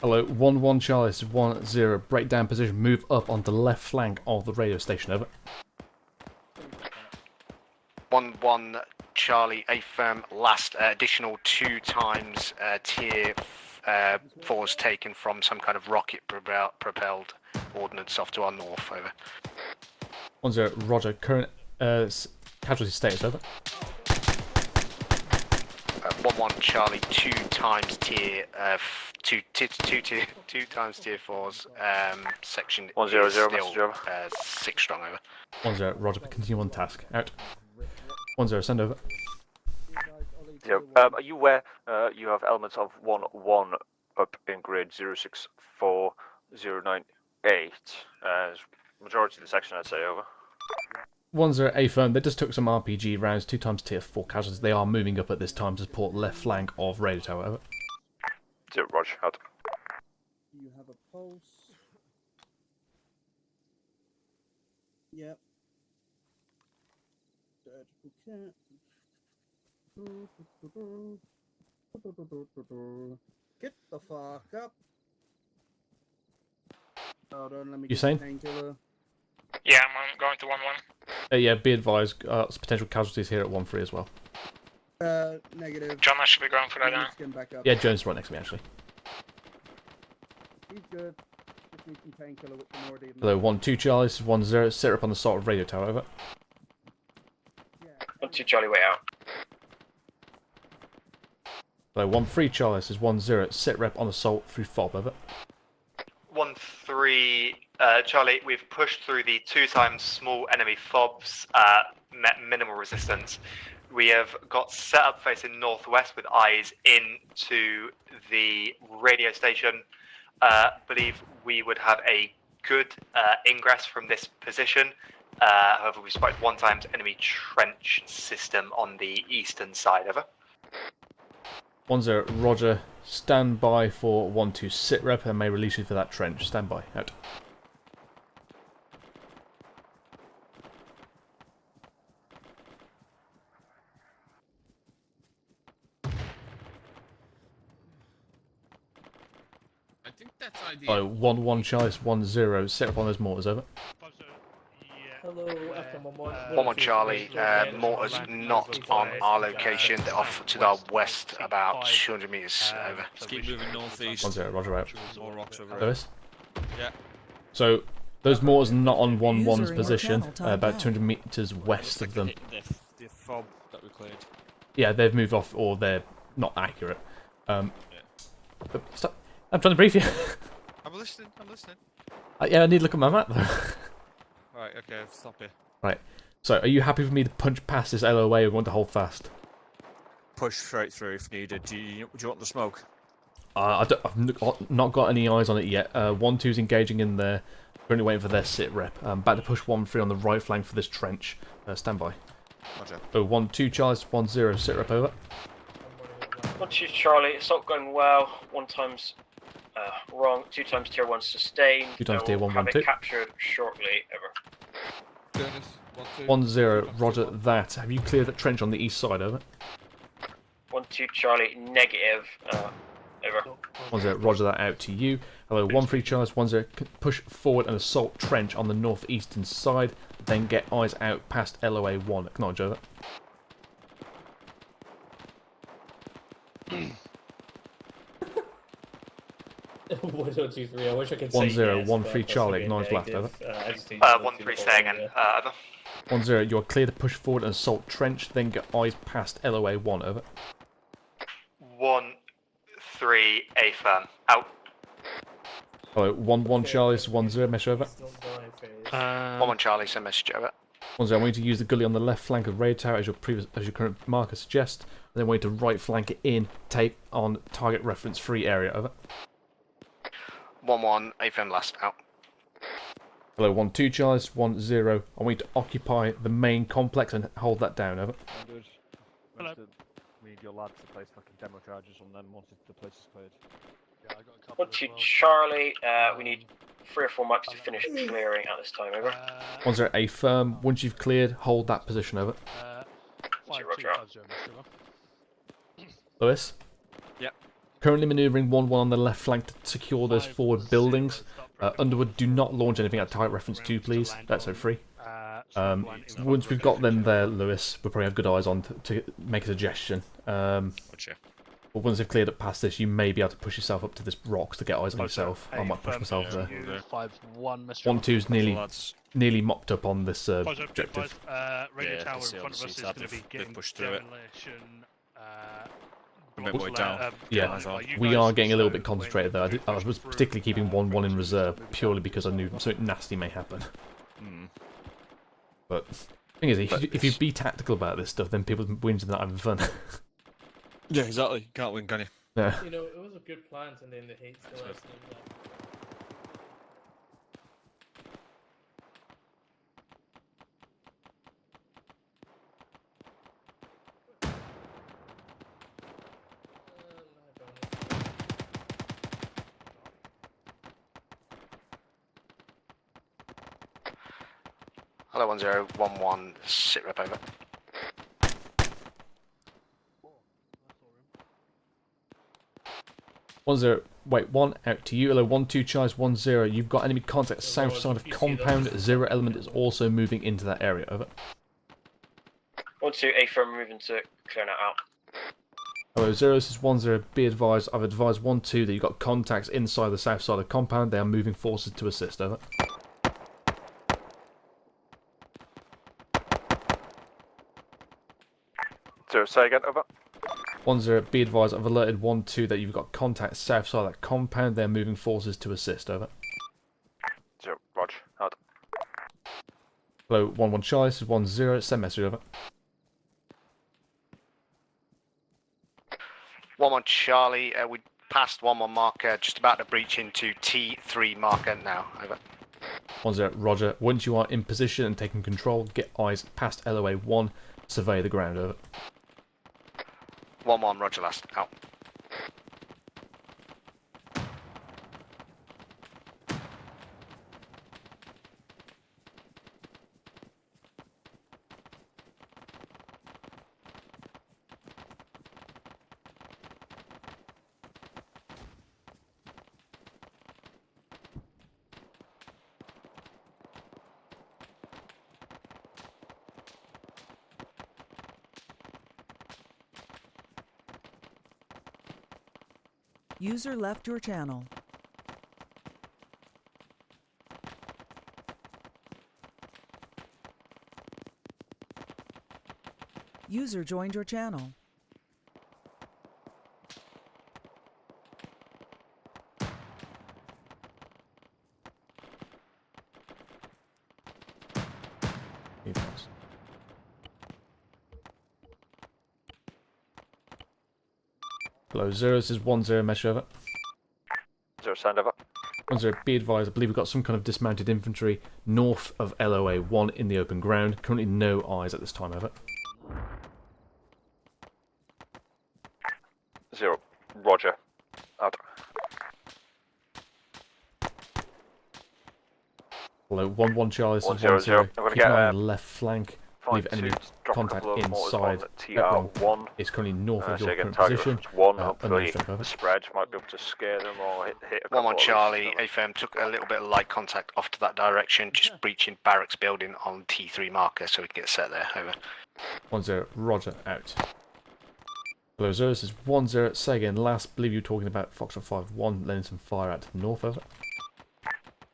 Hello, 1-1 Charlie, this is 1-0. Breakdown position, move up onto the left flank of the radio station, over. 1-1 Charlie, A firm, last additional 2 times tier 4's taken from some kind of rocket propelled ordnance off to our north, over. 1-0, roger. Current casualty status, over. 1-1 Charlie, 2 times tier 2 times tier 4's section 1-0, is still message over. 6 strong, over. 1-0, roger. Continue on task. Out. 1-0, send over. Yep. Are you aware you have elements of 1-1 up in grid 064098? Majority of the section, I'd say, over. 1-0, A firm. They just took some RPG rounds, 2 times tier 4 casualties. They are moving up at this time to support left flank of radio tower, over. 0, Roger. Out. You have a pulse. Yep. Surgical cat. Get the fuck up. Hold on, let me You get saying? painkiller. Yeah, I'm going to 1-1. Yeah, be advised, potential casualties here at 1-3 as well. Negative. John, I should be going for that now. Yeah, Jones is right next to me, actually. He's good. Just need some painkiller with the Nordy. Hello, 1-2 Charlie, this is 1-0. Sit up on the sort of radio tower, over. 1-2 Charlie, way out. Hello, 1-3 Charlie, this is 1-0. Sit rep on assault through fob, over. 1-3 Charlie, we've pushed through the 2 times small enemy fobs, met minimal resistance. We have got set up facing northwest with eyes into the radio station. Believe we would have a good ingress from this position. However, we spotted 1 times enemy trench system on the eastern side. Over. 1-0, Roger. Stand by for 1-2 sit rep and may release you for that trench. Stand by. Out. I think that's ideal. Oh, 1-1 Charlie, 1-0. Sit up on those mortars. Over. Hello, F1 1-1 Charlie, mortars not on our location. They're off to the west about 200 metres. Over. Just keep moving northeast. 1-0, Roger out. More rocks over Lewis? Yeah. So, those mortars are not on 1-1's User in your position, channel timed about out. 200 metres west of them. The fob that we cleared. Yeah, they've moved off, or they're not accurate. But stop. I'm trying to brief you. I'm listening. Yeah, I need to look at my map, though. Right, okay, stop here. Right. So, are you happy for me to punch past this LOA and want to hold fast? Push straight through if needed. Do you want the smoke? I've not got any eyes on it yet. 1-2's engaging in there. Currently waiting for their sit rep. About to push 1-3 on the right flank for this trench. Stand by. Roger. Oh, 1-2 Charlie, 1-0 sit rep over. 1-2 Charlie, assault going well. 1 times wrong. 2 times tier 1 sustained. 2 times I tier will 1, have 1-2. it captured shortly. Over. 1-0 Roger that. Have you cleared that trench on the east side? Over. 1-2 Charlie, negative. Over. 1-0 Roger that out to you. Hello, 1-3 Charlie, 1-0 push forward and assault trench on the northeastern side. Then get eyes out past LOA 1. Acknowledge over. One, two, three. I wish I could say 1-0, yes, 1-3 but Charlie, that's acknowledge left, negative. over. I just need to 1-3 say again. Over. 1-0, you are clear to push forward and assault trench, then get eyes past LOA 1, over. 1-3 A firm. Out. Hello, 1-1 Charlie, 1-0, mesh over. 1-1 Charlie, send message over. 1-0, I want you to use the gully on the left flank of raid tower as your current marker suggests. Then I want you to right flank it in, take on target reference free area, over. 1-1 A firm last out. Hello, 1-2 Charlie, 1-0. I want you to occupy the main complex and hold that down, over. Good. Hello. We need your lads to place fucking demo charges on them once the place is cleared. Yeah, I got a couple 1-2 Charlie, we need 3 or 4 maps to finish clearing at this time. Over. 1-0 A firm. Once you've cleared, hold that position, over. 1-2 Roger. Lewis? Yep. Currently manoeuvring 1-1 on the left flank to secure those forward buildings. Underwood, do not launch anything at target reference 2, please. That's so free. Once we've got them there, Lewis, we'll probably have good eyes on to make a suggestion. Gotcha. But once they've cleared up past this, you may be able to push yourself up to this rocks to get eyes on yourself. I might push myself there. 1-2's nearly mopped up on this objective. Radio tower in front of us is going to be getting demolition. A bit more down. Yeah, we are getting a little bit concentrated though. I was particularly keeping 1-1 in reserve purely because I knew something nasty may happen. But the thing is, if you be tactical about this stuff, then people win and not having fun. Yeah, exactly. Can't win, can you? Yeah. You know, it was a good plan, and then the hate still has Hello, 1-0, 1-1 sit rep over. Wait, 1 out to you. Hello, 1-2 Charlie, 1-0. You've got enemy contact south side of compound. 0 element is also moving into that area. Over. 1-2 A firm moving to clear that out. Hello, 0, this is 1-0. Be advised, I've advised 1-2 that you've got contacts inside the south side of compound. They are moving forces to assist. Over. So, say again, over. 1-0, be advised, I've alerted 1-2 that you've got contacts south side of that compound. They're moving forces to assist. Over. 0, Roger. Out. Hello, 1-1 Charlie, this is 1-0. Send message. Over. 1-1 Charlie, we passed 1-1 marker, just about to breach into T3 marker now. Over. 10, roger. Once you are in position and taking control, get eyes past LOA 1, survey the ground, over. 1-1, roger last, out. User left your channel. User joined your channel. Hello, 0, this is 10, mesh over. 0, send over. 10, be advised, I believe we've got some kind of dismounted infantry north of LOA 1 in the open ground. Currently no eyes at this time, over. 0, roger. Out. Hello, 1-1 Charlie, this is 1-0, 10. I'm going to Keep an eye get on the left flank. Leave enemy contact inside. TR1. It's currently north of your current target position. reference 1, hopefully Unknown strength, over. the spread might be able to scare them or hit a couple 1-1 of Charlie, those. AFM took a little bit of light contact off to that direction, just breaching barracks building on T3 marker so we can get set there, over. 10, roger, out. Hello, 0, this is 10, say again, last, believe you were talking about Foxtrot 5-1, letting some fire out to the north, over.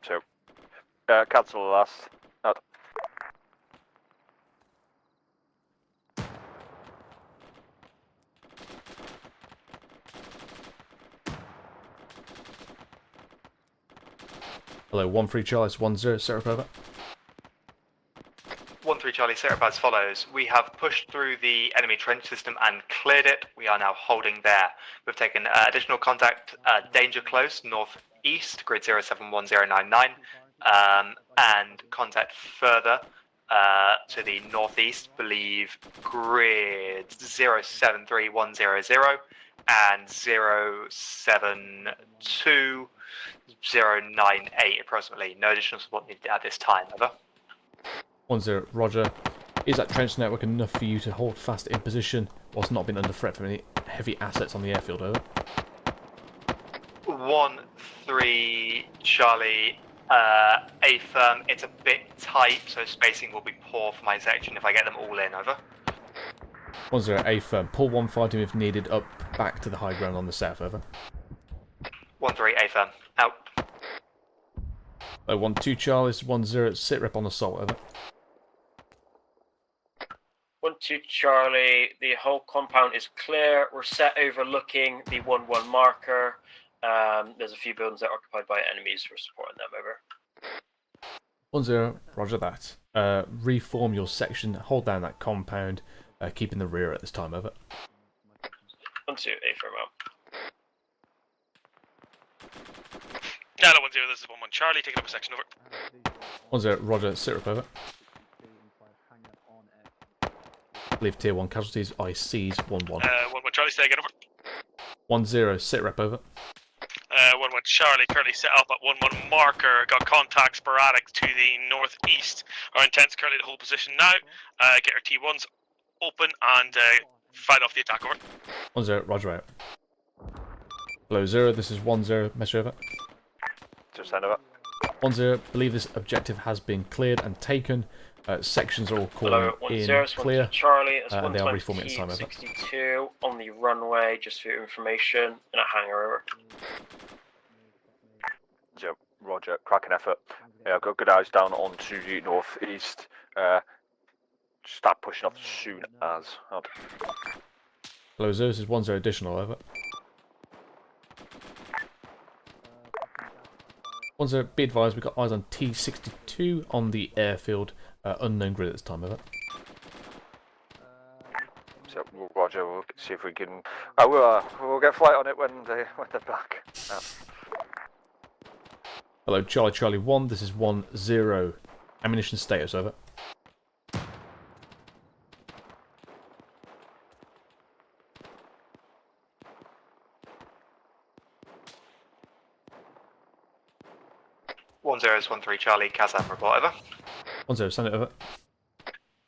So, cancel the last. Out. Hello, 1-3 Charlie, it's 10, set up, over. 1-3 Charlie, set up as follows. We have pushed through the enemy trench system and cleared it. We are now holding there. We've taken additional contact, danger close, northeast, grid 071099, and contact further to the northeast, believe grid 073100 and 072098 approximately. No additional support needed at this time, over. 10, roger. Is that trench network enough for you to hold fast in position whilst not being under threat from any heavy assets on the airfield, over? 1-3 Charlie, A firm, it's a bit tight, so spacing will be poor for my section if I get them all in, over. 10, A firm, pull 1 team if needed up back to the high ground on the south, over. 1-3 A firm, out. 1-2 Charlie, this is 10, sit rep on assault, over. 1-2 Charlie, the whole compound is clear. We're set overlooking the 1-1 marker. There's a few buildings that are occupied by enemies. We're supporting them, over. 10, roger that. Reform your section, hold down that compound, keep in the rear at this time, over. 1-2 A firm out. Hello, 10, this is 1-1 Charlie, taking up a section, over. 10, roger, sit rep, over. Leave tier 1 casualties, ICs 1-1. 1-1 Charlie, stay again, over. 10, sit rep, over. 1-1 Charlie, currently set up at 1-1 marker, got contact sporadic to the northeast. Our intent's currently to hold position now, get our T1s open and fight off the attack, over. 10, roger out. Hello, 0, this is 10, mesh over. Just send over. 10, believe this objective has been cleared and taken. Sections are all calling in clear, Charlie, it's and they are reforming at this time, over. 62 on the runway, just for your information, in a hangar, over. Yep, roger, cracking effort. Yeah, I've got good eyes down onto the northeast. Start pushing off as soon as. Out. Hello, 0, this is 10 additional, over. 10, be advised, we've got eyes on T62 on the airfield, unknown grid at this time, over. So, roger, we'll see if we can... we'll get flight on it when they're back. Hello, Charlie Charlie 1. This is 1-0. Ammunition status, over. One zero is 1-3 Charlie, Kazam report, over. 1-0, send it over.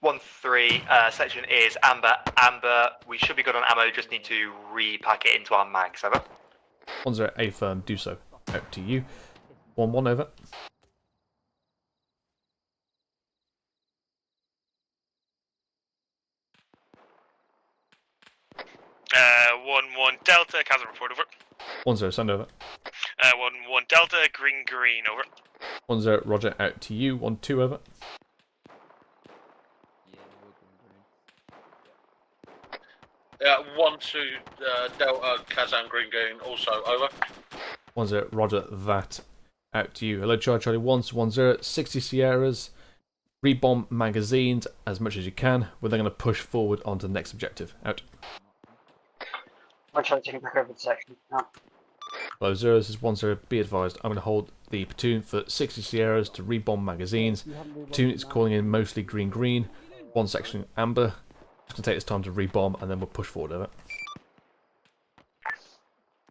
1-3, section is Amber. Amber, we should be good on ammo, just need to repack it into our mags, over. 1-0, A firm, do so. Out to you. 1-1, over. One Delta, Kazam report, over. 1-0, send over. 1 Delta, green, over. 1-0, Roger, out to you. 1-2, over. Yeah, 1-2 Delta, Kazan Green, also, over. 1-0, Roger, that. Out to you. Hello, Charlie Charlie 1, 1-0, 60 Sierras. Rebomb magazines as much as you can. We're then going to push forward onto the next objective. Out. I'm trying to take back over the section. No. Hello, 0, this is 1-0. Be advised, I'm going to hold the platoon for 60 Sierras to rebomb magazines. Platoon is calling in mostly green. One section amber. Just going to take this time to rebomb and then we'll push forward over.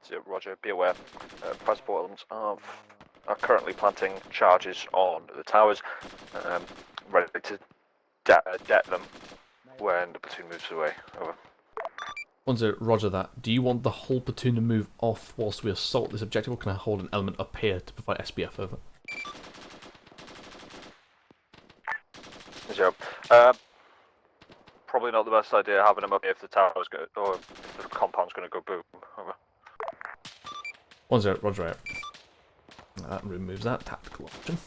So, Roger, be aware. Transport elements are currently planting charges on the towers, ready to det them when the platoon moves away. Over. 1-0, Roger that. Do you want the whole platoon to move off whilst we assault this objective, or can I hold an element up here to provide SBF, over? 0. Probably not the best idea having them up here if the tower's going or if the compound's going to go boom. Over. 1-0, Roger out. That removes that tactical option.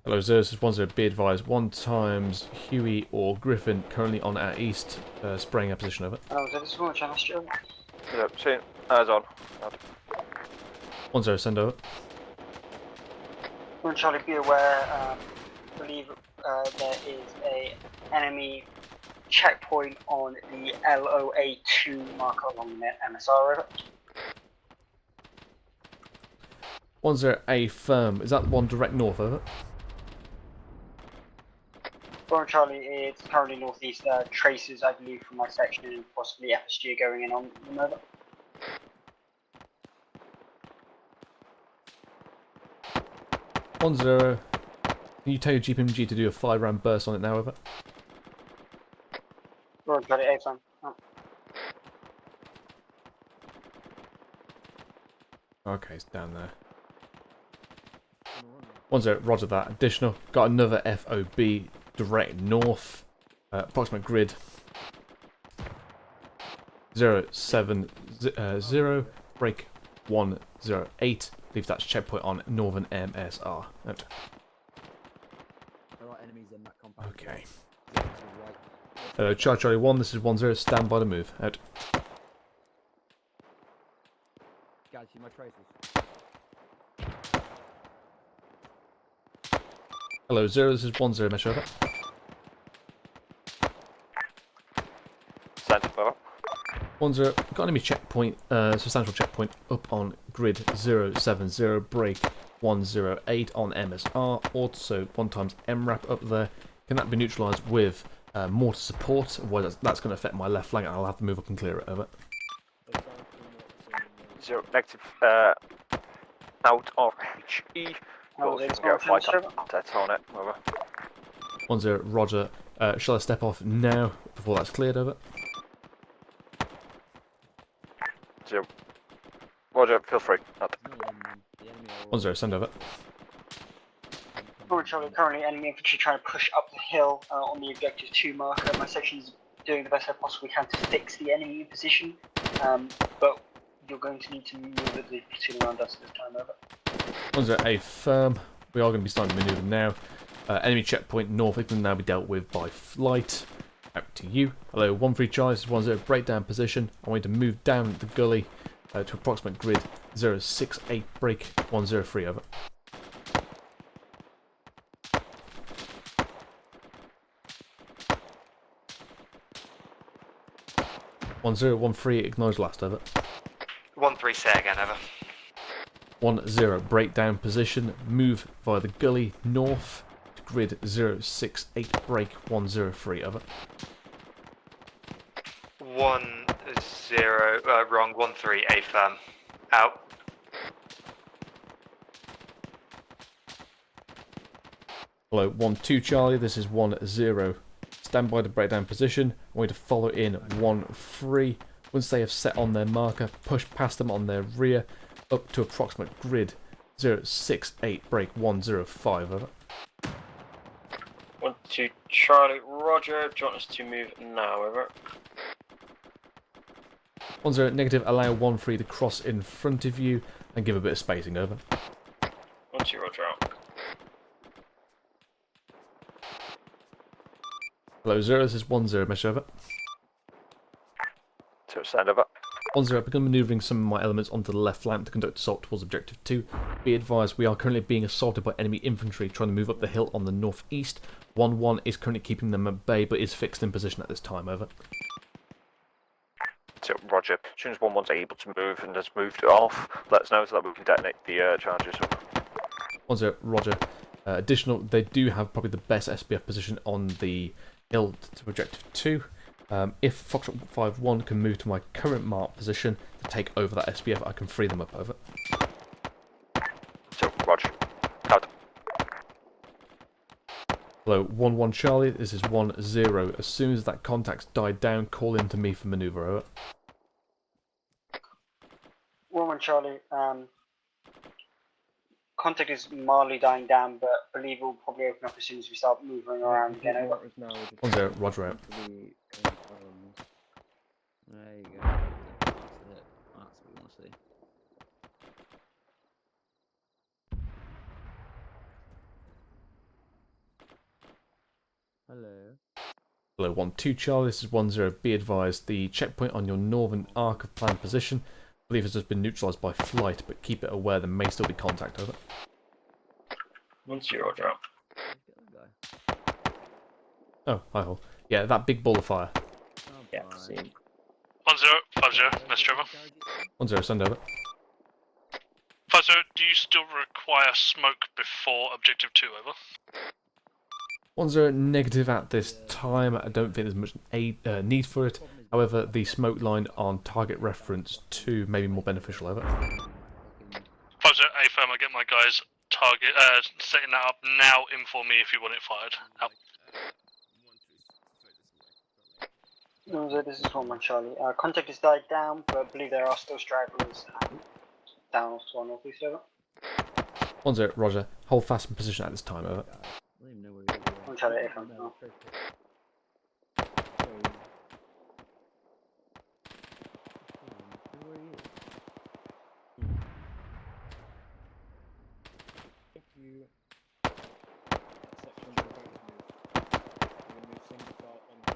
Hello, Zeus, this is 1-0, be advised. 1 times Huey or Griffin currently on our east, spraying our position, over. Oh, so this is one channel still. Yep, see, eyes on. 1-0, send over. One Charlie, be aware, I believe there is a enemy checkpoint on the LOA2 marker along the MSR, over. 1-0, A firm. Is that the one direct north, over? One Charlie, it's currently northeast. Traces, I believe, from my section and possibly FSG going in on them, over. 1-0. Can you tell your GPMG to do a 5-round burst on it now, over? One Charlie, A firm. Oh. Okay, it's down there. 1-0, Roger that. Additional. Got another FOB direct north. Approximate grid 070. Break 108. Believe that's checkpoint on northern MSR. Out. There are enemies in that compound. Okay. Hello, Charlie 1. This is 1-0. Stand by the move. Out. Guys, see my traces. Hello, 0. This is 1-0. Mesh over. Send over. 1-0. Got enemy checkpoint, substantial checkpoint up on grid 070. Break 108 on MSR. Also 1 times MRAP up there. Can that be neutralised with mortar support? Otherwise that's going to affect my left flank and I'll have to move up and clear it, over. 0 negative. Out of HE. Well, you can get a flight contact on it. Over. 1-0, Roger. Shall I step off now before that's cleared, over? 0. Roger, feel free. Out. 1-0, send over. One Charlie, currently enemy infantry trying to push up the hill on the objective 2 marker. My section's doing the best I possibly can to fix the enemy in position, but you're going to need to move the platoon around us this time, over. 1-0, A firm. We are going to be starting to manoeuvre now. Enemy checkpoint north. It can now be dealt with by flight. Out to you. Hello, 1-3 Charlie. This is 1-0. Breakdown position. I want you to move down the gully to approximate grid 068. Break 103, over. 1013, acknowledge last, over. 1-3, say again, over. 10, breakdown position, move via the gully north to grid 068, break 103, over. 10, wrong, 1-3, A firm. Out. Hello, 1-2 Charlie, this is 1-0. Stand by the breakdown position. I'm going to follow in 1-3. Once they have set on their marker, push past them on their rear up to approximate grid 068, break 105, over. 1-2 Charlie, roger. Do you want us to move now, over? 10, negative, allow 1-3 to cross in front of you and give a bit of spacing, over. 1-2 roger out. Hello, 0, this is 1-0, mesh over. 2, stand over. 10, I begin manoeuvring some of my elements onto the left flank to conduct assault towards objective 2. Be advised, we are currently being assaulted by enemy infantry trying to move up the hill on the northeast. 1-1 is currently keeping them at bay but is fixed in position at this time, over. 2, roger. As soon as 1-1's able to move and has moved off, let us know so that we can detonate the charges. 10, roger. Additional, they do have probably the best SBF position on the hill to objective 2. If Foxtrot 5-1 can move to my current mark position to take over that SBF, I can free them up, over. 2, roger. Out. Hello, 1-1 Charlie, this is 1-0. As soon as that contact's died down, call in to me for manoeuvre, over. 1-1 Charlie, contact is mildly dying down, but believe we'll probably open up as soon as we start moving around again, over. 10, roger out. There you go. That's it. That's what we want to see. Hello. Hello, 1-2 Charlie, this is 1-0. Be advised, the checkpoint on your northern arc of planned position, I believe has just been neutralised by flight, but keep it aware there may still be contact, over. 1-2 roger out. Oh, hi Hall. Yeah, that big ball of fire. Yeah, seen. 10-50, Mr. Trevor. 10, send over. 50, do you still require smoke before objective 2, over? 10, negative at this time. I don't think there's much need for it. However, the smoke line on target reference 2 may be more beneficial, over. 50, A firm, I get my guys target setting that up now. Inform me if you want it fired. Out. No, this is 1-1 Charlie. Contact has died down, but I believe there are still stragglers down off to our northeast, over. 10, roger. Hold fast in position at this time, over. I don't even know where he is. 1 Charlie, A-Front. No. Thank you. Section of the boat move. We're going to move single file onto the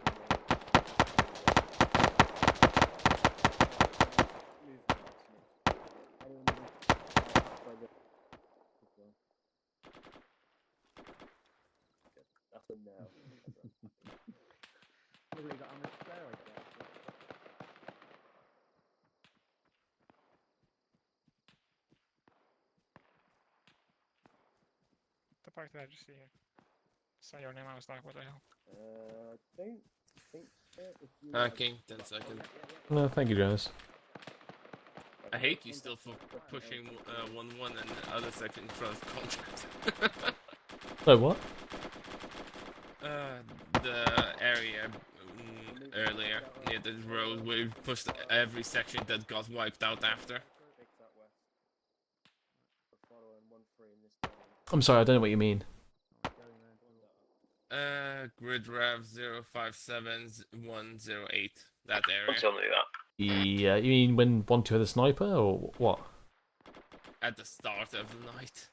move back to me. I will move by the that's a no. Probably got on the steroids there. The part that I just see you. Say your name, I was like, what the hell? Don't think so. If you King, 10 seconds. No, thank you, Jonas. I hate you still for pushing 1-1 and the other section in front of contract. Oh, what? The area earlier near the road where we pushed every section that got wiped out after. I'm sorry, I don't know what you mean. Grid Rev 057108. That area. What's on that? Yeah, you mean when 1-2 had a sniper, or what? At the start of the night.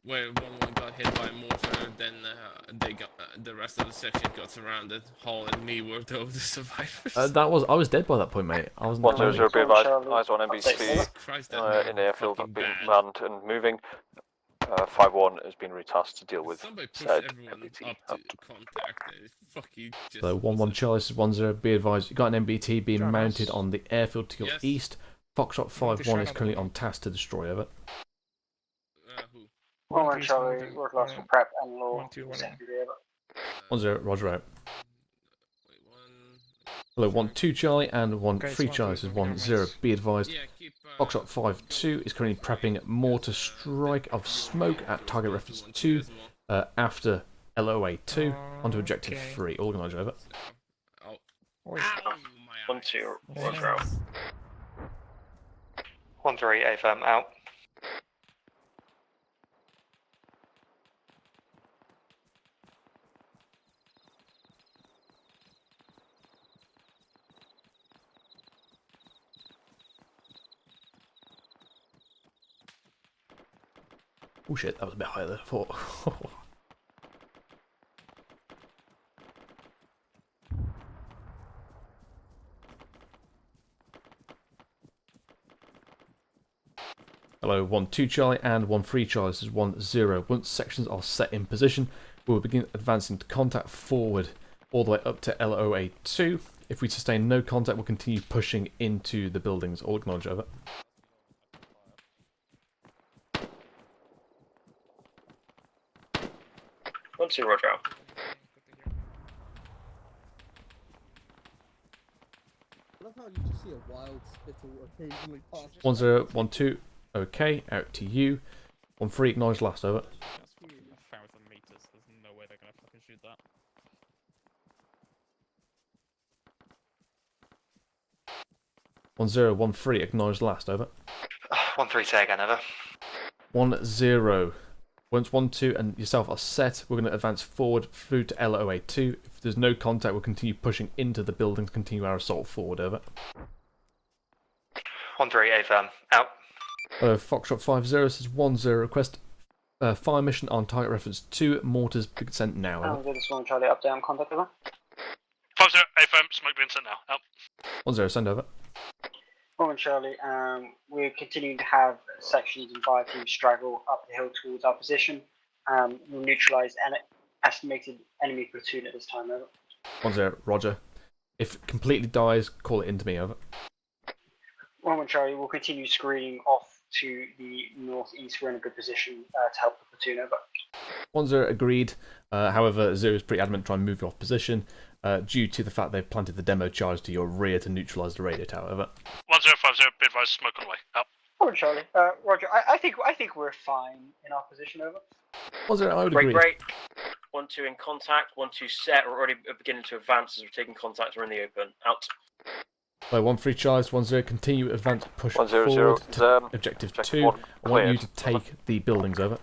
Where 1-1 got hit by a mortar, then they got the rest of the section got surrounded. Hall and me were the survivors. I was dead by that point, mate. I wasn't. 1-0, be advised. Eyes on NBC Christ, in the airfield, being manned and moving. 5-1 has been retasked to deal with Somebody push said everyone MBT. up to contact. Fuck you. Just So 1-1 Charlie, this is 1-0. Be advised, you've got an MBT being Jonas. mounted on the airfield to your Yes. east. Foxtrot to 5-1 shine is on currently the on task to destroy, over. Who? 1-1 Charlie, work last for prep and law. 1-2-1-1. Secondary over. 1-0, Roger out. Hello, 1-2 Charlie and 1-3 Charlie, this is 1-0. Be advised, Foxtrot 5-2 is currently prepping mortar strike of smoke at target reference 2 after LOA 2 onto objective 3. Organise, over. 1-2, Roger out. 1-3, A-firm out. Oh shit, that was a bit higher than I thought. Hello, 1-2 Charlie and 1-3 Charlie, this is 1-0. Once sections are set in position, we will begin advancing to contact forward all the way up to LOA 2. If we sustain no contact, we'll continue pushing into the buildings. All acknowledge, over. 1-2, Roger out. I love how you just see a wild spittle occasionally pass. 1-0, 1-2, okay, out to you. 1-3, acknowledge last, over. That's fucking 1,000 meters. There's no way they're gonna fucking shoot that. 1-0, 1-3, acknowledge last, over. 1-3, say again, over. 1-0. Once 1-2 and yourself are set, we're going to advance forward through to LOA 2. If there's no contact, we'll continue pushing into the buildings, continue our assault forward, over. 1-3, A-firm out. Foxtrot 5-0, this is 1-0, request fire mission on target reference 2, mortars be sent now, over. I'll do this one, Charlie, update on contact over. 5-0, A-firm, smoke being sent now. Out. 1-0, send over. 1-1 Charlie, we're continuing to have sections and fire teams straggle up the hill towards our position. We'll neutralise an estimated enemy platoon at this time, over. 1-0, roger. If it completely dies, call it into me, over. 1-1 Charlie, we'll continue screening off to the northeast. We're in a good position to help the platoon, over. 1-0, agreed. However, 0 is pretty adamant to try and move you off position due to the fact they've planted the demo charge to your rear to neutralise the radio tower, over. 1-0, 5-0, be advised, smoke on the way. Out. 1-1 Charlie, Roger, I think we're fine in our position, over. 1-0, I would Great, agree. great. 1-2 in contact, 1-2 set. We're already beginning to advance as we're taking contact. We're in the open. Out. 1-3 charge, 1-0, continue advance, push 1-0, forward to objective 2. 1 I want you cleared. to take the buildings, over.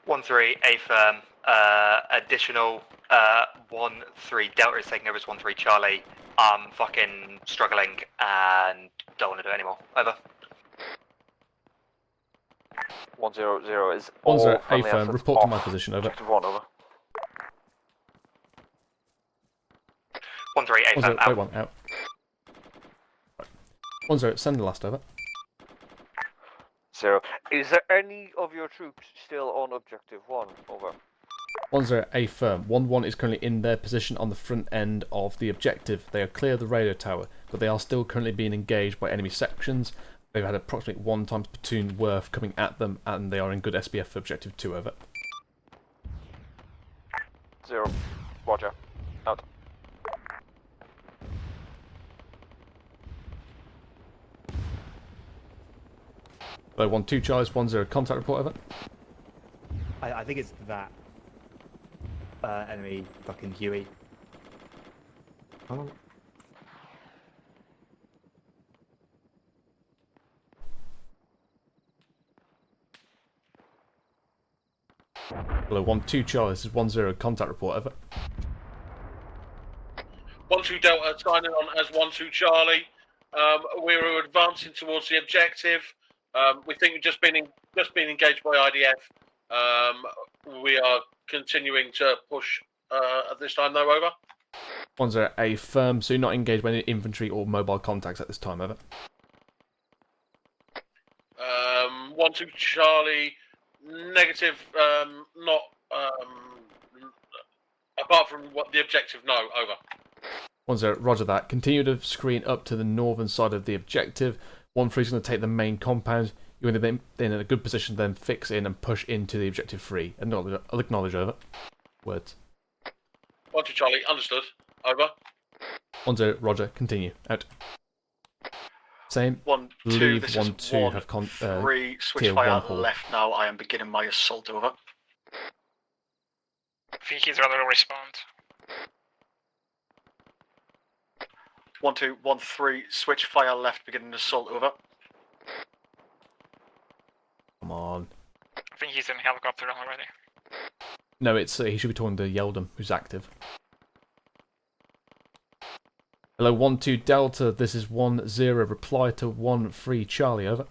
1-3, A-firm, additional 1-3, Delta is taking over as 1-3 Charlie. I'm fucking struggling and don't want to do it anymore. Over. 1-0-0 is all 1-0, friendly A-firm, efforts report to off my position, over. Objective 1, over. 1-3, A-firm, 1-0, out. 1 out. 1-0, send the last, over. 0. Is there any of your troops still on objective 1? Over. 1-0, A-firm. 1-1 is currently in their position on the front end of the objective. They are clear of the radio tower, but they are still currently being engaged by enemy sections. They've had approximately 1 times platoon worth coming at them, and they are in good SBF for objective 2, over. 0. Roger. Out. Hello, 1-2 Charles, 1-0 contact report, over. I think it's that enemy fucking Huey. Oh. Hello, 1-2 Charlie, this is 1-0 contact report, over. 1-2 Delta signing on as 1-2 Charlie. We're advancing towards the objective. We think we've just been engaged by IDF. We are continuing to push at this time, though, over. 1-0 A firm, so you're not engaged by any infantry or mobile contacts at this time, over. 1-2 Charlie. Negative. Not. Apart from what the objective, no. Over. 1-0, roger that. Continue to screen up to the northern side of the objective. 1-3 is going to take the main compound. You're going to be in a good position to then fix in and push into the objective 3. I'll acknowledge over. Words. 1-2 Charlie, understood. Over. 1-0, roger, continue. Out. Same. 1-2, Leave this 1-2 is have 1-3, switch tier fire 1 hull. left now. I am beginning my assault. Over. I think he's rather respond. 1-2, 1-3, switch fire left, beginning assault. Over. Come on. I think he's in helicopter already. No, it's he should be talking to Yeldum, who's active. Hello, 1-2 Delta, this is 1-0, reply to 1-3 Charlie, over.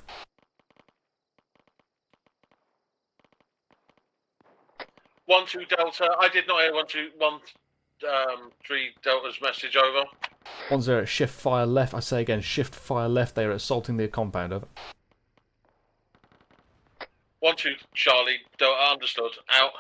1-2 Delta. I did not hear 1-3 Delta's message. Over. 1-0, shift fire left, I say again, shift fire left, they are assaulting the compound, over. 1-2 Charlie Delta. Understood. Out.